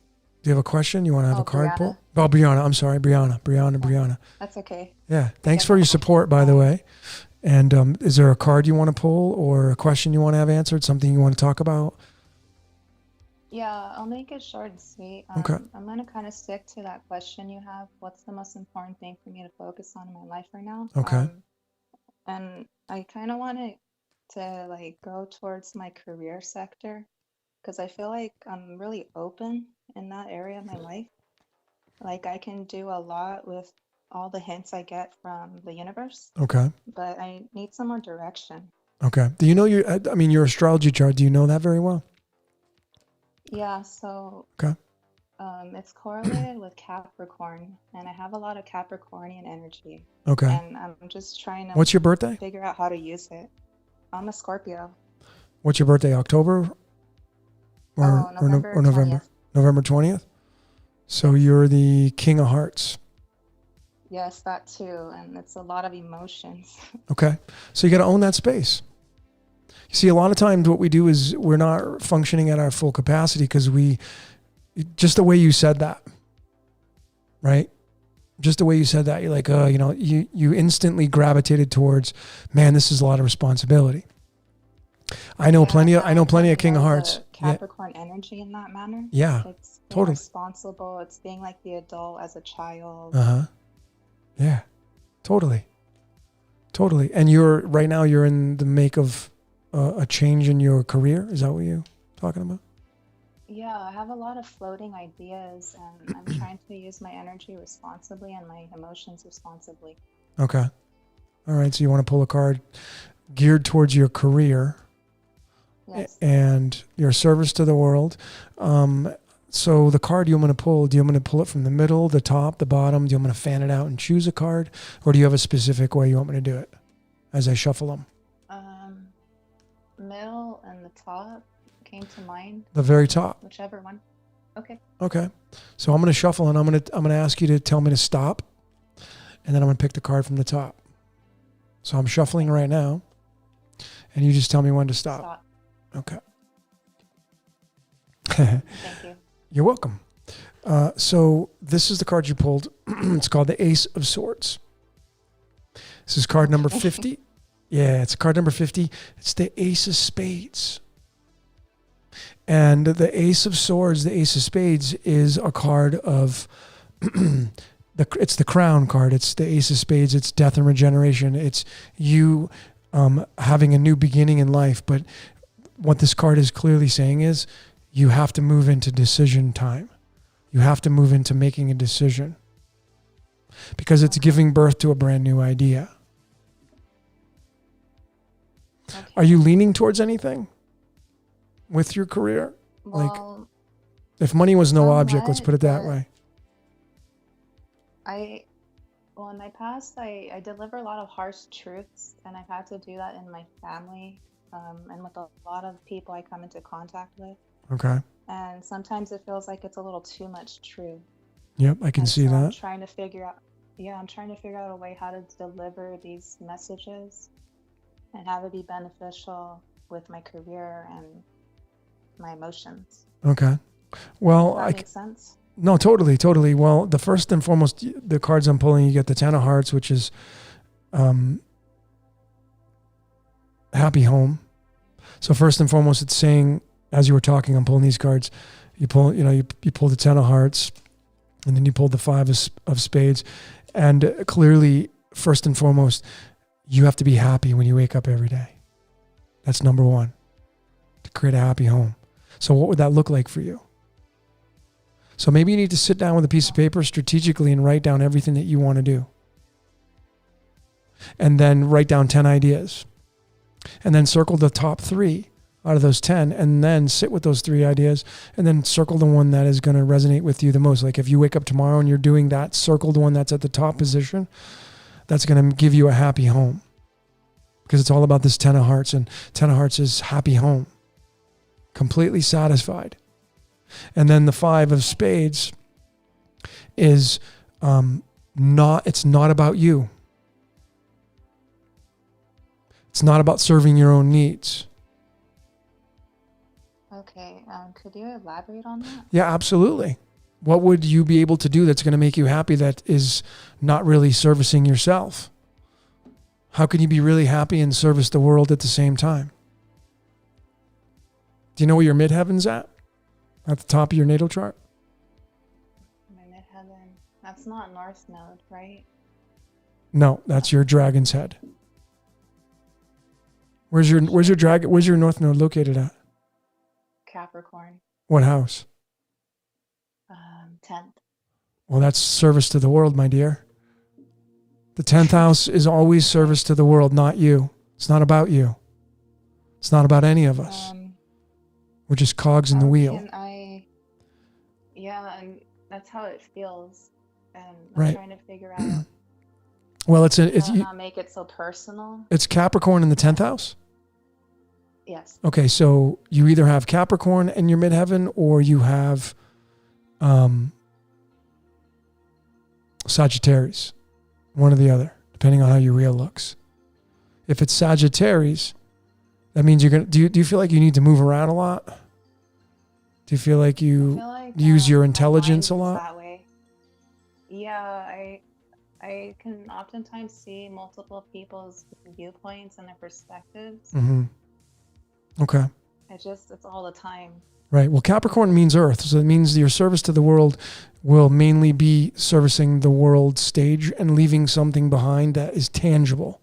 Do you have a question? You want to have a card pull? Oh, Brianna. I'm sorry, Brianna. That's okay. Yeah. Thanks for your support, by the way. And is there a card you want to pull or a question you want to have answered? Something you want to talk about? Yeah, I'll make it short and sweet. Okay. I'm going to kind of stick to that question you have. What's the most important thing for me to focus on in my life right now? Okay. And I kind of want it to go towards my career sector, because I feel like I'm really open in that area of my life. I can do a lot with all the hints I get from the universe. Okay. But I need some more direction. Okay. Do you know your astrology chart? Do you know that very well? Yeah, so okay. It's correlated with Capricorn, and I have a lot of Capricornian energy. Okay. And I'm just trying to What's your birthday? Figure out how to use it. I'm a Scorpio. What's your birthday? October? Or November 20th. November 20th? So you're the King of Hearts. Yes, that too. And it's a lot of emotions. Okay. So you got to own that space. You see, a lot of times what we do is we're not functioning at our full capacity because just the way you said that, right? Just the way you said that, you're like, you instantly gravitated towards, man, this is a lot of responsibility. I know plenty of King of Hearts. Capricorn energy in that manner. Yeah. It's being totally responsible. It's being like the adult as a child. Yeah. Totally. And right now you're in the make of a change in your career. Is that what you're talking about? Yeah, I have a lot of floating ideas, and I'm trying to use my energy responsibly and my emotions responsibly. Okay. All right. So you want to pull a card geared towards your career Yes. and your service to the world. So the card you want me to pull, do you want me to pull it from the middle, the top, the bottom? Do you want me to fan it out and choose a card? Or do you have a specific way you want me to do it as I shuffle them? Middle and the top came to mind. The very top. Whichever one. Okay. Okay. So I'm going to shuffle and I'm going to ask you to tell me to stop. And then I'm going to pick the card from the top. So I'm shuffling right now. And you just tell me when to stop. Okay. Thank you. You're welcome. So this is the card you pulled. It's called the Ace of Swords. This is card number 50. Yeah, it's card number 50. It's the Ace of Spades. And the Ace of Swords, the Ace of Spades, is a card of... it's the crown card. It's the Ace of Spades. It's death and regeneration. It's you having a new beginning in life. But what this card is clearly saying is you have to move into decision time. You have to move into making a decision because it's giving birth to a brand new idea. Okay. Are you leaning towards anything with your career? Well, If money was no object, let's somewhat, put it that but way. well, in my past, I deliver a lot of harsh truths, and I've had to do that in my family, and with a lot of people I come into contact with. Okay. And sometimes it feels like it's a little too much truth. Yep, I can And see so I'm that. trying to figure out, I'm trying to figure out a way how to deliver these messages and have it be beneficial with my career and my emotions. Okay. Well, Does that make sense? no, totally. Well, the first and foremost, the cards I'm pulling, you get the Ten of Hearts, which is happy home. So first and foremost, it's saying, as you were talking, I'm pulling these cards. You pull, you pull the Ten of Hearts, and then you pulled the Five of Spades, and clearly, first and foremost, you have to be happy when you wake up every day. That's number one, to create a happy home. So what would that look like for you? So maybe you need to sit down with a piece of paper strategically and write down everything that you want to do. And then write down 10 ideas. And then circle the top 3 out of those 10, and then sit with those 3 ideas, and then circle the one that is going to resonate with you the most. Like if you wake up tomorrow and you're doing that, circle the one that's at the top position. That's going to give you a happy home. Because it's all about this Ten of Hearts, and Ten of Hearts is happy home. Completely satisfied. And then the Five of Spades is it's not about you. It's not about serving your own needs. Okay. Could you elaborate on that? Yeah, absolutely. What would you be able to do that's going to make you happy that is not really servicing yourself? How can you be really happy and service the world at the same time? Do you know where your midheaven's at? At the top of your natal chart? My midheaven. That's not North Node, right? No, that's your dragon's head. Where's your dragon? Where's your North Node located at? Capricorn. What house? 10th. Well, that's service to the world, my dear. The 10th house is always service to the world, not you. It's not about you. It's not about any of us. We're just cogs in the wheel. And that's how it feels. And I'm Right. trying to figure out Well, how to not make it so personal. it's Capricorn in the 10th house. Yes. Okay, so you either have Capricorn in your midheaven or you have Sagittarius. One or the other, depending on how your wheel looks. If it's Sagittarius, that means you're gonna. Do you feel like you need to move around a lot? Do you feel like I you feel like, use your my intelligence a mind is lot? that way. Yeah, I can oftentimes see multiple people's viewpoints and their perspectives. Mm-hmm. Okay. It's all the time. Right. Well, Capricorn means earth. So it means your service to the world will mainly be servicing the world stage and leaving something behind that is tangible.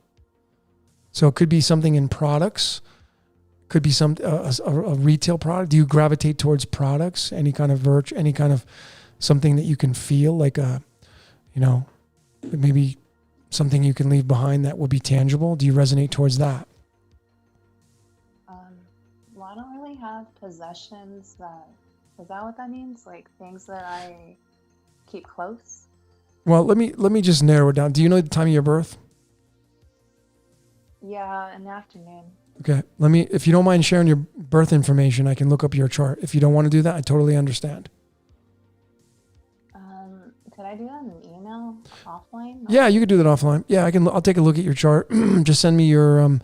So it could be something in products, Could be a retail product. Do you gravitate towards products? Any kind of virtue, any kind of something that you can feel like maybe something you can leave behind that would be tangible? Do you resonate towards that? Well, I don't really have possessions is that what that means? Like things that I keep close? Well, let me just narrow it down. Do you know the time of your birth? Yeah, in the afternoon. Okay. If you don't mind sharing your birth information, I can look up your chart. If you don't want to do that, I totally understand. Could I do that in an email offline? Yeah, you could do that offline. Yeah, I'll take a look at your chart. Just send me an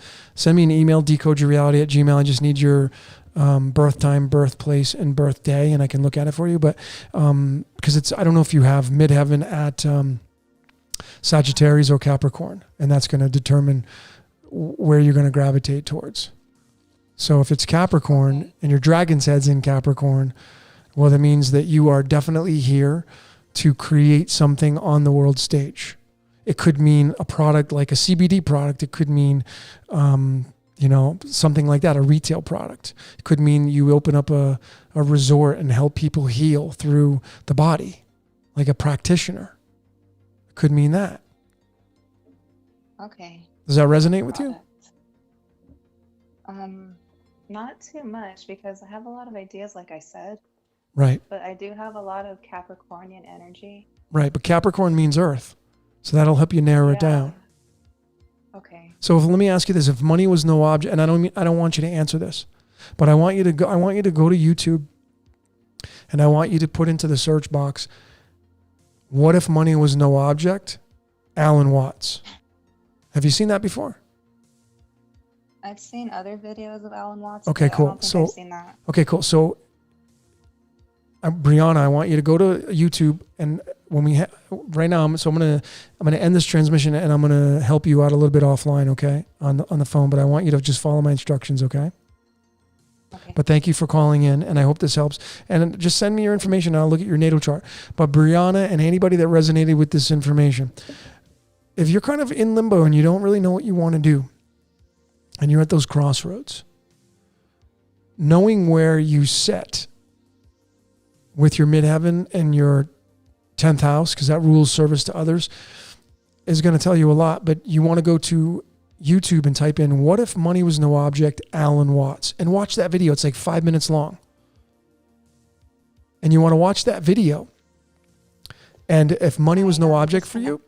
email, decodeyourreality@gmail. I just need your birth time, birthplace, and birthday, and I can look at it for you. But because I don't know if you have midheaven at Sagittarius or Capricorn, and that's going to determine where you're going to gravitate towards. So if it's Capricorn and your dragon's head's in Capricorn, well, that means that you are definitely here to create something on the world stage. It could mean a product like a CBD product. It could mean, something like that, a retail product. It could mean you open up a resort and help people heal through the body, like a practitioner. It could mean that. Okay. Does that resonate with you? Not too much because I have a lot of ideas, like I said. Right. But I do have a lot of Capricornian energy. Right, but Capricorn means earth. So that'll help you narrow it down. Okay. So let me ask you this: if money was no object, and I don't want you to answer this, but I want you to go to YouTube, and I want you to put into the search box, "What if money was no object?" Alan Watts. Have you seen that before? I've seen other videos of Alan Watts. Okay, cool. I don't think I've seen that. Okay, cool. So, Brianna, I want you to go to YouTube, and when right now, I'm gonna end this transmission, and I'm gonna help you out a little bit offline, okay, on the phone. But I want you to just follow my instructions, okay? Okay. But thank you for calling in, and I hope this helps. And just send me your information, and I'll look at your natal chart. But Brianna and anybody that resonated with this information, if you're kind of in limbo and you don't really know what you want to do, and you're at those crossroads, knowing where you sit with your midheaven and your 10th house, because that rules service to others, is going to tell you a lot. But you want to go to YouTube and type in, "What if money was no object, Alan Watts," and watch that video. It's like 5 minutes long. And you want to watch that video. And if money was no object for you,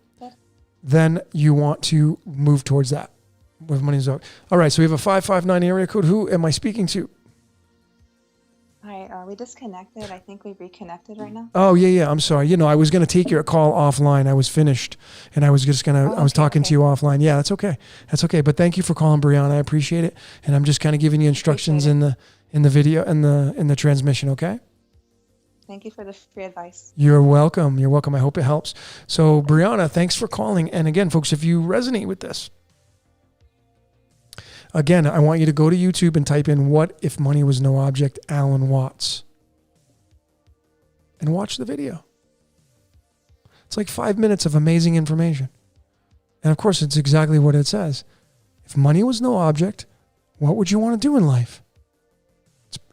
then you want to move towards that. With money's up. All right, so we have a 559 area code. Who am I speaking to? Hi, are we disconnected? I think we reconnected right now. Oh, yeah. I'm sorry. I was going to take your call offline. I was finished, and I was just going to, I was talking to you offline. Yeah, that's okay. That's okay. But thank you for calling, Brianna. I appreciate it. And I'm just kind of giving you instructions in the video, in the transmission, okay? Thank you for the free advice. You're welcome. You're welcome. I hope it helps. So, Brianna, thanks for calling. And again, folks, if you resonate with this, again, I want you to go to YouTube and type in, "What if money was no object, Alan Watts," and watch the video. It's like 5 minutes of amazing information. And of course, it's exactly what it says. If money was no object, what would you want to do in life?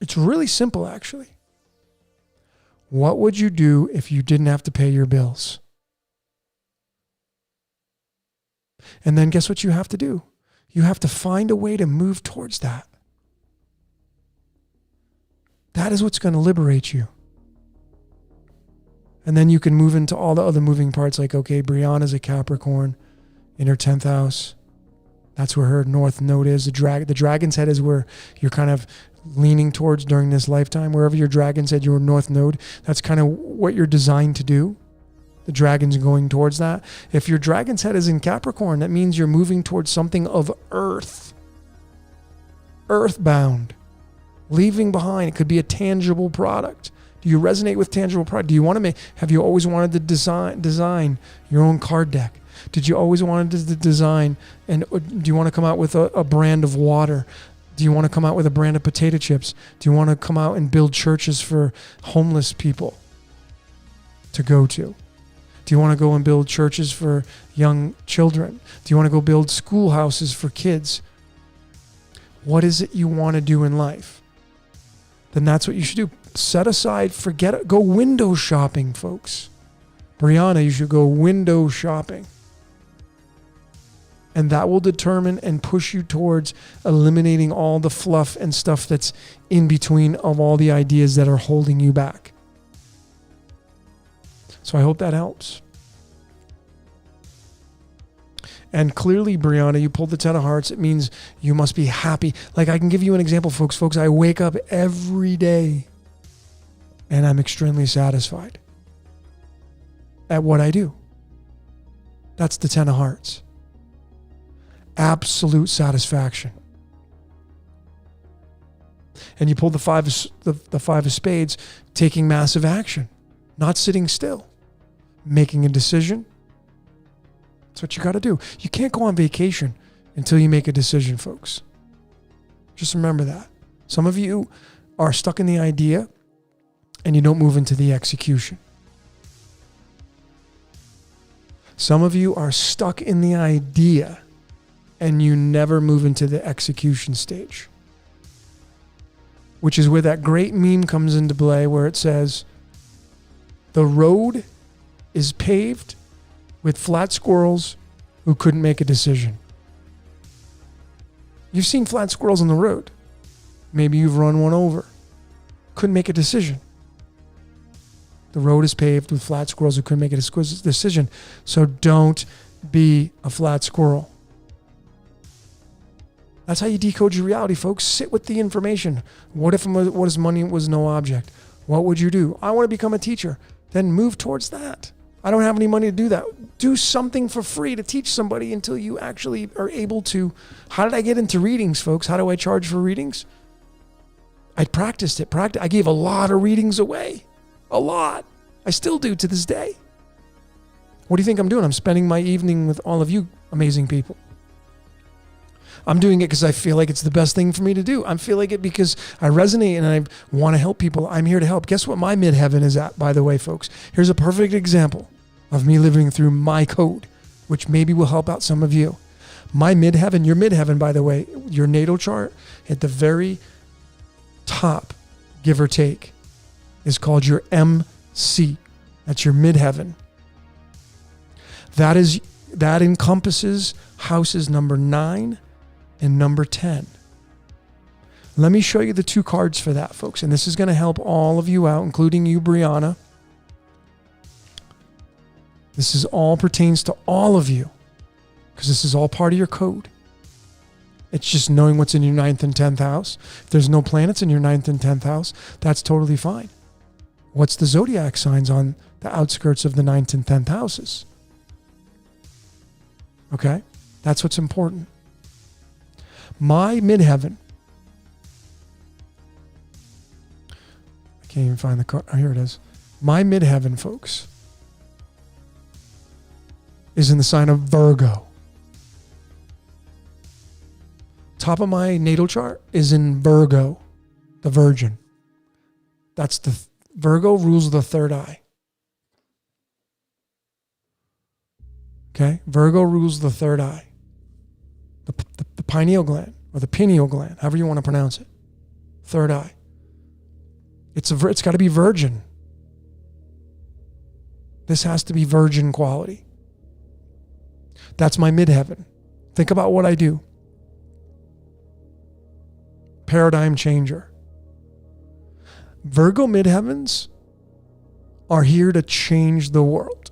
It's really simple, actually. What would you do if you didn't have to pay your bills? And then guess what you have to do? You have to find a way to move towards that. That is what's going to liberate you. And then you can move into all the other moving parts, like, okay, Brianna's a Capricorn in her 10th house. That's where her north node is. The dragon's head is where you're kind of leaning towards during this lifetime. Wherever your dragon's head, your north node, that's kind of what you're designed to do. The dragon's going towards that. If your dragon's head is in Capricorn, that means you're moving towards something of earth. Earthbound. Leaving behind. It could be a tangible product. Do you resonate with tangible product? Have you always wanted to design your own card deck? Did you always wanted to design, and do you want to come out with a brand of water? Do you want to come out with a brand of potato chips? Do you want to come out and build churches for homeless people to go to? Do you want to go and build churches for young children? Do you want to go build schoolhouses for kids? what is it you want to do in life, then that's what you should do. Set aside, forget it, go window shopping, folks. Brianna, you should go window shopping. And that will determine and push you towards eliminating all the fluff and stuff that's in between of all the ideas that are holding you back. So I hope that helps. And clearly, Brianna, you pulled the 10 of hearts. It means you must be happy. Like, I can give you an example, folks. Folks, I wake up every day and I'm extremely satisfied at what I do. That's the 10 of hearts. Absolute satisfaction. And you pulled the five of spades, taking massive action, not sitting still, making a decision. That's what you got to do. You can't go on vacation until you make a decision, folks. Just remember that. Some of you are stuck in the idea and you don't move into the execution. Some of you are stuck in the idea and you never move into the execution stage, which is where that great meme comes into play where it says, the road is paved with flat squirrels who couldn't make a decision. You've seen flat squirrels on the road. Maybe you've run one over. Couldn't make a decision. The road is paved with flat squirrels who couldn't make a decision. So don't be a flat squirrel. That's how you decode your reality, folks. Sit with the information. What if money was no object? What would you do? I want to become a teacher. Then move towards that. I don't have any money to do that. Do something for free to teach somebody until you actually are able to. How did I get into readings, folks? How do I charge for readings? I practiced it. I gave a lot of readings away. A lot. I still do to this day. What do you think I'm doing? I'm spending my evening with all of you amazing people. I'm doing it because I feel like it's the best thing for me to do. I'm feeling it because I resonate and I want to help people. I'm here to help. Guess what my midheaven is at, by the way, folks? Here's a perfect example of me living through my code, which maybe will help out some of you. My midheaven, your midheaven, by the way, your natal chart at the very top, give or take, is called your MC. That's your midheaven. That encompasses houses number 9 and number 10. Let me show you the 2 cards for that, folks. And this is going to help all of you out, including you, Brianna. This is all pertains to all of you because this is all part of your code. It's just knowing what's in your 9th and 10th house. If there's no planets in your 9th and 10th house, that's totally fine. What's the zodiac signs on the outskirts of the 9th and 10th houses? Okay? That's what's important. My midheaven. I can't even find the card. Oh, here it is. My midheaven, folks, is in the sign of Virgo. Top of my natal chart is in Virgo, the Virgin. That's the Virgo rules the third eye. Okay? Virgo rules the third eye. The pineal gland, or the pineal gland, however you want to pronounce it. Third eye. It's got to be virgin. This has to be virgin quality. That's my midheaven. Think about what I do. Paradigm changer. Virgo midheavens are here to change the world.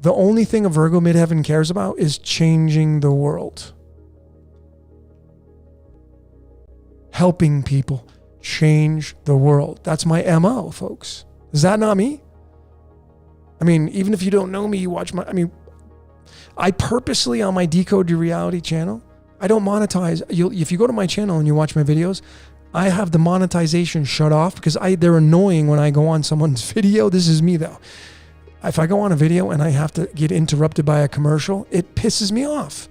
The only thing a Virgo midheaven cares about is changing the world. Helping people change the world. That's my MO, folks. Is that not me? I mean, even if you don't know me, you watch I purposely on my Decode Your Reality channel, I don't monetize. If you go to my channel and you watch my videos, I have the monetization shut off because they're annoying when I go on someone's video. This is me though. If I go on a video and I have to get interrupted by a commercial, it pisses me off.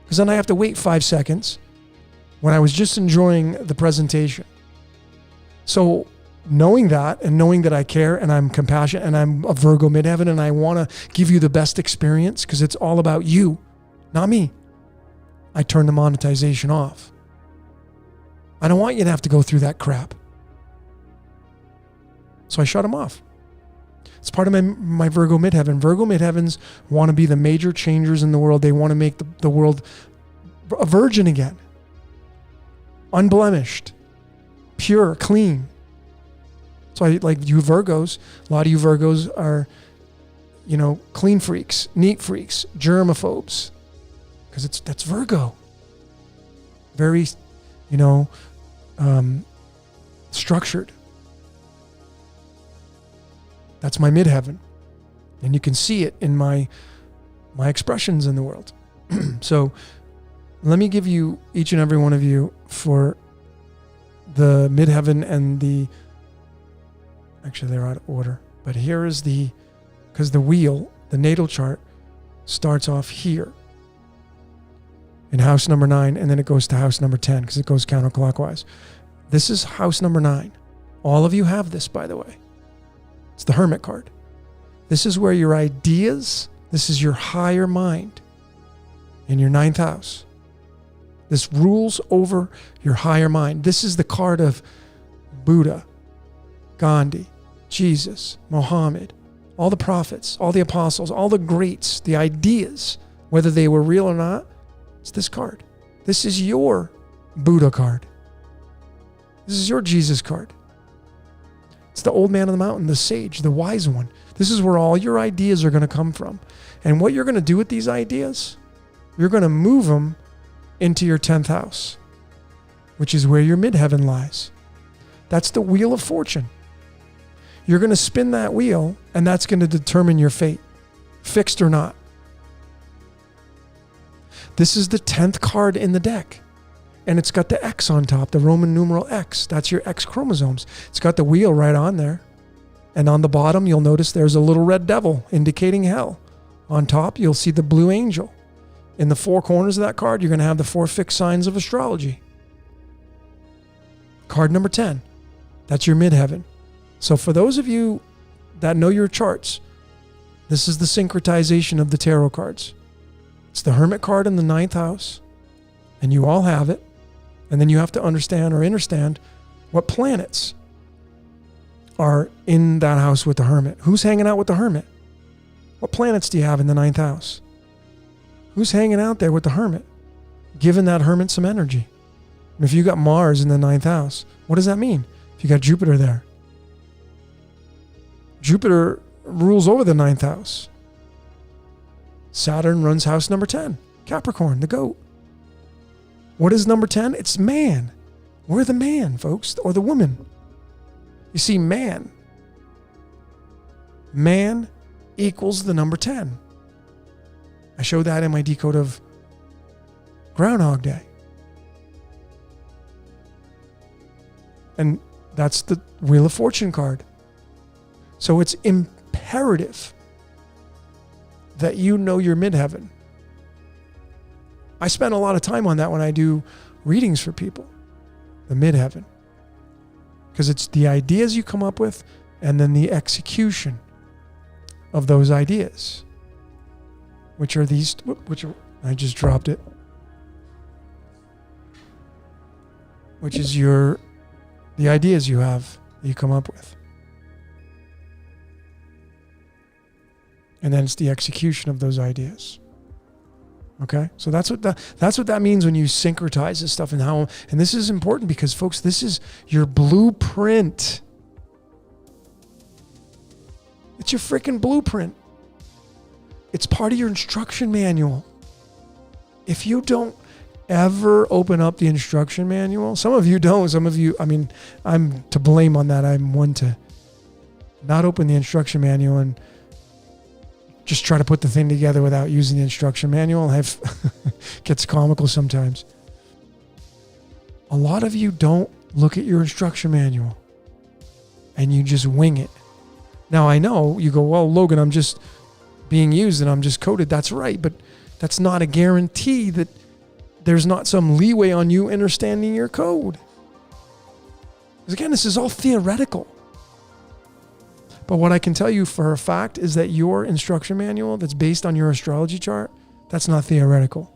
Because then I have to wait 5 seconds when I was just enjoying the presentation. So knowing that and knowing that I care and I'm compassionate and I'm a Virgo midheaven and I want to give you the best experience because it's all about you, not me. I turn the monetization off. I don't want you to have to go through that crap. So I shut them off. It's part of my Virgo midheaven. Virgo midheavens want to be the major changers in the world. They want to make the world a virgin again. Unblemished. Pure, clean. So I like you Virgos. A lot of you Virgos are, clean freaks, neat freaks, germaphobes. Because that's Virgo. Very, structured. That's my midheaven. And you can see it in my expressions in the world. So let me give you, each and every one of you, for the midheaven and actually they're out of order. But here is because the wheel, the natal chart, starts off here in house number 9, and then it goes to house number 10 because it goes counterclockwise. This is house number 9. All of you have this, by the way. It's the Hermit card. This is where your ideas, this is your higher mind in your 9th house. This rules over your higher mind. This is the card of Buddha, Gandhi, Jesus, Muhammad, all the prophets, all the apostles, all the greats, the ideas, whether they were real or not. It's this card. This is your Buddha card. This is your Jesus card. It's the old man on the mountain, the sage, the wise one. This is where all your ideas are going to come from. And what you're going to do with these ideas, you're going to move them into your 10th house, which is where your midheaven lies. That's the wheel of fortune. You're going to spin that wheel, and that's going to determine your fate, fixed or not. This is the 10th card in the deck. And it's got the X on top, the Roman numeral X. That's your X chromosomes. It's got the wheel right on there. And on the bottom, you'll notice there's a little red devil indicating hell. On top, you'll see the blue angel. In the 4 corners of that card, you're going to have the 4 fixed signs of astrology. Card number 10. That's your midheaven. So for those of you that know your charts, this is the syncretization of the tarot cards. It's the Hermit card in the 9th house. And you all have it. And then you have to understand what planets are in that house with the Hermit. Who's hanging out with the Hermit? What planets do you have in the 9th house? Who's hanging out there with the Hermit? Giving that Hermit some energy. And if you got Mars in the 9th house, what does that mean? If you got Jupiter there. Jupiter rules over the 9th house. Saturn runs house number 10, Capricorn, the goat. What is number 10? It's man. We're the man, folks, or the woman. You see, man equals the number 10. I showed that in my decode of Groundhog Day. And that's the Wheel of Fortune card. So it's imperative that you know your midheaven. I spend a lot of time on that when I do readings for people, the midheaven. Because it's the ideas you come up with and then the execution of those ideas. Which are, I just dropped it. Which is the ideas you have that you come up with. And then it's the execution of those ideas. Okay? So that's what that means when you syncretize this stuff and this is important because folks, this is your blueprint. It's your freaking blueprint. It's part of your instruction manual. If you don't ever open up the instruction manual, some of you don't, some of you, I'm to blame on that. I'm one to not open the instruction manual and just try to put the thing together without using the instruction manual. Gets comical sometimes. A lot of you don't look at your instruction manual and you just wing it. Now I know you go, well, Logan, I'm just being used and I'm just coded. That's right, but that's not a guarantee that there's not some leeway on you understanding your code. Because again, this is all theoretical. But what I can tell you for a fact is that your instruction manual that's based on your astrology chart, that's not theoretical.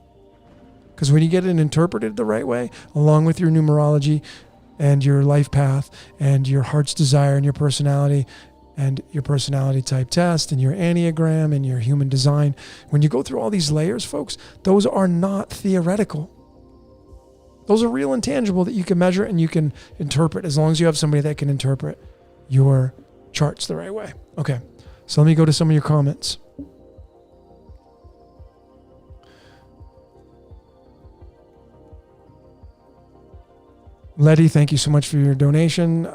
Because when you get it interpreted the right way, along with your numerology and your life path and your heart's desire and your personality type test and your Enneagram and your human design, when you go through all these layers, folks, those are not theoretical. Those are real and tangible that you can measure and you can interpret, as long as you have somebody that can interpret your charts the right way. Okay, so let me go to some of your comments. Letty, thank you so much for your donation.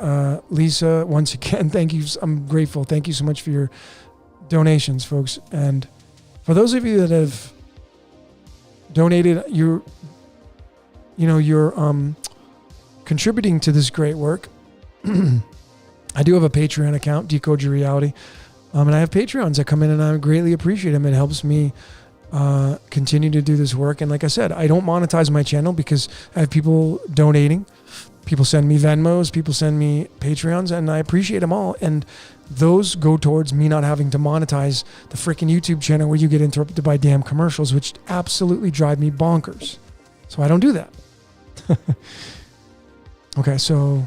Lisa, once again, thank you. I'm grateful. Thank you so much for your donations, folks. And for those of you that have donated, you're contributing to this great work. I do have a Patreon account, Decode Your Reality. And I have Patreons that come in, and I greatly appreciate them. It helps me continue to do this work. And like I said, I don't monetize my channel because I have people donating. People send me Venmos, people send me Patreons, and I appreciate them all. And those go towards me not having to monetize the freaking YouTube channel where you get interrupted by damn commercials, which absolutely drive me bonkers. So I don't do that. Okay, so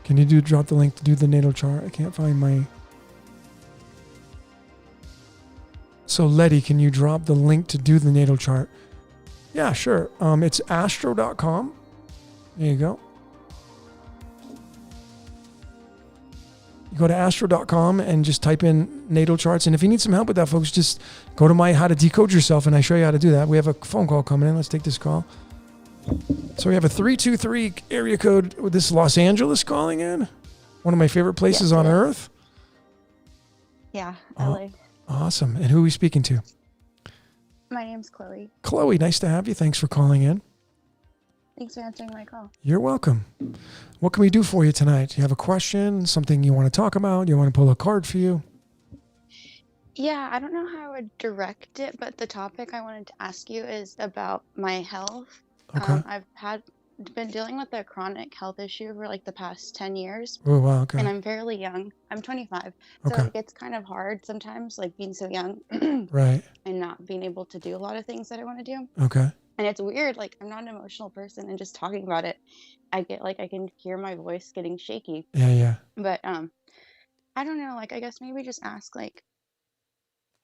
can you drop the link to do the natal chart? I can't find my... So Letty, can you drop the link to do the natal chart? Yeah, sure. It's astro.com. There you go. You go to astro.com and just type in natal charts. And if you need some help with that, folks, just go to my How to Decode Yourself, and I show you how to do that. We have a phone call coming in. Let's take this call. So we have a 323 area code with this Los Angeles calling in. One of my favorite places on earth. Yeah, LA. Awesome. And who are we speaking to? My name's Chloe. Chloe, nice to have you. Thanks for calling in. Thanks for answering my call. You're welcome. What can we do for you tonight? Do you have a question, something you want to talk about? Do you want to pull a card for you? Yeah, I don't know how I would direct it, but the topic I wanted to ask you is about my health. Okay. I've been dealing with a chronic health issue for like the past 10 years. Oh, wow. Okay. And I'm fairly young. I'm 25. So Okay. like, it's kind of hard sometimes, like being so young Right. and not being able to do a lot of things that I want to do. Okay. And it's weird, like I'm not an emotional person, and just talking about it, I get like I can hear my voice getting shaky. Yeah. But I don't know, like I guess maybe just ask like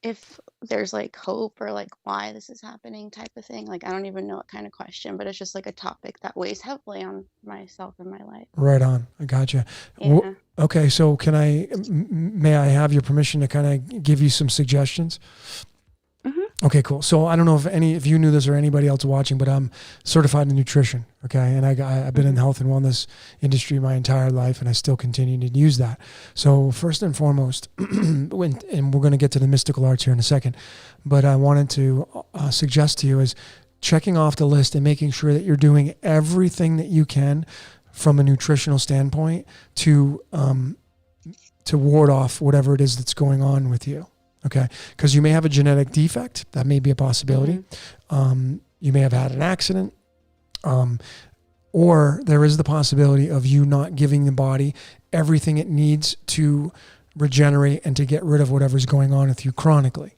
if there's like hope or like why this is happening type of thing. Like I don't even know what kind of question, but it's just like a topic that weighs heavily on myself and my life. Right on. I gotcha. Yeah. Okay. So may I have your permission to kind of give you some suggestions? Mm-hmm. Okay, cool. So I don't know if you knew this or anybody else watching, but I'm certified in nutrition. Okay. And I've been in the health and wellness industry my entire life, and I still continue to use that. So first and foremost, and we're going to get to the mystical arts here in a second, but I wanted to suggest to you is checking off the list and making sure that you're doing everything that you can from a nutritional standpoint to ward off whatever it is that's going on with you. Okay, because you may have a genetic defect. That may be a possibility. Mm-hmm. You may have had an accident. Or there is the possibility of you not giving the body everything it needs to regenerate and to get rid of whatever's going on with you chronically.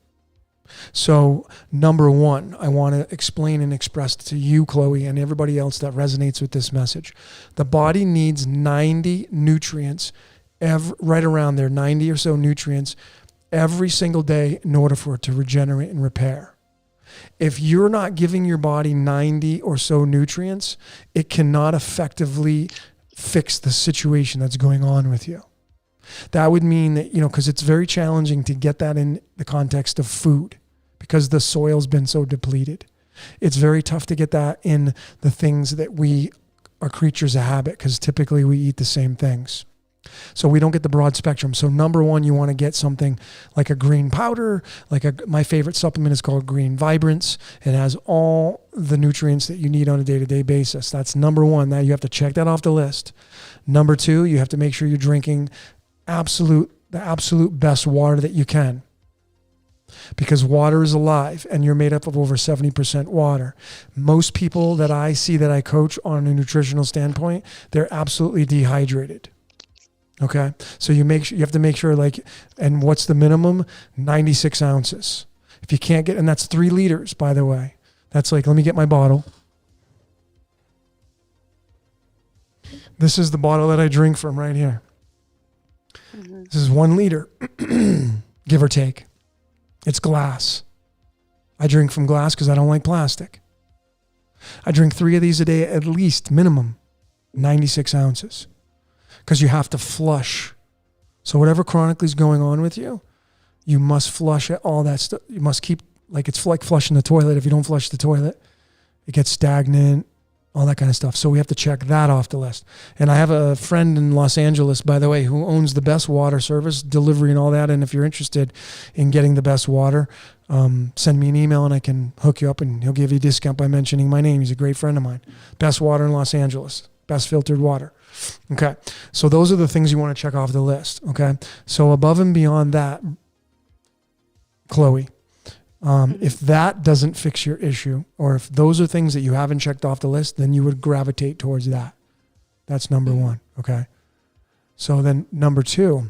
So number one, I want to explain and express to you, Chloe, and everybody else that resonates with this message. The body needs 90 nutrients, right around there, 90 or so nutrients every single day in order for it to regenerate and repair. If you're not giving your body 90 or so nutrients, it cannot effectively fix the situation that's going on with you. That would mean that, because it's very challenging to get that in the context of food because the soil's been so depleted. It's very tough to get that in the things that we are creatures of habit because typically we eat the same things. So we don't get the broad spectrum. So number one, you want to get something like a green powder, my favorite supplement is called Green Vibrance. It has all the nutrients that you need on a day-to-day basis. That's number one. Now you have to check that off the list. Number two, you have to make sure you're drinking the absolute best water that you can. Because water is alive and you're made up of over 70% water. Most people that I see that I coach on a nutritional standpoint, they're absolutely dehydrated. Okay. So you have to make sure and what's the minimum? 96 ounces. If you can't get, and that's 3 liters, by the way. That's like, let me get my bottle. This is the bottle that I drink from right here. This is 1 liter, give or take. It's glass. I drink from glass because I don't like plastic. I drink 3 of these a day, at least, minimum, 96 ounces. Because you have to flush. So whatever chronically is going on with you, you must flush all that stuff. You must keep, like it's like flushing the toilet. If you don't flush the toilet, it gets stagnant, all that kind of stuff. So we have to check that off the list. And I have a friend in Los Angeles, by the way, who owns the best water service, delivery and all that. And if you're interested in getting the best water, send me an email and I can hook you up and he'll give you a discount by mentioning my name. He's a great friend of mine. Best water in Los Angeles, best filtered water. Okay. So those are the things you want to check off the list. Okay. So above and beyond that, Chloe, if that doesn't fix your issue, or if those are things that you haven't checked off the list, then you would gravitate towards that. That's number 1. Okay. So then number 2,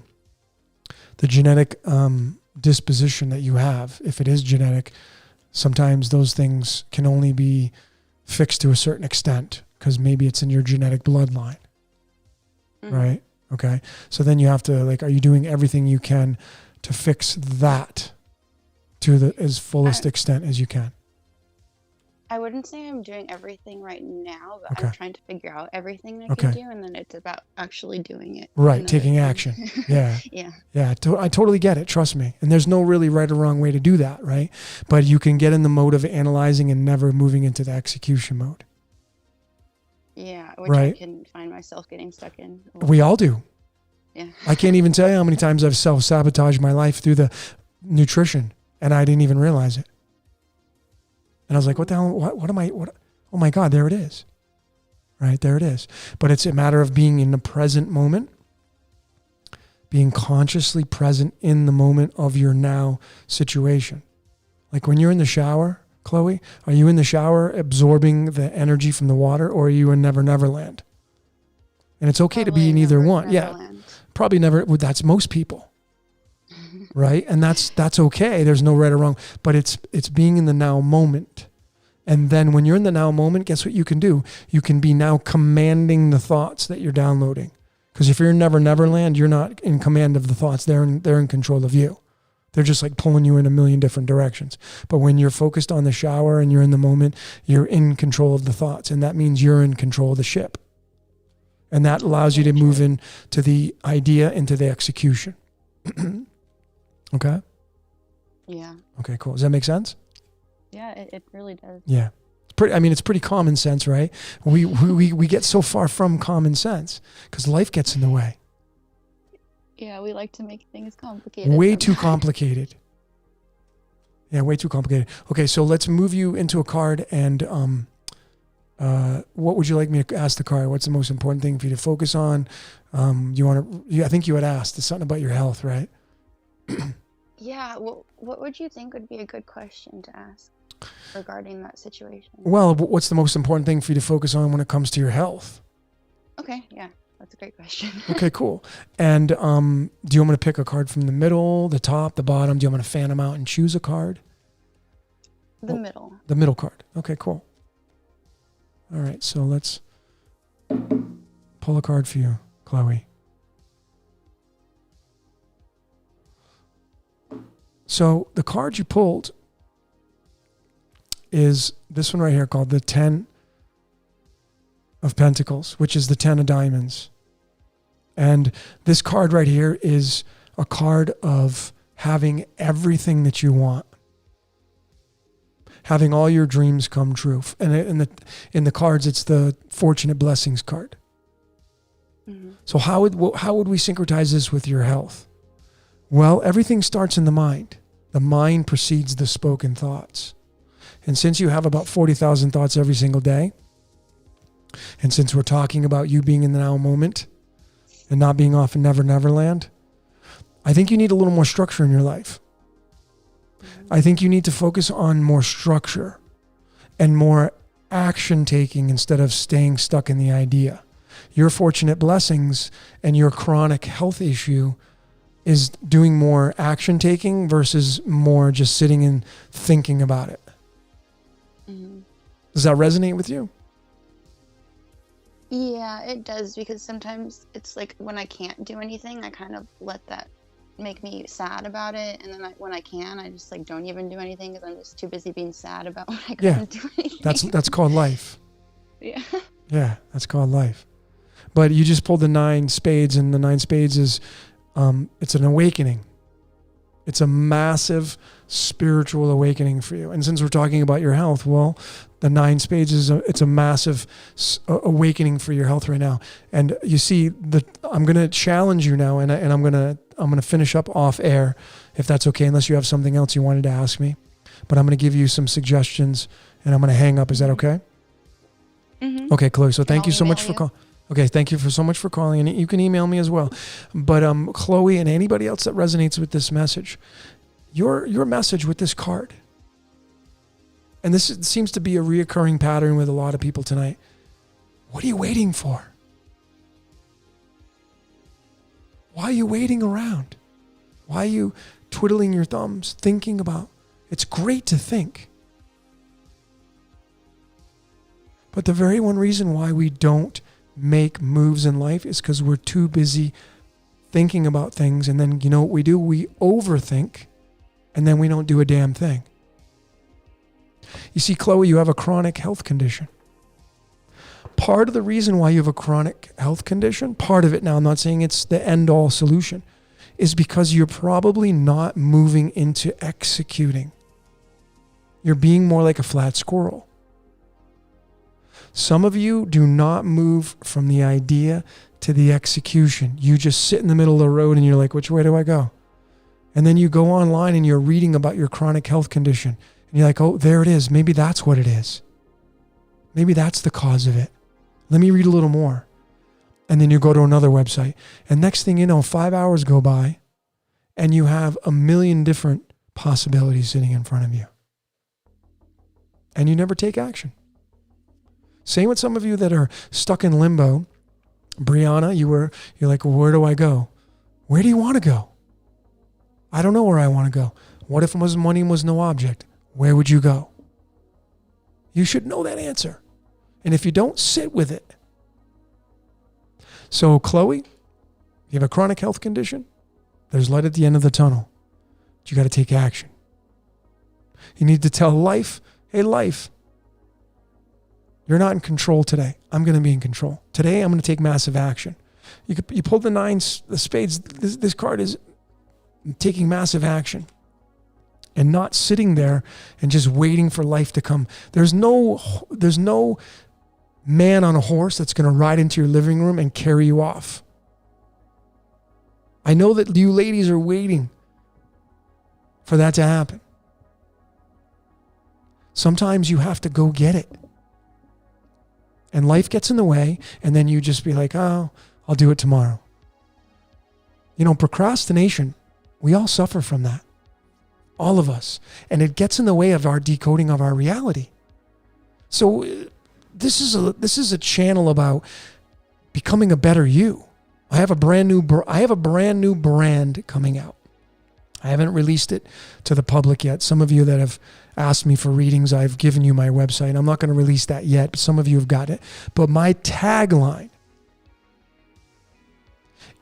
the genetic disposition that you have, if it is genetic, sometimes those things can only be fixed to a certain extent because maybe it's in your genetic bloodline. Right? Okay. So then you have to, like, are you doing everything you can to fix that to the as fullest extent as you can? I wouldn't say I'm doing everything right now, but Okay. I'm trying to figure out everything I Okay. can do, and then it's about actually doing it. Right. another Taking thing. action. Yeah. Yeah. Yeah. I totally get it. Trust me. And there's no really right or wrong way to do that. Right. But you can get in the mode of analyzing and never moving into the execution mode. Yeah, which Right. I can find myself getting stuck in. We all do. Yeah. I can't even tell you how many times I've self-sabotaged my life through the nutrition and I didn't even realize it. And I was like, what the hell? What am I? What? Oh my God, there it is. Right, there it is. But it's a matter of being in the present moment, being consciously present in the moment of your now situation. Like when you're in the shower, Chloe, are you in the shower absorbing the energy from the water, or are you in Never Never Land? And it's okay to be in either one. Yeah, probably never. Well, that's most people. Right? And that's okay. There's no right or wrong, but it's being in the now moment. And then when you're in the now moment, guess what you can do? You can be now commanding the thoughts that you're downloading. Because if you're in Never Never Land, you're not in command of the thoughts. They're in control of you. They're just like pulling you in a million different directions. But when you're focused on the shower and you're in the moment, you're in control of the thoughts. And that means you're in control of the ship. And that allows you to move into the idea, into the execution. Okay? Yeah. Okay, cool. Does that make sense? Yeah, it really does. Yeah. It's pretty common sense, right? We get so far from common sense because life gets in the way. Yeah, we like to make things complicated. Way too sometimes. complicated. Yeah, way too complicated. Okay, so let's move you into a card and what would you like me to ask the card? What's the most important thing for you to focus on? I think you had asked. It's something about your health, right? Yeah, well, what would you think would be a good question to ask regarding that situation? Well, what's the most important thing for you to focus on when it comes to your health? Okay, yeah, that's a great question. Okay, cool. And do you want me to pick a card from the middle, the top, the bottom? Do you want me to fan them out and choose a card? The middle. The middle card. Okay, cool. All right, so let's pull a card for you, Chloe. So the card you pulled is this one right here called the 10 of Pentacles, which is the 10 of Diamonds. And this card right here is a card of having everything that you want. Having all your dreams come true. And in the cards, it's the Fortunate Blessings card. Mm-hmm. So how would we syncretize this with your health? Well, everything starts in the mind. The mind precedes the spoken thoughts. And since you have about 40,000 thoughts every single day, and since we're talking about you being in the now moment and not being off in Never Never Land, I think you need a little more structure in your life. I think you need to focus on more structure and more action taking instead of staying stuck in the idea. Your Fortunate Blessings and your chronic health issue is doing more action taking versus more just sitting and thinking about it. Mm-hmm. Does that resonate with you? Yeah, it does, because sometimes it's like when I can't do anything, I kind of let that make me sad about it, and then when I can, I just like don't even do anything because I'm just too busy being sad about when I couldn't do anything. That's called life. Yeah. Yeah, that's called life. But you just pulled the 9 spades, and the 9 spades is it's an awakening. It's a massive spiritual awakening for you. And since we're talking about your health, well, the 9 spades it's a massive awakening for your health right now. And you see, I'm going to challenge you now, and I'm going to finish up off air, if that's okay, unless you have something else you wanted to ask me. But I'm going to give you some suggestions, and I'm going to hang up. Is that okay? Mm-hmm. Okay, Chloe. So thank I'll you so much email for you. calling. Okay, thank you so much for calling, and you can email me as well. But Chloe and anybody else that resonates with this message, your message with this card, and this seems to be a reoccurring pattern with a lot of people tonight. What are you waiting for? Why are you waiting around? Why are you twiddling your thumbs, thinking about? It's great to think. But the very one reason why we don't make moves in life is because we're too busy thinking about things, and then you know what we do? We overthink, and then we don't do a damn thing. You see, Chloe, you have a chronic health condition. Part of the reason why you have a chronic health condition, part of it now, I'm not saying it's the end-all solution, is because you're probably not moving into executing. You're being more like a flat squirrel. Some of you do not move from the idea to the execution. You just sit in the middle of the road and you're like, which way do I go? And then you go online and you're reading about your chronic health condition. And you're like, oh, there it is. Maybe that's what it is. Maybe that's the cause of it. Let me read a little more. And then you go to another website. And next thing you know, 5 hours go by and you have a million different possibilities sitting in front of you. And you never take action. Same with some of you that are stuck in limbo. Brianna, you're like, well, where do I go? Where do you want to go? I don't know where I want to go. What if money was no object? Where would you go? You should know that answer. And if you don't, sit with it. So Chloe, you have a chronic health condition. There's light at the end of the tunnel. But you got to take action. You need to tell life, hey, life, you're not in control today. I'm going to be in control. Today, I'm going to take massive action. You pulled the spades. This card is taking massive action and not sitting there and just waiting for life to come. There's no man on a horse that's going to ride into your living room and carry you off. I know that you ladies are waiting for that to happen. Sometimes you have to go get it. And life gets in the way, and then you just be like, oh, I'll do it tomorrow. You know, procrastination, we all suffer from that. All of us. And it gets in the way of our decoding of our reality. So this is a channel about becoming a better you. I have a brand new brand coming out. I haven't released it to the public yet. Some of you that have asked me for readings, I've given you my website. I'm not going to release that yet, but some of you have got it. But my tagline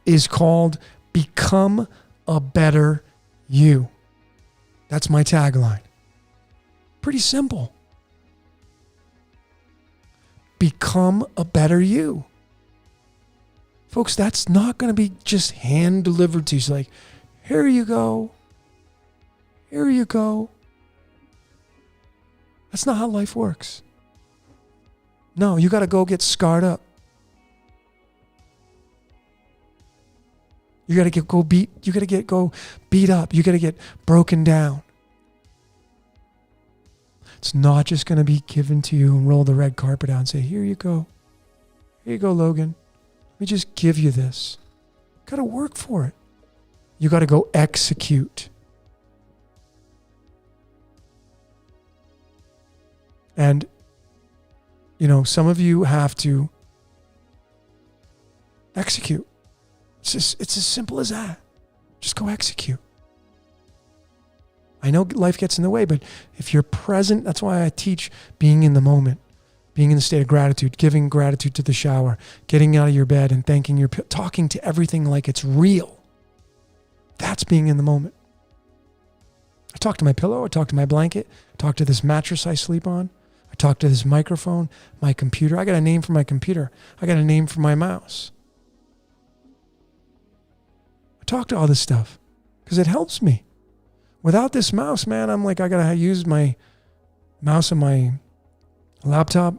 is called Become a Better You. That's my tagline. Pretty simple. Become a better you. Folks, that's not going to be just hand delivered to you. It's like, here you go. Here you go. That's not how life works. No, you got to go get scarred up. You got to go beat up. You got to get broken down. It's not just going to be given to you and roll the red carpet out and say, here you go. Here you go, Logan. Let me just give you this. Got to work for it. You got to go execute. And, you know, some of you have to execute. It's as simple as that. Just go execute. I know life gets in the way, but if you're present, that's why I teach being in the moment, being in the state of gratitude, giving gratitude to the shower, getting out of your bed and thanking talking to everything like it's real. That's being in the moment. I talk to my pillow, I talk to my blanket, I talk to this mattress I sleep on, I talk to this microphone, my computer. I got a name for my computer. I got a name for my mouse. I talk to all this stuff because it helps me. Without this mouse, man, I'm like, I got to use my mouse on my laptop.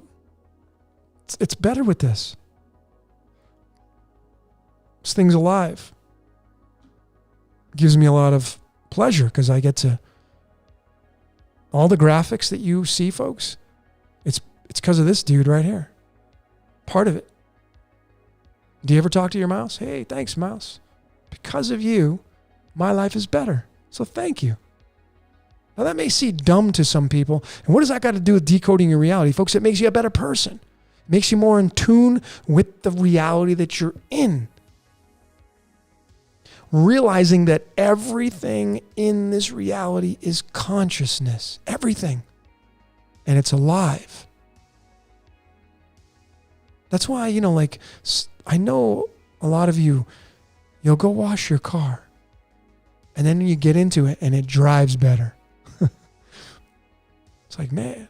It's better with this. This thing's alive. It gives me a lot of pleasure because I get to, all the graphics that you see, folks, it's because of this dude right here. Part of it. Do you ever talk to your mouse? Hey, thanks, mouse. Because of you, my life is better. So thank you. Now that may seem dumb to some people. And what does that got to do with decoding your reality? Folks, it makes you a better person. It makes you more in tune with the reality that you're in. Realizing that everything in this reality is consciousness. Everything. And it's alive. That's why, I know a lot of you, you'll go wash your car. And then you get into it and it drives better. It's like, man,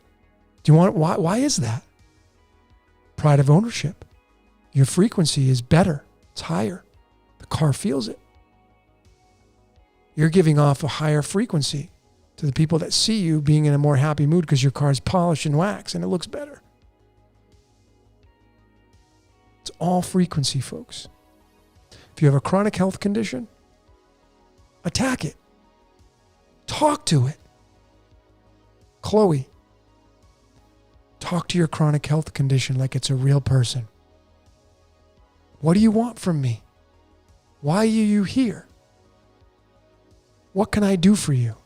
do you want, why is that? Pride of ownership. Your frequency is better. It's higher. The car feels it. You're giving off a higher frequency to the people that see you being in a more happy mood because your car is polished and waxed and it looks better. It's all frequency, folks. If you have a chronic health condition, attack it. Talk to it. Chloe, talk to your chronic health condition like it's a real person. What do you want from me? Why are you here? What can I do for you?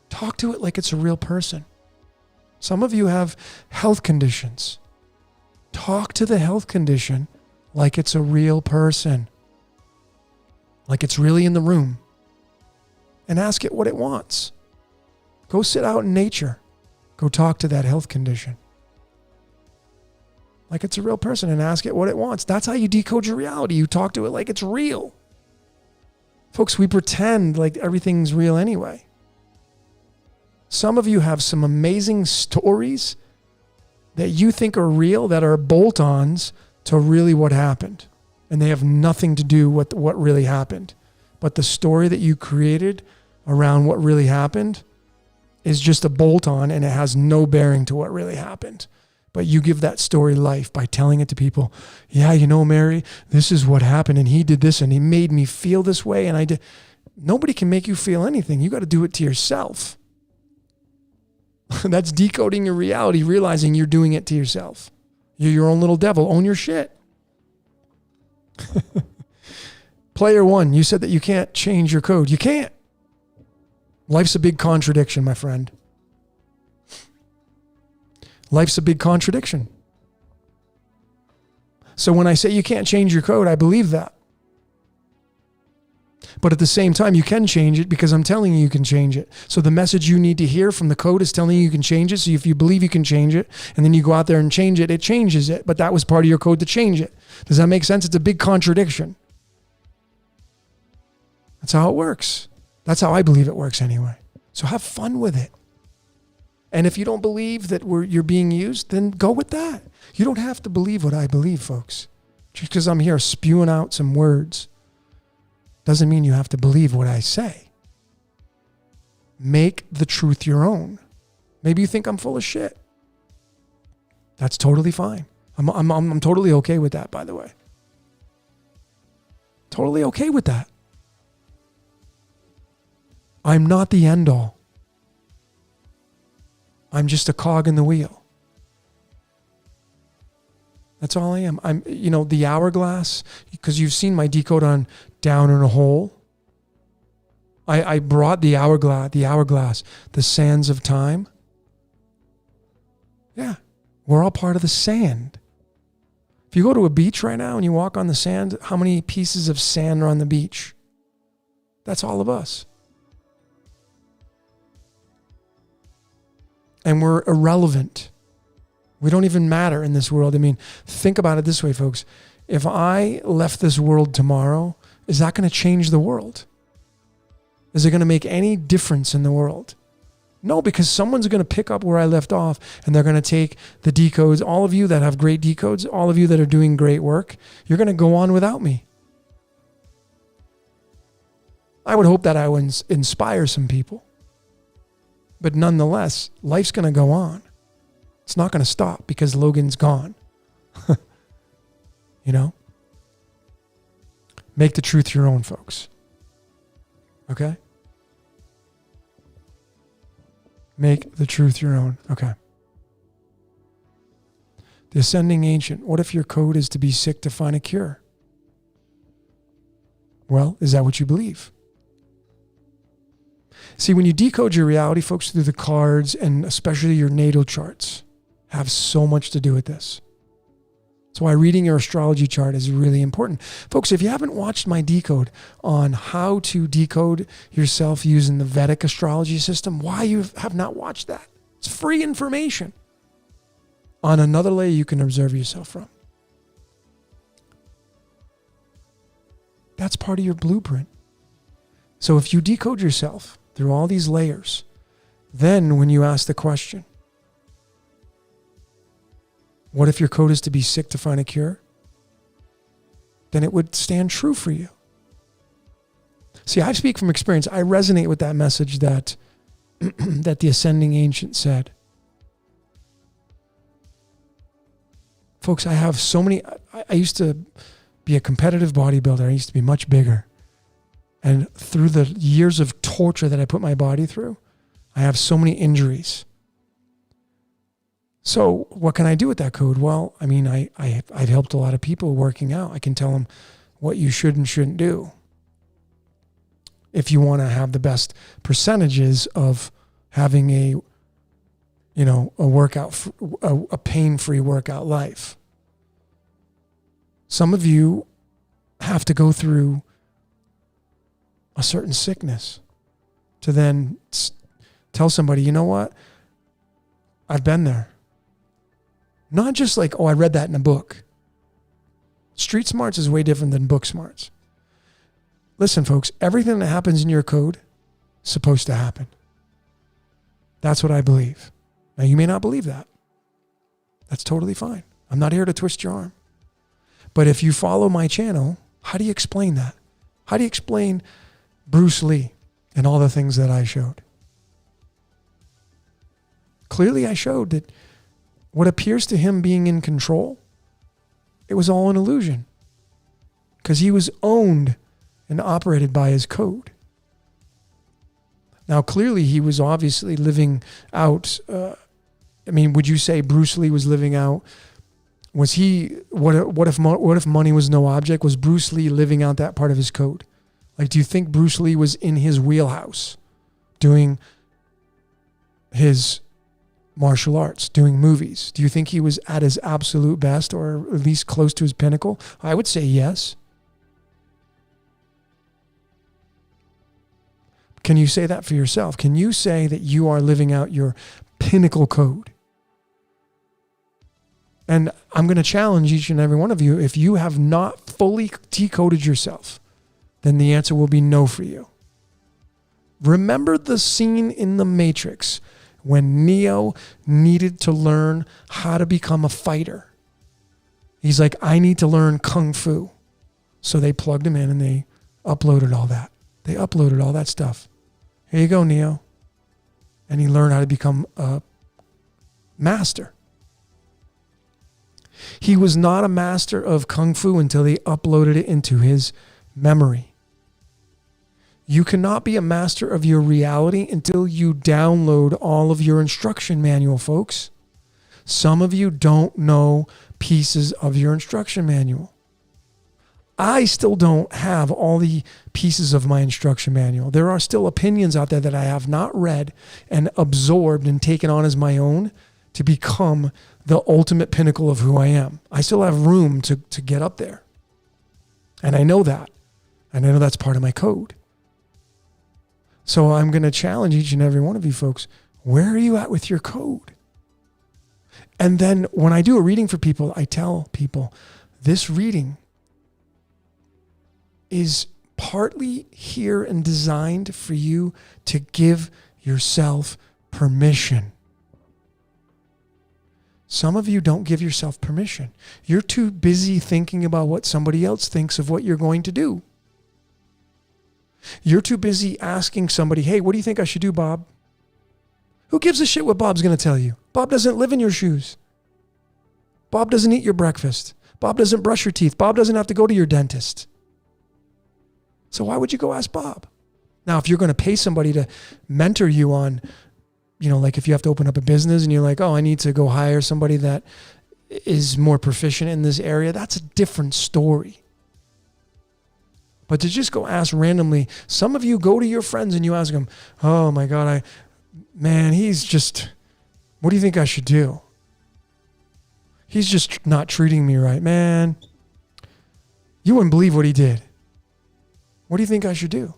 Talk to it like it's a real person. Some of you have health conditions. Talk to the health condition like it's a real person. Like it's really in the room. And ask it what it wants. Go sit out in nature. Go talk to that health condition. Like it's a real person and ask it what it wants. That's how you decode your reality. You talk to it like it's real. Folks, we pretend like everything's real anyway. Some of you have some amazing stories that you think are real that are bolt-ons to really what happened. And they have nothing to do with what really happened. But the story that you created around what really happened is just a bolt-on and it has no bearing to what really happened. But you give that story life by telling it to people. Yeah, Mary, this is what happened and he did this and he made me feel this way and I did. Nobody can make you feel anything. You got to do it to yourself. That's decoding your reality, realizing you're doing it to yourself. You're your own little devil. Own your shit. Player one, you said that you can't change your code. You can't. Life's a big contradiction, my friend. Life's a big contradiction. So when I say you can't change your code, I believe that. But at the same time, you can change it because I'm telling you can change it. So the message you need to hear from the code is telling you can change it. So if you believe you can change it, and then you go out there and change it, it changes it. But that was part of your code to change it. Does that make sense? It's a big contradiction. That's how it works. That's how I believe it works anyway. So have fun with it. And if you don't believe that you're being used, then go with that. You don't have to believe what I believe, folks. Just because I'm here spewing out some words doesn't mean you have to believe what I say. Make the truth your own. Maybe you think I'm full of shit. That's totally fine. I'm totally okay with that, by the way. Totally okay with that. I'm not the end all. I'm just a cog in the wheel. That's all I am. I'm, the hourglass, because you've seen my decode on down in a hole. I brought the hourglass, the sands of time. Yeah, we're all part of the sand. If you go to a beach right now and you walk on the sand, how many pieces of sand are on the beach? That's all of us. And we're irrelevant. We don't even matter in this world. I mean, think about it this way, folks. If I left this world tomorrow, is that going to change the world? Is it going to make any difference in the world? No, because someone's going to pick up where I left off, and they're going to take the decodes. All of you that have great decodes, all of you that are doing great work, you're going to go on without me. I would hope that I would inspire some people. But nonetheless, life's going to go on. It's not going to stop because Logan's gone. You know? Make the truth your own, folks. Okay? Make the truth your own. Okay. The ascending ancient. What if your code is to be sick to find a cure? Well, is that what you believe? See, when you decode your reality, folks, through the cards and especially your natal charts, have so much to do with this. That's why reading your astrology chart is really important. Folks, if you haven't watched my decode on how to decode yourself using the Vedic astrology system, why you have not watched that? It's free information on another layer you can observe yourself from. That's part of your blueprint. So if you decode yourself through all these layers, then when you ask the question, what if your code is to be sick to find a cure? Then it would stand true for you. See, I speak from experience. I resonate with that message that, that the ascending ancient said. Folks, I have so many, I used to be a competitive bodybuilder. I used to be much bigger. And through the years of torture that I put my body through, I have so many injuries. So what can I do with that code? Well, I mean, I've helped a lot of people working out. I can tell them what you should and shouldn't do if you want to have the best percentages of having a workout, a pain-free workout life. Some of you have to go through a certain sickness to then tell somebody, you know what? I've been there. Not just like, oh, I read that in a book. Street smarts is way different than book smarts. Listen, folks, everything that happens in your code is supposed to happen. That's what I believe. Now, you may not believe that. That's totally fine. I'm not here to twist your arm. But if you follow my channel, how do you explain that? How do you explain Bruce Lee and all the things that I showed? Clearly, I showed that what appears to him being in control, it was all an illusion because he was owned and operated by his code. Now, clearly, he was obviously living out. Would you say Bruce Lee was living out? Was he? What if money was no object? Was Bruce Lee living out that part of his code? Like, do you think Bruce Lee was in his wheelhouse, doing his martial arts, doing movies? Do you think he was at his absolute best or at least close to his pinnacle? I would say yes. Can you say that for yourself? Can you say that you are living out your pinnacle code? And I'm going to challenge each and every one of you. If you have not fully decoded yourself, then the answer will be no for you. Remember the scene in The Matrix when Neo needed to learn how to become a fighter. He's like, I need to learn Kung Fu. So they plugged him in and they uploaded all that. They uploaded all that stuff. Here you go, Neo. And he learned how to become a master. He was not a master of Kung Fu until he uploaded it into his memory. You cannot be a master of your reality until you download all of your instruction manual, folks. Some of you don't know pieces of your instruction manual. I still don't have all the pieces of my instruction manual. There are still opinions out there that I have not read and absorbed and taken on as my own to become the ultimate pinnacle of who I am. I still have room to get up there. And I know that. And I know that's part of my code. So I'm going to challenge each and every one of you folks. Where are you at with your code? And then when I do a reading for people, I tell people this reading is partly here and designed for you to give yourself permission. Some of you don't give yourself permission. You're too busy thinking about what somebody else thinks of what you're going to do. You're too busy asking somebody, hey, what do you think I should do, Bob? Who gives a shit what Bob's going to tell you? Bob doesn't live in your shoes. Bob doesn't eat your breakfast. Bob doesn't brush your teeth. Bob doesn't have to go to your dentist. So why would you go ask Bob? Now, if you're going to pay somebody to mentor you on, like if you have to open up a business and you're like, oh, I need to go hire somebody that is more proficient in this area, that's a different story. But to just go ask randomly, some of you go to your friends and you ask them, oh my God, he's just, what do you think I should do? He's just not treating me right. Man, you wouldn't believe what he did. What do you think I should do?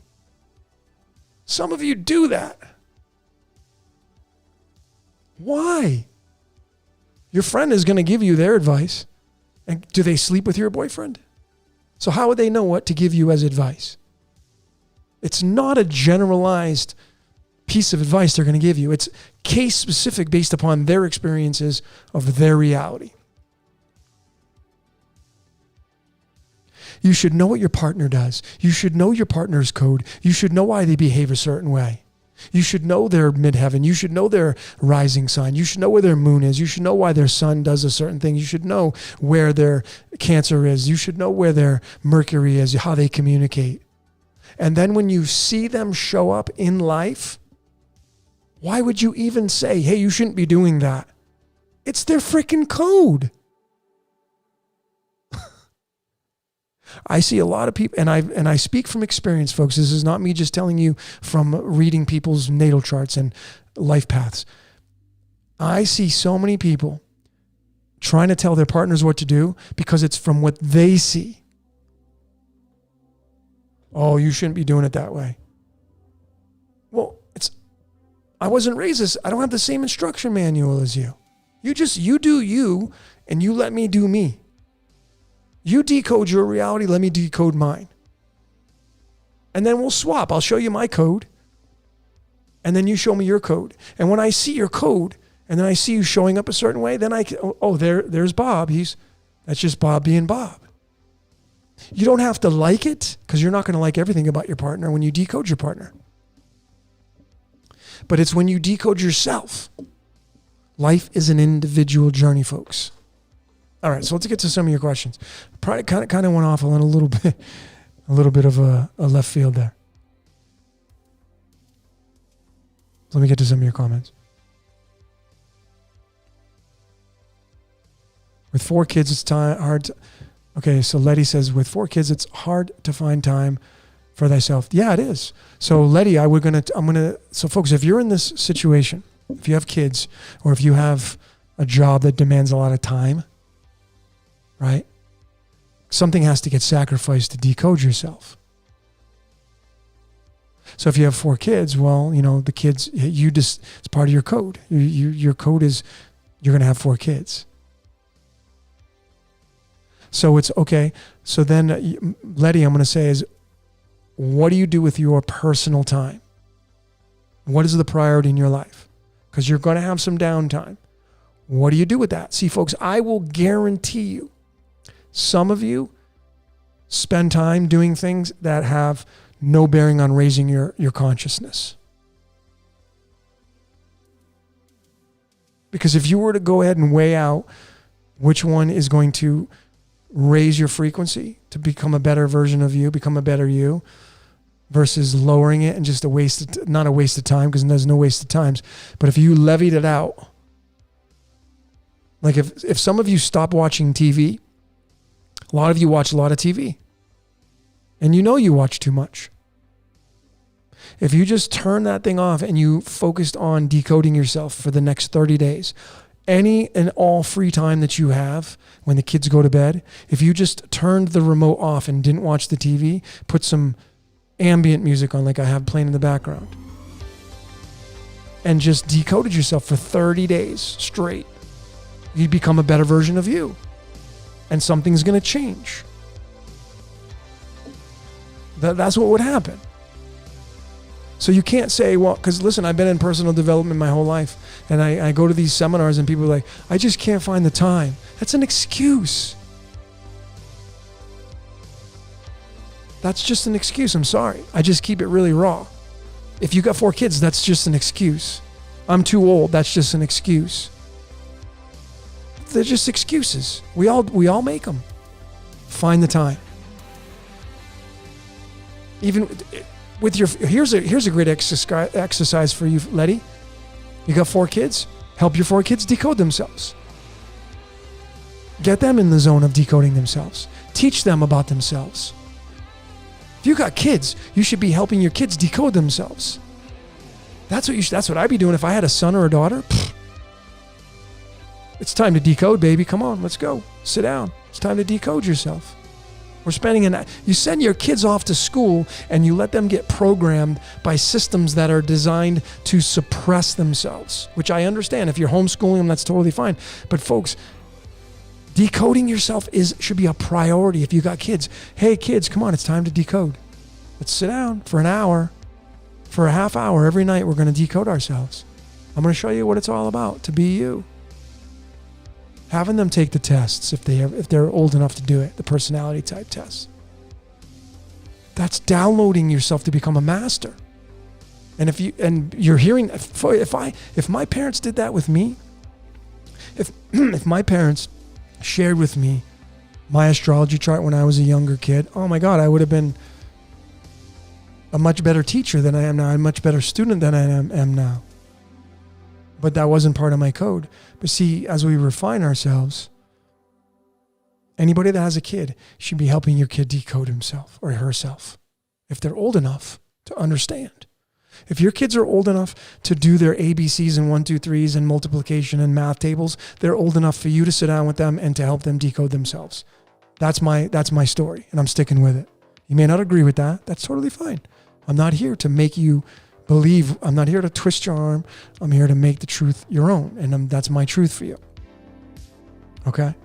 Some of you do that. Why? Your friend is going to give you their advice. And do they sleep with your boyfriend? So how would they know what to give you as advice? It's not a generalized piece of advice they're going to give you. It's case specific based upon their experiences of their reality. You should know what your partner does. You should know your partner's code. You should know why they behave a certain way. You should know their midheaven. You should know their rising sign. You should know where their moon is. You should know why their sun does a certain thing. You should know where their Cancer is. You should know where their Mercury is, how they communicate. And then when you see them show up in life, why would you even say, hey, you shouldn't be doing that? It's their freaking code. I see a lot of people, and I speak from experience, folks. This is not me just telling you from reading people's natal charts and life paths. I see so many people trying to tell their partners what to do because it's from what they see. Oh, you shouldn't be doing it that way. Well, I wasn't raised this. I don't have the same instruction manual as you. You do you, and you let me do me. You decode your reality, let me decode mine. And then we'll swap. I'll show you my code, and then you show me your code. And when I see your code, and then I see you showing up a certain way, then there's Bob. That's just Bob being Bob. You don't have to like it, because you're not going to like everything about your partner when you decode your partner. But it's when you decode yourself. Life is an individual journey, folks. All right, so let's get to some of your questions. Probably kind of went off on a little bit of a left field there. Let me get to some of your comments. With 4 kids, it's hard. Okay, so Letty says, with 4 kids, it's hard to find time for thyself. Yeah, it is. So Letty, so folks, if you're in this situation, if you have kids, or if you have a job that demands a lot of time, right? Something has to get sacrificed to decode yourself. So if you have 4 kids, well, the kids, it's part of your code. Your code is you're going to have 4 kids. So it's okay. So then, Letty, I'm going to say is, what do you do with your personal time? What is the priority in your life? Because you're going to have some downtime. What do you do with that? See, folks, I will guarantee you, some of you spend time doing things that have no bearing on raising your consciousness. Because if you were to go ahead and weigh out which one is going to raise your frequency to become a better version of you, become a better you, versus lowering it and just not a waste of time, because there's no waste of times, but if you levied it out, like if some of you stop watching TV, a lot of you watch a lot of TV, and you watch too much. If you just turn that thing off and you focused on decoding yourself for the next 30 days, any and all free time that you have when the kids go to bed, if you just turned the remote off and didn't watch the TV, put some ambient music on like I have playing in the background, and just decoded yourself for 30 days straight, you'd become a better version of you. And something's going to change. That's what would happen. So you can't say, well, because listen, I've been in personal development my whole life, and I go to these seminars and people are like, I just can't find the time. That's an excuse. That's just an excuse. I'm sorry. I just keep it really raw. If you got 4 kids, that's just an excuse. I'm too old. That's just an excuse. They're just excuses. We all make them. Find the time. Even with your here's a great exercise for you, Letty. You got 4 kids. Help your 4 kids decode themselves. Get them in the zone of decoding themselves. Teach them about themselves. If you got kids, you should be helping your kids decode themselves. That's what I'd be doing if I had a son or a daughter. Pfft. It's time to decode, baby. Come on, let's go. Sit down. It's time to decode yourself. We're spending you send your kids off to school and you let them get programmed by systems that are designed to suppress themselves, which I understand. If you're homeschooling them, that's totally fine. But folks, decoding yourself should be a priority if you got kids. Hey kids, come on, it's time to decode. Let's sit down for an hour, for a half hour every night. We're going to decode ourselves. I'm going to show you what it's all about to be you. Having them take the tests if they're old enough to do it, the personality type tests. That's downloading yourself to become a master. And you're hearing, if my parents did that with me, if my parents shared with me my astrology chart when I was a younger kid, oh my God, I would have been a much better teacher than I am now, a much better student than I am now. But that wasn't part of my code. But see, as we refine ourselves, anybody that has a kid should be helping your kid decode himself or herself if they're old enough to understand. If your kids are old enough to do their ABCs and 1, 2, 3s and multiplication and math tables, they're old enough for you to sit down with them and to help them decode themselves. That's my story, and I'm sticking with it. You may not agree with that. That's totally fine. I'm not here to make you believe. I'm not here to twist your arm. I'm here to make the truth your own, and that's my truth for you. Okay?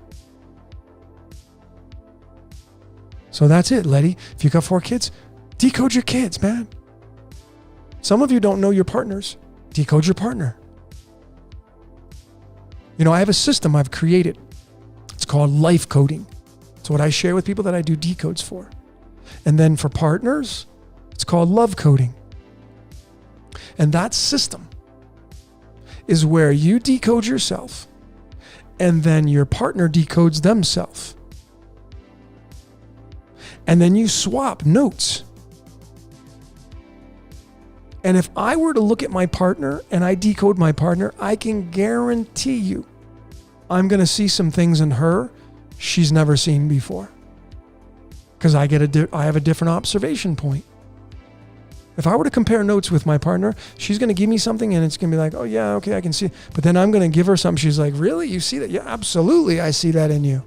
So that's it, Letty. If you got 4 kids, decode your kids, man. Some of you don't know your partners. Decode your partner. You know, I have a system I've created. It's called life coding. It's what I share with people that I do decodes for. And then for partners, it's called love coding. And that system is where you decode yourself and then your partner decodes themselves. And then you swap notes. And if I were to look at my partner and I decode my partner, I can guarantee you I'm going to see some things in her she's never seen before. Because I have a different observation point. If I were to compare notes with my partner, she's going to give me something and it's going to be like, oh yeah, okay, I can see it. But then I'm going to give her something. She's like, really? You see that? Yeah, absolutely. I see that in you.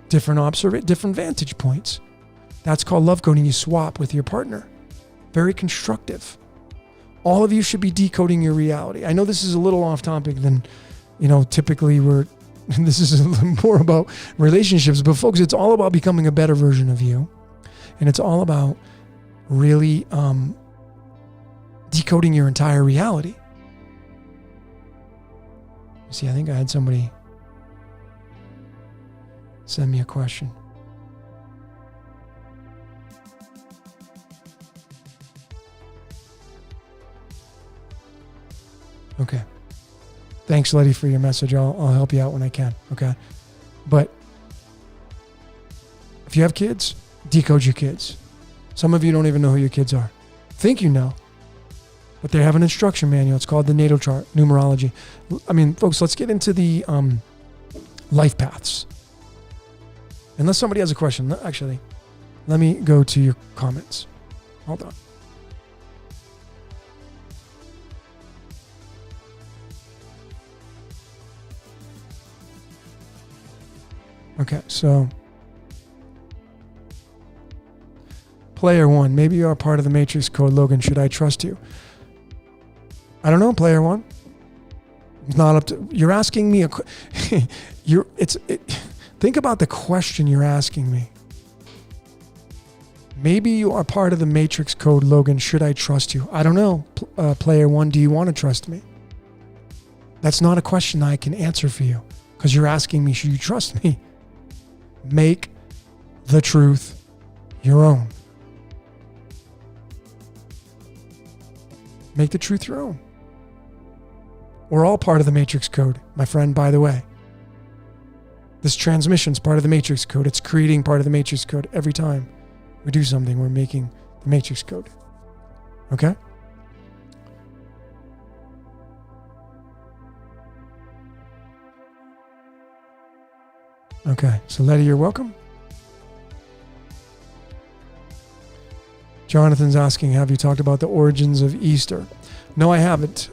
Different vantage points. That's called love coding. You swap with your partner. Very constructive. All of you should be decoding your reality. I know this is a little off topic than, typically this is a little more about relationships, but folks, it's all about becoming a better version of you. And it's all about really decoding your entire reality. See, I think I had somebody send me a question. Okay. Thanks, Letty, for your message. I'll help you out when I can. Okay. But if you have kids, decode your kids. Some of you don't even know who your kids are. Think you know. But they have an instruction manual. It's called the natal chart, numerology. I mean, folks, let's get into the life paths. Unless somebody has a question. Actually, let me go to your comments. Hold on. Okay, so Player one, maybe you are part of the Matrix Code. Logan, should I trust you? I don't know, player one. It's not up to, you're asking me think about the question you're asking me. Maybe you are part of the Matrix Code, Logan. Should I trust you? I don't know, player one. Do you want to trust me? That's not a question I can answer for you because you're asking me, should you trust me? Make the truth your own. Make the truth your own. We're all part of the Matrix Code, my friend, by the way. This transmission's part of the Matrix Code. It's creating part of the Matrix Code. Every time we do something, we're making the Matrix Code. Okay? Okay, so Letty, you're welcome. Jonathan's asking, have you talked about the origins of Easter? No, I haven't.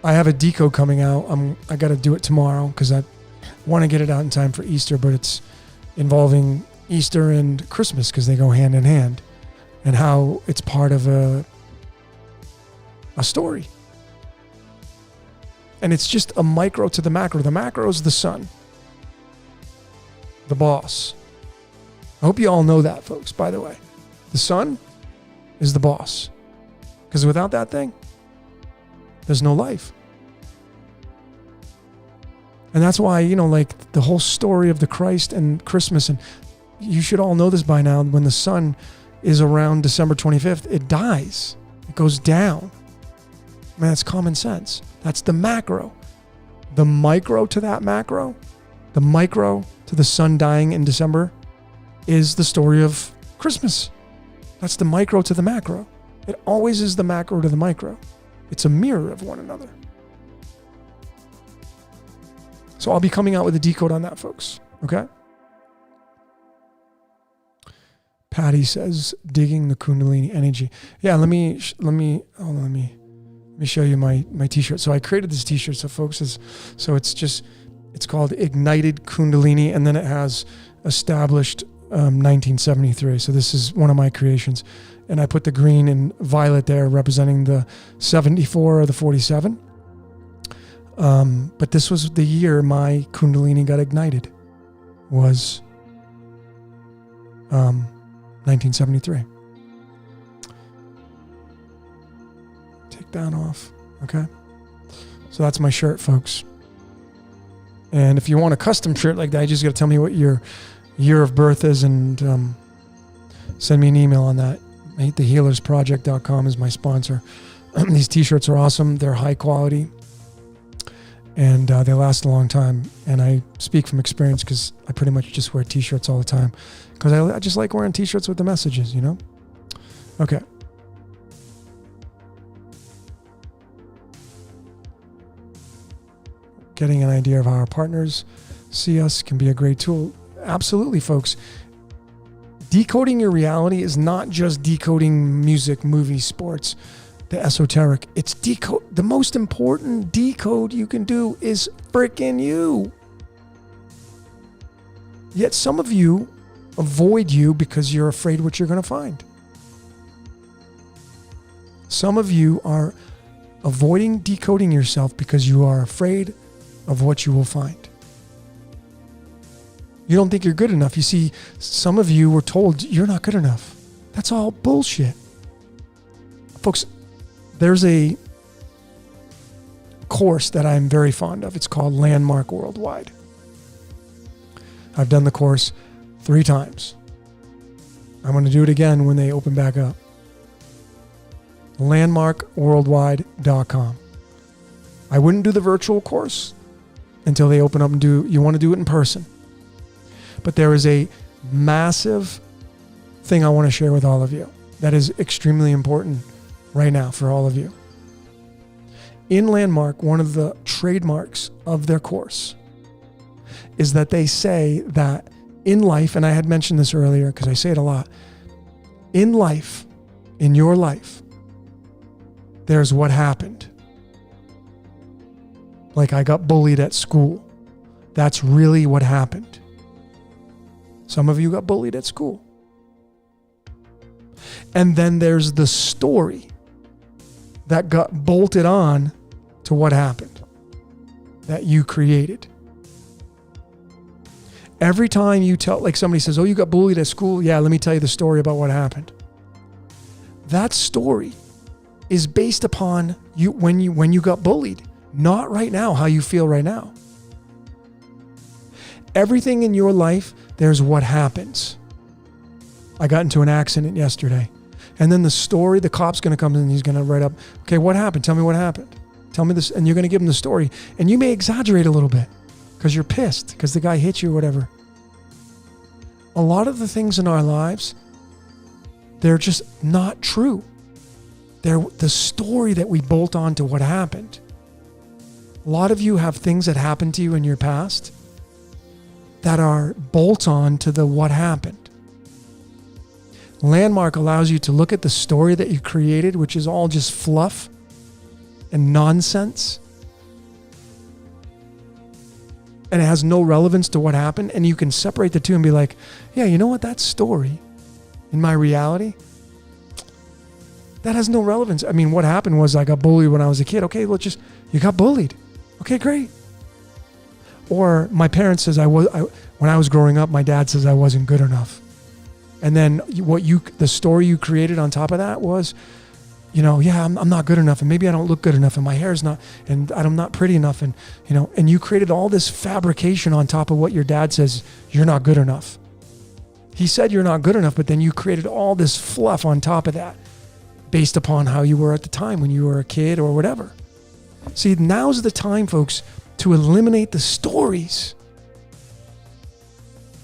I have a Decode coming out. I got to do it tomorrow because I want to get it out in time for Easter, but it's involving Easter and Christmas because they go hand in hand, and how it's part of a story. And it's just a micro to the macro. The macro is the sun, the boss. I hope you all know that, folks, by the way. The sun is the boss. Because without that thing, there's no life. And that's why, like the whole story of the Christ and Christmas, and you should all know this by now, when the sun is around December 25th, it dies. It goes down. Man, that's common sense. That's the macro. The micro to that macro, the micro to the sun dying in December, is the story of Christmas. That's the micro to the macro. It always is the macro to the micro. It's a mirror of one another. So I'll be coming out with a decode on that, folks. Okay? Patty says, digging the Kundalini energy. Yeah, let me show you my t-shirt. So I created this t-shirt, so folks, it's called Ignited Kundalini, and then it has established 1973. So this is one of my creations. And I put the green and violet there representing the 74 or the 47. But this was the year my Kundalini got ignited. Was 1973. Take that off. Okay. So that's my shirt, folks. And if you want a custom shirt like that, you just got to tell me what your year of birth is and send me an email on that. HateTheHealersProject.com is my sponsor. These t-shirts are awesome. They're high quality. And they last a long time. And I speak from experience because I pretty much just wear t-shirts all the time. Because I just like wearing t-shirts with the messages, Okay. Getting an idea of how our partners see us can be a great tool. Absolutely, folks. Decoding your reality is not just decoding music, movies, sports, the esoteric. It's decode. The most important decode you can do is freaking you. Yet some of you avoid you because you're afraid what you're going to find. Some of you are avoiding decoding yourself because you are afraid of what you will find. You don't think you're good enough. You see, some of you were told you're not good enough. That's all bullshit. Folks, there's a course that I'm very fond of. It's called Landmark Worldwide. I've done the course 3 times. I'm going to do it again when they open back up. LandmarkWorldwide.com. I wouldn't do the virtual course until they open up and you want to do it in person. But there is a massive thing I want to share with all of you that is extremely important right now for all of you. In Landmark, one of the trademarks of their course is that they say that in life, and I had mentioned this earlier because I say it a lot, in life, in your life, there's what happened. Like I got bullied at school. That's really what happened. Some of you got bullied at school. And then there's the story that got bolted on to what happened, that you created. Every time you tell, like somebody says, oh, you got bullied at school. Yeah, let me tell you the story about what happened. That story is based upon you when you got bullied, not right now, how you feel right now. Everything in your life, there's what happens. I got into an accident yesterday. And then the story, the cop's going to come in and he's going to write up, okay, what happened? Tell me what happened. Tell me this. And you're going to give him the story. And you may exaggerate a little bit because you're pissed because the guy hit you or whatever. A lot of the things in our lives, they're just not true. They're the story that we bolt on to what happened. A lot of you have things that happened to you in your past that are bolt on to the what happened. Landmark allows you to look at the story that you created, which is all just fluff and nonsense. And it has no relevance to what happened. And you can separate the two and be like, yeah, you know what? That story in my reality, that has no relevance. I mean, what happened was I got bullied when I was a kid. Okay, well, you got bullied. Okay, great. Or my parents says when I was growing up, my dad says I wasn't good enough. And then the story you created on top of that was, yeah, I'm not good enough, and maybe I don't look good enough, and my hair's not, and I'm not pretty enough, and and you created all this fabrication on top of what your dad says you're not good enough. He said you're not good enough, but then you created all this fluff on top of that, based upon how you were at the time when you were a kid or whatever. See, now's the time, folks, to eliminate the stories.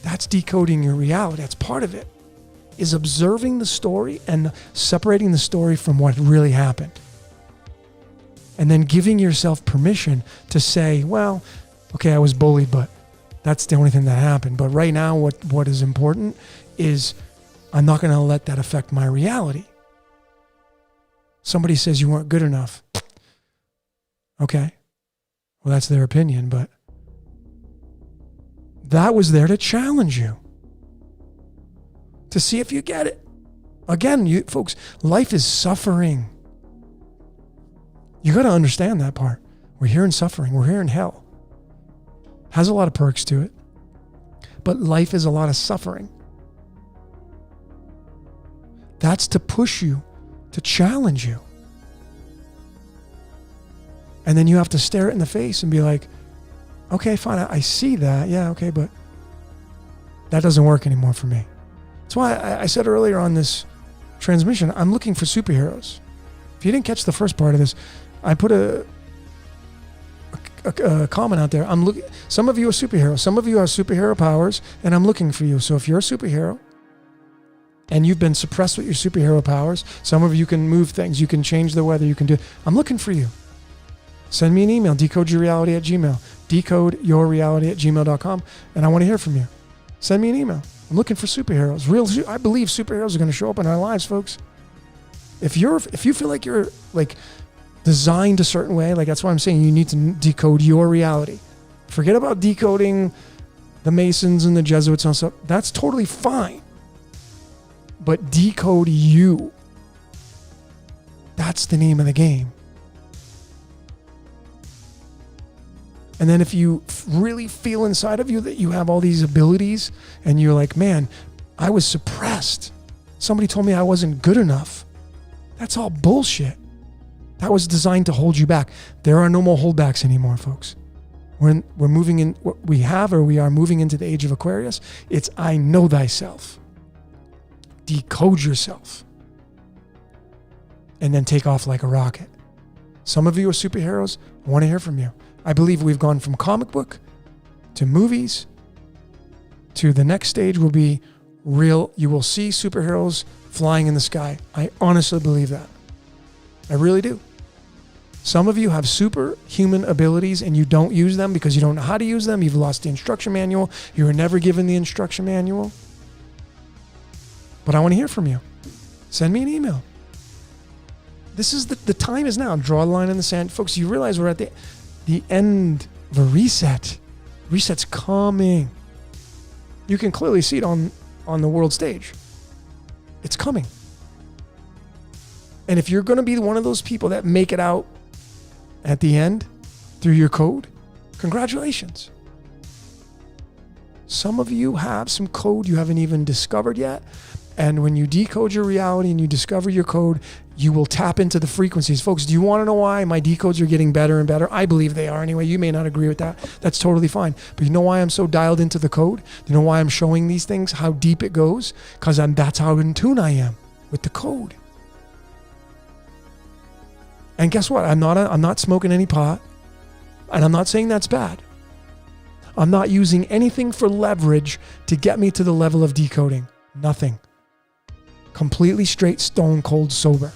That's decoding your reality. That's part of it. Is observing the story and separating the story from what really happened. And then giving yourself permission to say, well, okay, I was bullied, but that's the only thing that happened. But right now, what is important is I'm not going to let that affect my reality. Somebody says you weren't good enough. Okay. Well, that's their opinion, but that was there to challenge you. To see if you get it. Again, you folks, life is suffering. You got to understand that part. We're here in suffering. We're here in hell. Has a lot of perks to it. But life is a lot of suffering. That's to push you, to challenge you. And then you have to stare it in the face and be like, okay, fine, I see that. Yeah, okay, but that doesn't work anymore for me. That's why I said earlier on this transmission, I'm looking for superheroes. If you didn't catch the first part of this, I put a comment out there. Some of you are superheroes. Some of you have superhero powers, and I'm looking for you. So if you're a superhero and you've been suppressed with your superhero powers, some of you can move things. You can change the weather. You can do. I'm looking for you. Send me an email, decodeyourreality@gmail.com. Decodeyourreality@gmail.com, and I want to hear from you. Send me an email. I'm looking for superheroes. I believe superheroes are going to show up in our lives, folks. If you feel like you're like designed a certain way, like that's why I'm saying you need to decode your reality. Forget about decoding the Masons and the Jesuits and stuff. That's totally fine. But decode you. That's the name of the game. And then if you really feel inside of you that you have all these abilities and you're like, man, I was suppressed. Somebody told me I wasn't good enough. That's all bullshit. That was designed to hold you back. There are no more holdbacks anymore, folks. We're moving in, we are moving into the age of Aquarius. It's I know thyself. Decode yourself. And then take off like a rocket. Some of you are superheroes. I want to hear from you. I believe we've gone from comic book to movies to the next stage will be real. You will see superheroes flying in the sky. I honestly believe that. I really do. Some of you have superhuman abilities and you don't use them because you don't know how to use them. You've lost the instruction manual. You were never given the instruction manual. But I want to hear from you. Send me an email. This is the time is now. Draw a line in the sand. Folks, you realize we're at the end of a reset. Reset's coming. You can clearly see it on the world stage. It's coming. And if you're going to be one of those people that make it out at the end through your code, congratulations. Some of you have some code you haven't even discovered yet. And when you decode your reality and you discover your code, you will tap into the frequencies. Folks, do you want to know why my decodes are getting better and better? I believe they are anyway. You may not agree with that. That's totally fine. But you know why I'm so dialed into the code? You know why I'm showing these things, how deep it goes? Because that's how in tune I am with the code. And guess what? I'm not smoking any pot. And I'm not saying that's bad. I'm not using anything for leverage to get me to the level of decoding. Nothing. Completely straight, stone cold sober.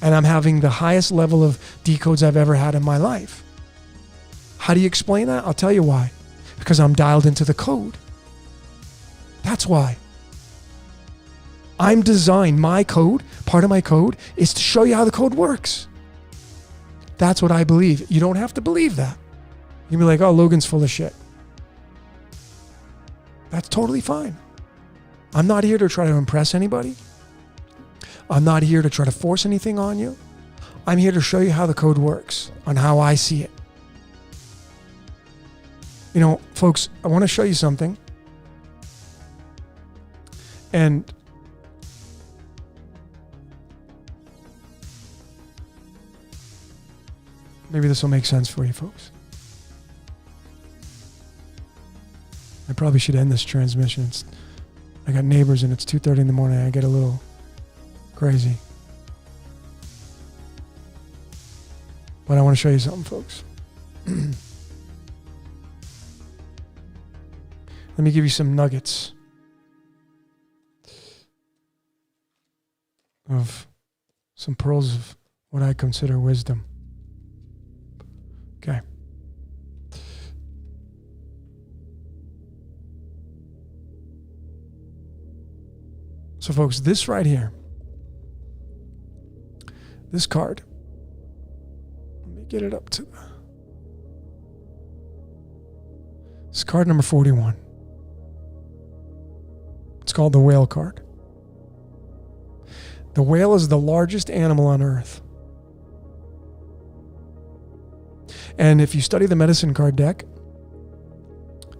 And I'm having the highest level of decodes I've ever had in my life. How do you explain that? I'll tell you why. Because I'm dialed into the code. That's why. I'm designed, my code, part of my code is to show you how the code works. That's what I believe. You don't have to believe that. You can be like, oh, Logan's full of shit. That's totally fine. I'm not here to try to impress anybody. I'm not here to try to force anything on you. I'm here to show you how the code works, on how I see it. You know, folks, I want to show you something. And maybe this will make sense for you folks. I probably should end this transmission. I got neighbors and it's 2:30 in the morning. I get a little crazy. But I want to show you something, folks. Let me give you some nuggets of some pearls of what I consider wisdom. Okay. So folks, this right here, this card, let me get it up to this card number 41. It's called the whale card. The whale is the largest animal on earth. And if you study the medicine card deck,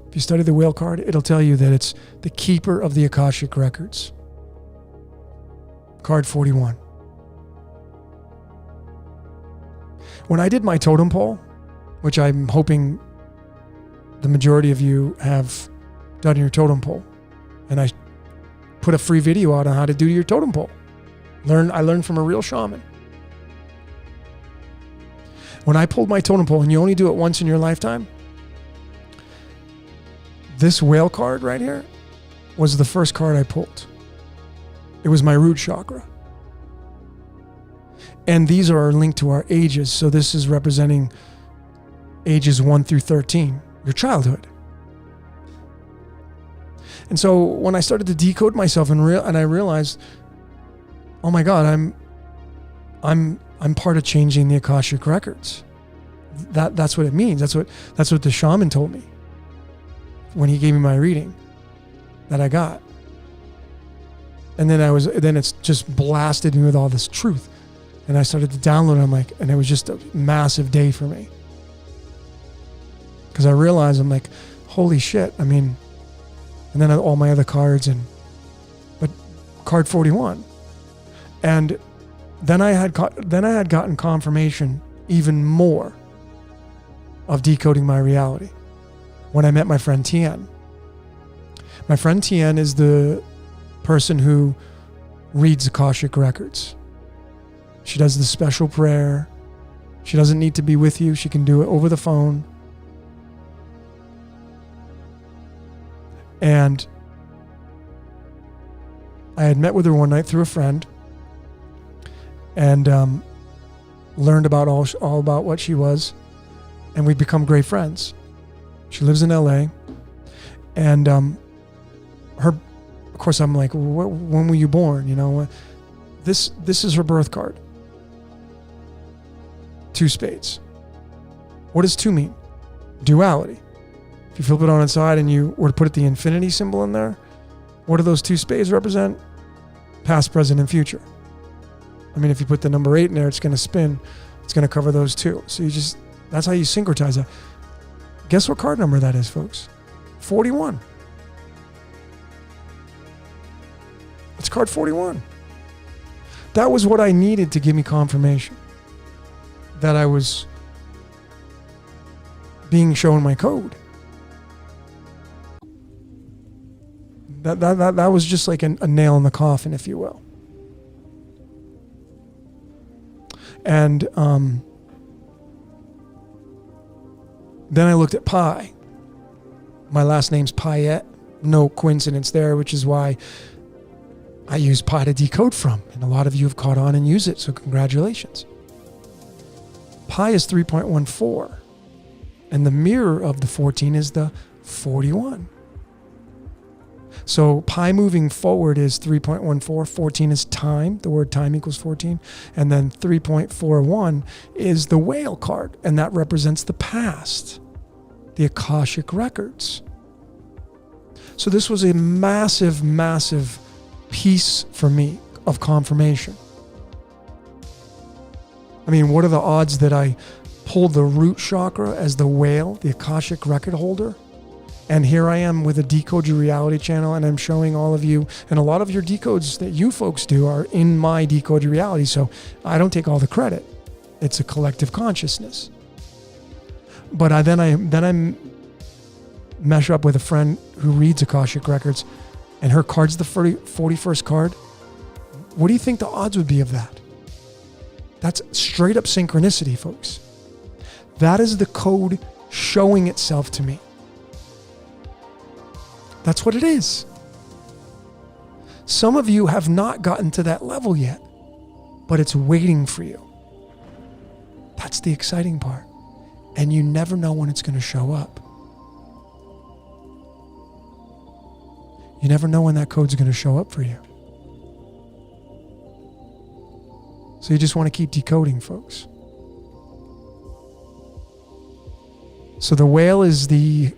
if you study the whale card, it'll tell you that it's the keeper of the Akashic records. Card 41. When I did my totem pole, which I'm hoping the majority of you have done your totem pole, and I put a free video out on how to do your totem pole. I learned from a real shaman. When I pulled my totem pole, and you only do it once in your lifetime, this whale card right here was the first card I pulled. It was my root chakra. And these are linked to our ages. So this is representing ages 1 through 13, your childhood. And so when I started to decode myself and I realized, oh my God, I'm part of changing the Akashic records. That's what it means. That's what the shaman told me when he gave me my reading that I got. And then it's just blasted me with all this truth. And I started to download it, and it was just a massive day for me. Because I realized, I'm like, holy shit. I mean, and then all my other cards, but card 41. And then I had gotten confirmation even more of decoding my reality when I met my friend Tien. My friend Tien is the person who reads Akashic records. She does the special prayer. She doesn't need to be with you. She can do it over the phone. And I had met with her one night through a friend and learned about all about what she was, and we've become great friends. She lives in LA, and of course, I'm like, when were you born? You know, this is her birth card. 2 spades. What does 2 mean? Duality. If you flip it on its side and you were to put the infinity symbol in there, what do those two spades represent? Past, present, and future. I mean, if you put the number 8 in there, it's going to spin. It's going to cover those two. So that's how you syncretize that. Guess what card number that is, folks? 41. It's card 41. That was what I needed to give me confirmation that I was being shown my code. That was just like a nail in the coffin, if you will. And then I looked at pi. My last name's Payette. No coincidence there, which is why I use pi to decode from. And a lot of you have caught on and use it, so congratulations. Pi is 3.14. And the mirror of the 14 is the 41. So pi moving forward is 3.14. 14 is time. The word time equals 14. And then 3.41 is the whale card. And that represents the past, the Akashic records. So this was a massive, massive piece for me of confirmation. I mean, what are the odds that I pulled the root chakra as the whale, the Akashic record holder? And here I am with a Decode Your Reality channel, and I'm showing all of you, and a lot of your decodes that you folks do are in my Decode Your Reality, so I don't take all the credit. It's a collective consciousness. But then I mesh up with a friend who reads Akashic records, and her card's the 41st card. What do you think the odds would be of that? That's straight up synchronicity, folks. That is the code showing itself to me. That's what it is. Some of you have not gotten to that level yet, but it's waiting for you. That's the exciting part. And you never know when it's going to show up. You never know when that code's going to show up for you. So you just want to keep decoding, folks. So the whale is the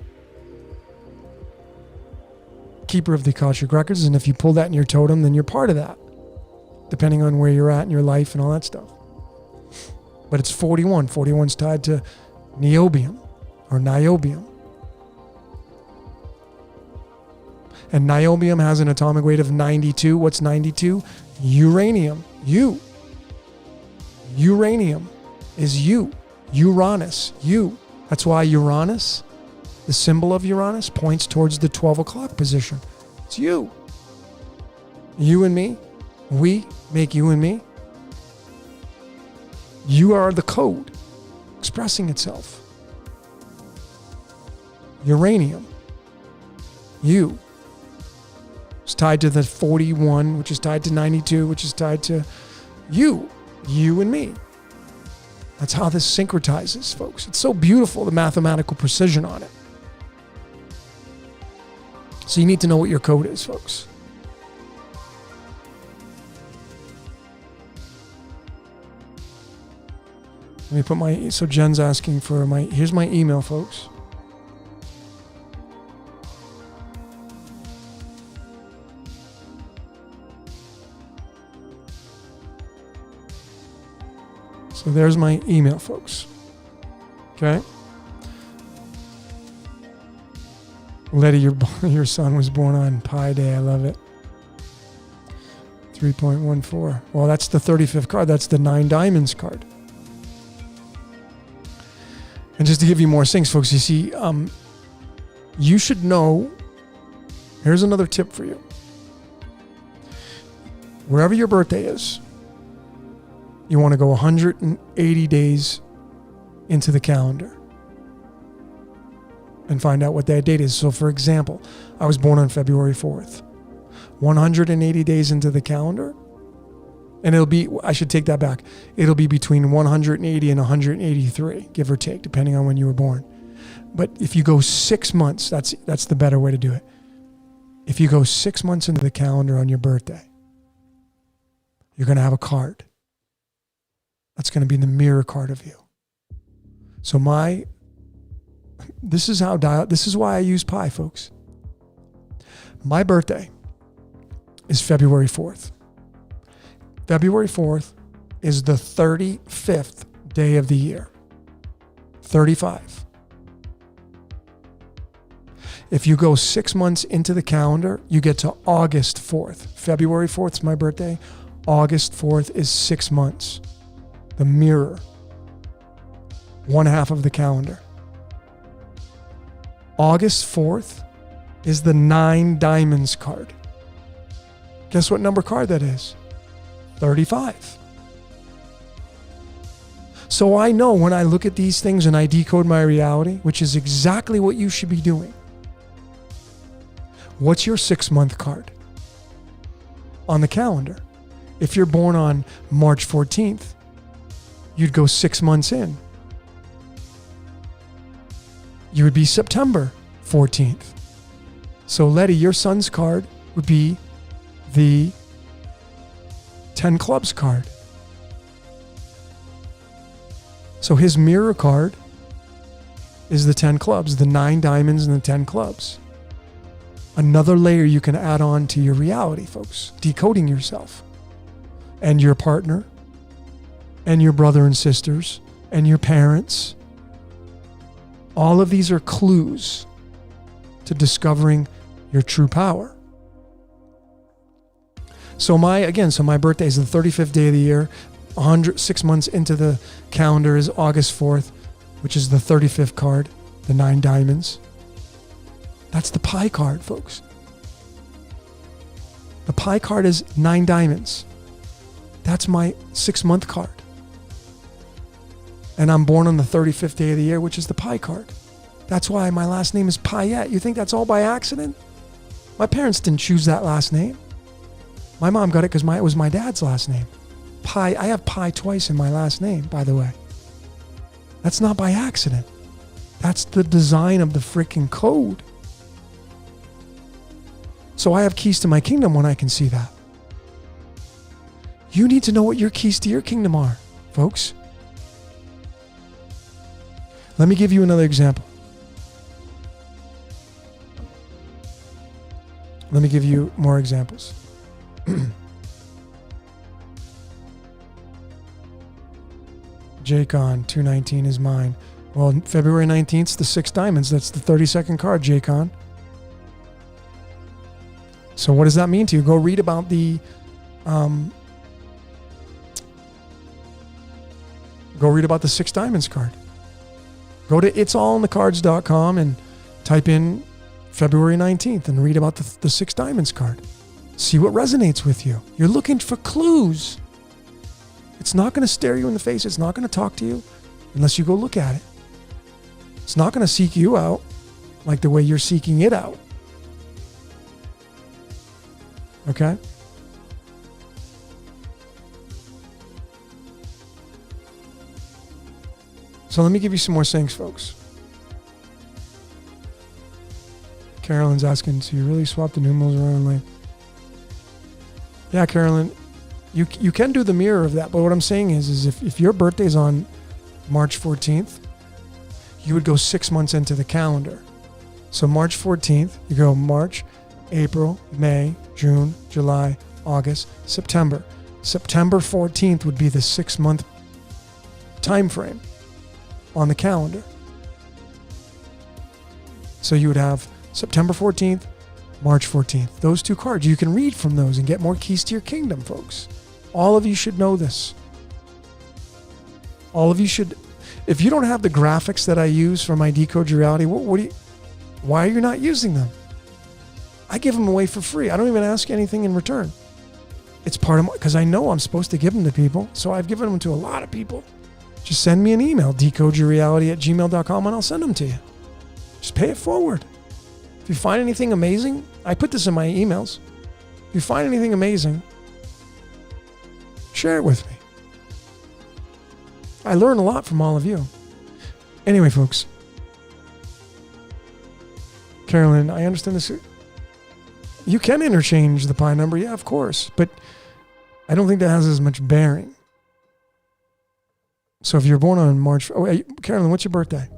keeper of the Akashic records, and if you pull that in your totem, then you're part of that, depending on where you're at in your life and all that stuff. But it's 41. 41's tied to niobium or niobium. And niobium has an atomic weight of 92. What's 92? Uranium. You. Uranium is you. Uranus. You. That's why Uranus, the symbol of Uranus, points towards the 12 o'clock position. It's you. You and me. We make you and me. You are the code expressing itself. Uranium. You. It's tied to the 41, which is tied to 92, which is tied to you. You and me. That's how this syncretizes, folks. It's so beautiful, the mathematical precision on it. So you need to know what your code is, folks. Let me put so Jen's asking for here's my email, folks. So there's my email, folks. Okay. Letty, your son was born on Pi Day. I love it. 3.14. Well, that's the 35th card. That's the 9 diamonds card. And just to give you more things, folks, you see, you should know. Here's another tip for you. Wherever your birthday is, you want to go 180 days into the calendar and find out what that date is. So, for example, I was born on February 4th. 180 days into the calendar, and I should take that back. It'll be between 180 and 183, give or take, depending on when you were born. But if you go 6 months, that's the better way to do it. If you go 6 months into the calendar on your birthday, you're going to have a card. That's going to be the mirror card of you. So my This is why I use pi, folks. My birthday is February 4th. February 4th is the 35th day of the year. 35. If you go 6 months into the calendar, you get to August 4th. February 4th is my birthday. August 4th is 6 months. The mirror. One half of the calendar. August 4th is the 9 diamonds card. Guess what number card that is? 35. So I know when I look at these things and I decode my reality, which is exactly what you should be doing. What's your 6-month card on the calendar? If you're born on March 14th, you'd go 6 months in. You would be September 14th. So Letty, your son's card would be the 10 clubs card. So his mirror card is the 10 clubs, the 9 diamonds and the 10 clubs. Another layer you can add on to your reality, folks. Decoding yourself and your partner and your brother and sisters and your parents. All of these are clues to discovering your true power. So my birthday is the 35th day of the year. 6 months into the calendar is August 4th, which is the 35th card, the 9 diamonds. That's the pie card, folks. The pie card is 9 diamonds. That's my 6-month card. And I'm born on the 35th day of the year, which is the pie card. That's why my last name is Payette. You think that's all by accident? My parents didn't choose that last name. My mom got it because it was my dad's last name. Pie. I have pie twice in my last name, by the way. That's not by accident. That's the design of the freaking code. So I have keys to my kingdom when I can see that. You need to know what your keys to your kingdom are, folks. Let me give you another example. Let me give you more examples. Jacon, 219 is mine. Well, February 19th is the 6 diamonds. That's the 32nd card, Jacon. So what does that mean to you? Go read about the go read about the 6 diamonds card. Go to it'sallinthecards.com and type in February 19th and read about the 6 diamonds card. See what resonates with you. You're looking for clues. It's not going to stare you in the face. It's not going to talk to you unless you go look at it. It's not going to seek you out like the way you're seeking it out. Okay? So let me give you some more things, folks. Carolyn's asking, so you really swap the numerals around? Like, yeah, Carolyn, you can do the mirror of that, but what I'm saying is if your birthday's on March 14th, you would go 6 months into the calendar. So March 14th, you go March, April, May, June, July, August, September. September 14th would be the 6-month time frame on the calendar. So you would have September 14th, March 14th. Those 2 cards. You can read from those and get more keys to your kingdom, folks. All of you should know this. All of you should. If you don't have the graphics that I use for my Decode Your Reality, why are you not using them? I give them away for free. I don't even ask anything in return. It's part of because I know I'm supposed to give them to people, so I've given them to a lot of people. Just send me an email, decodeyourreality@gmail.com, and I'll send them to you. Just pay it forward. If you find anything amazing, I put this in my emails. If you find anything amazing, share it with me. I learn a lot from all of you. Anyway, folks. Carolyn, I understand this. You can interchange the pi number, yeah, of course, but I don't think that has as much bearing. So if you're born on March, Carolyn, what's your birthday?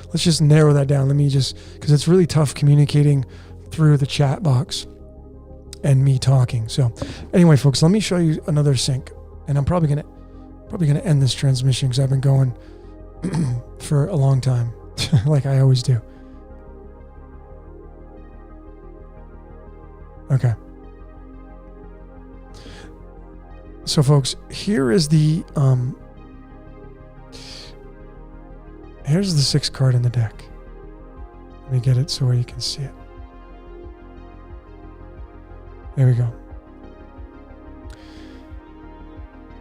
let's just narrow that down. Let me just, because it's really tough communicating through the chat box and me talking. So anyway, folks, let me show you another sync, and I'm probably gonna end this transmission because I've been going for a long time, like I always do. Okay. So folks, here is the here's the 6th card in the deck. Let me get it so you can see it. There we go.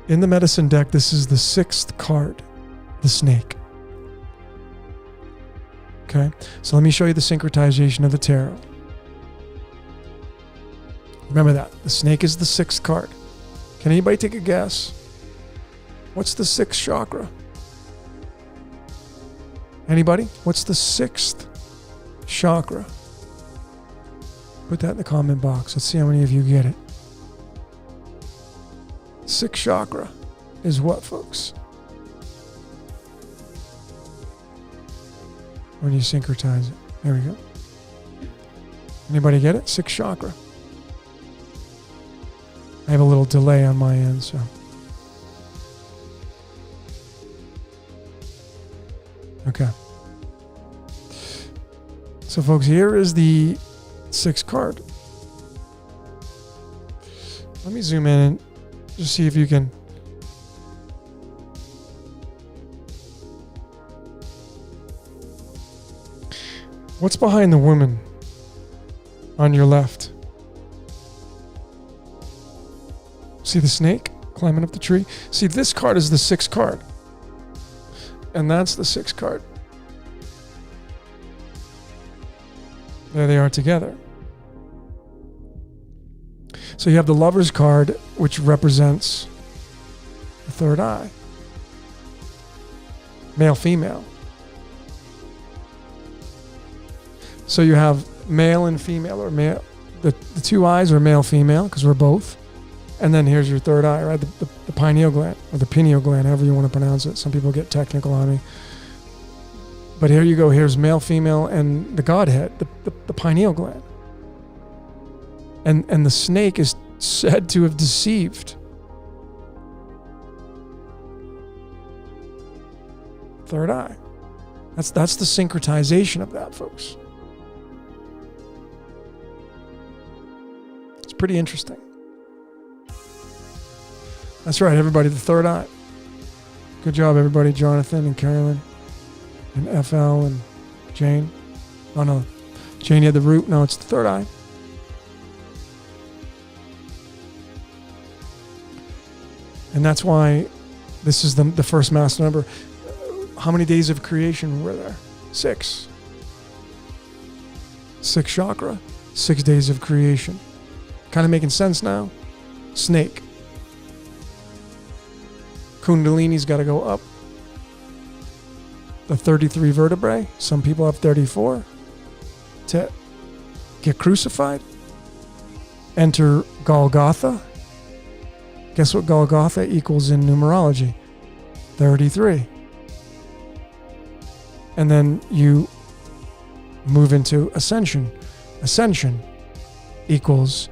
In the medicine deck, this is the 6th card, the snake. Okay, so let me show you the syncretization of the tarot. Remember that. The snake is the 6th card. Can anybody take a guess? What's the 6th chakra? Anybody? What's the 6th chakra? Put that in the comment box. Let's see how many of you get it. 6th chakra is what, folks? When you syncretize it. There we go. Anybody get it? 6th chakra. I have a little delay on my end, so. Okay. So, folks, here is the 6th card. Let me zoom in and just see if you can. What's behind the woman on your left? See the snake climbing up the tree? See, this card is the 6th card. And that's the 6th card. There they are together. So you have the Lover's card, which represents the 3rd eye. Male, female. So you have male and female, or male. The 2 eyes are male, female, because we're both. And then here's your 3rd eye, right? The pineal gland, or the pineal gland, however you want to pronounce it. Some people get technical on me. But here you go. Here's male, female, and the Godhead, the pineal gland. And the snake is said to have deceived. 3rd eye. That's the syncretization of that, folks. It's pretty interesting. That's right, everybody, the 3rd eye. Good job, everybody. Jonathan and Carolyn and FL and Jane. Oh, no. Jane, you had the root. No, it's the 3rd eye. And that's why this is the first master number. How many days of creation were there? 6. 6 chakra, 6 days of creation. Kind of making sense now? Snake. Kundalini's got to go up. The 33 vertebrae. Some people have 34. To get crucified. Enter Golgotha. Guess what Golgotha equals in numerology? 33. And then you move into ascension. Ascension equals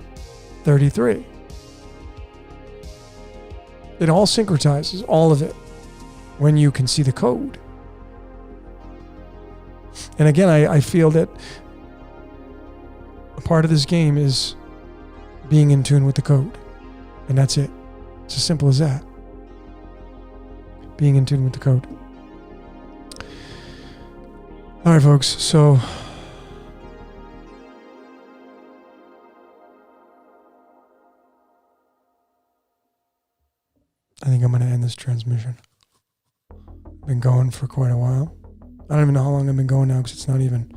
33. It all syncretizes, all of it, when you can see the code. And again, I feel that a part of this game is being in tune with the code. And that's it. It's as simple as that. Being in tune with the code. All right, folks. So I think I'm going to end this transmission. Been going for quite a while. I don't even know how long I've been going now because it's not even.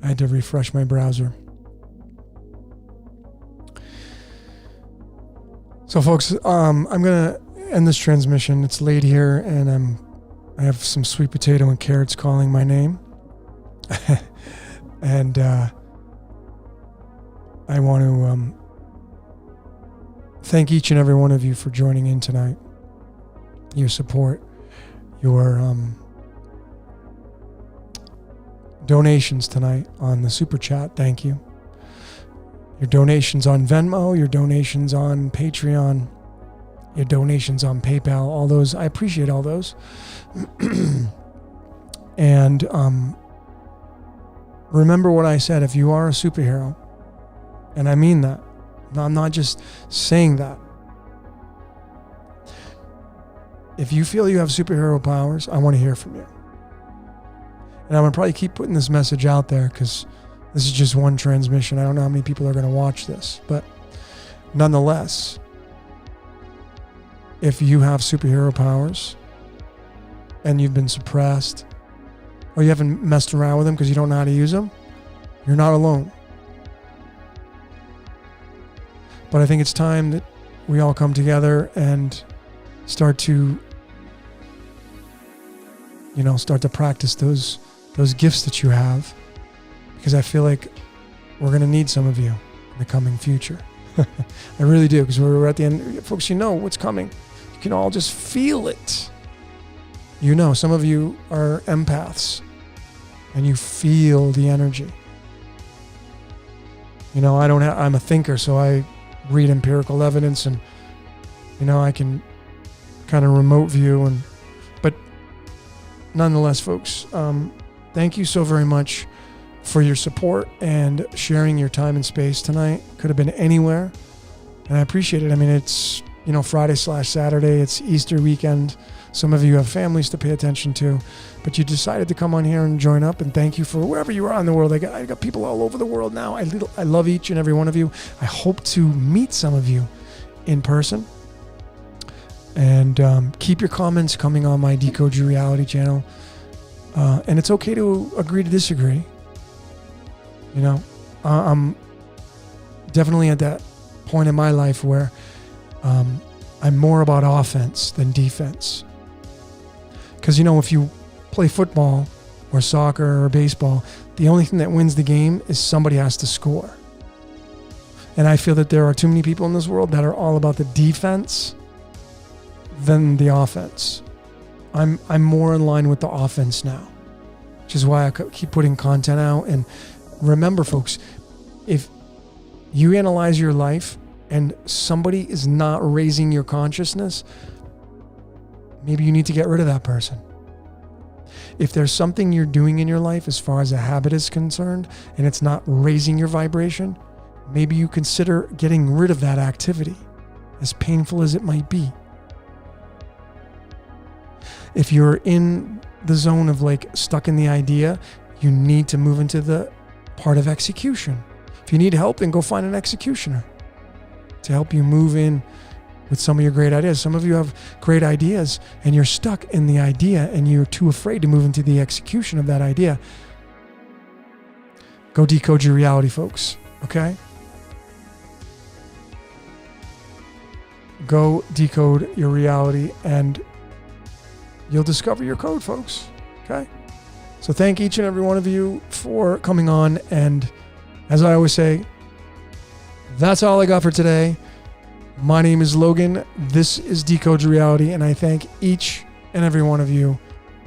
I had to refresh my browser. So, folks, I'm going to end this transmission. It's late here, and I have some sweet potato and carrots calling my name. And I want to thank each and every one of you for joining in tonight. Your support, your donations tonight on the Super Chat. Thank you. Your donations on Venmo, your donations on Patreon, your donations on PayPal, all those. I appreciate all those. And remember what I said. If you are a superhero, and I mean that, I'm not just saying that. If you feel you have superhero powers, I want to hear from you. And I'm going to probably keep putting this message out there because this is just one transmission. I don't know how many people are going to watch this. But nonetheless, if you have superhero powers and you've been suppressed or you haven't messed around with them because you don't know how to use them, you're not alone. But I think it's time that we all come together and start to practice those gifts that you have, because I feel like we're going to need some of you in the coming future. I really do, because we're at the end. Folks, you know what's coming. You can all just feel it. You know, some of you are empaths and you feel the energy. You know, I'm a thinker, so I read empirical evidence and, you know, I can kind of remote view but nonetheless, folks, thank you so very much for your support and sharing your time and space tonight. Could have been anywhere, and I appreciate it. I mean, it's, you know, Friday/Saturday. It's Easter weekend. Some of you have families to pay attention to, but you decided to come on here and join up, and thank you for wherever you are in the world. I got people all over the world now. I love each and every one of you. I hope to meet some of you in person. And keep your comments coming on my Decode Your Reality channel. And it's okay to agree to disagree. You know, I'm definitely at that point in my life where I'm more about offense than defense. Because, you know, if you play football or soccer or baseball, the only thing that wins the game is somebody has to score. And I feel that there are too many people in this world that are all about the defense than the offense. I'm more in line with the offense now, which is why I keep putting content out. And remember, folks, if you analyze your life and somebody is not raising your consciousness, maybe you need to get rid of that person. If there's something you're doing in your life as far as a habit is concerned and it's not raising your vibration, maybe you consider getting rid of that activity, as painful as it might be. If you're in the zone of like stuck in the idea, you need to move into the part of execution. If you need help, then go find an executioner to help you move in with some of your great ideas. Some of you have great ideas and you're stuck in the idea and you're too afraid to move into the execution of that idea. Go decode your reality, folks. Okay? Go decode your reality and you'll discover your code, folks. Okay? So thank each and every one of you for coming on. And as I always say, that's all I got for today. My name is Logan. This is Decode Your Reality. And I thank each and every one of you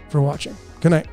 for watching. Good night.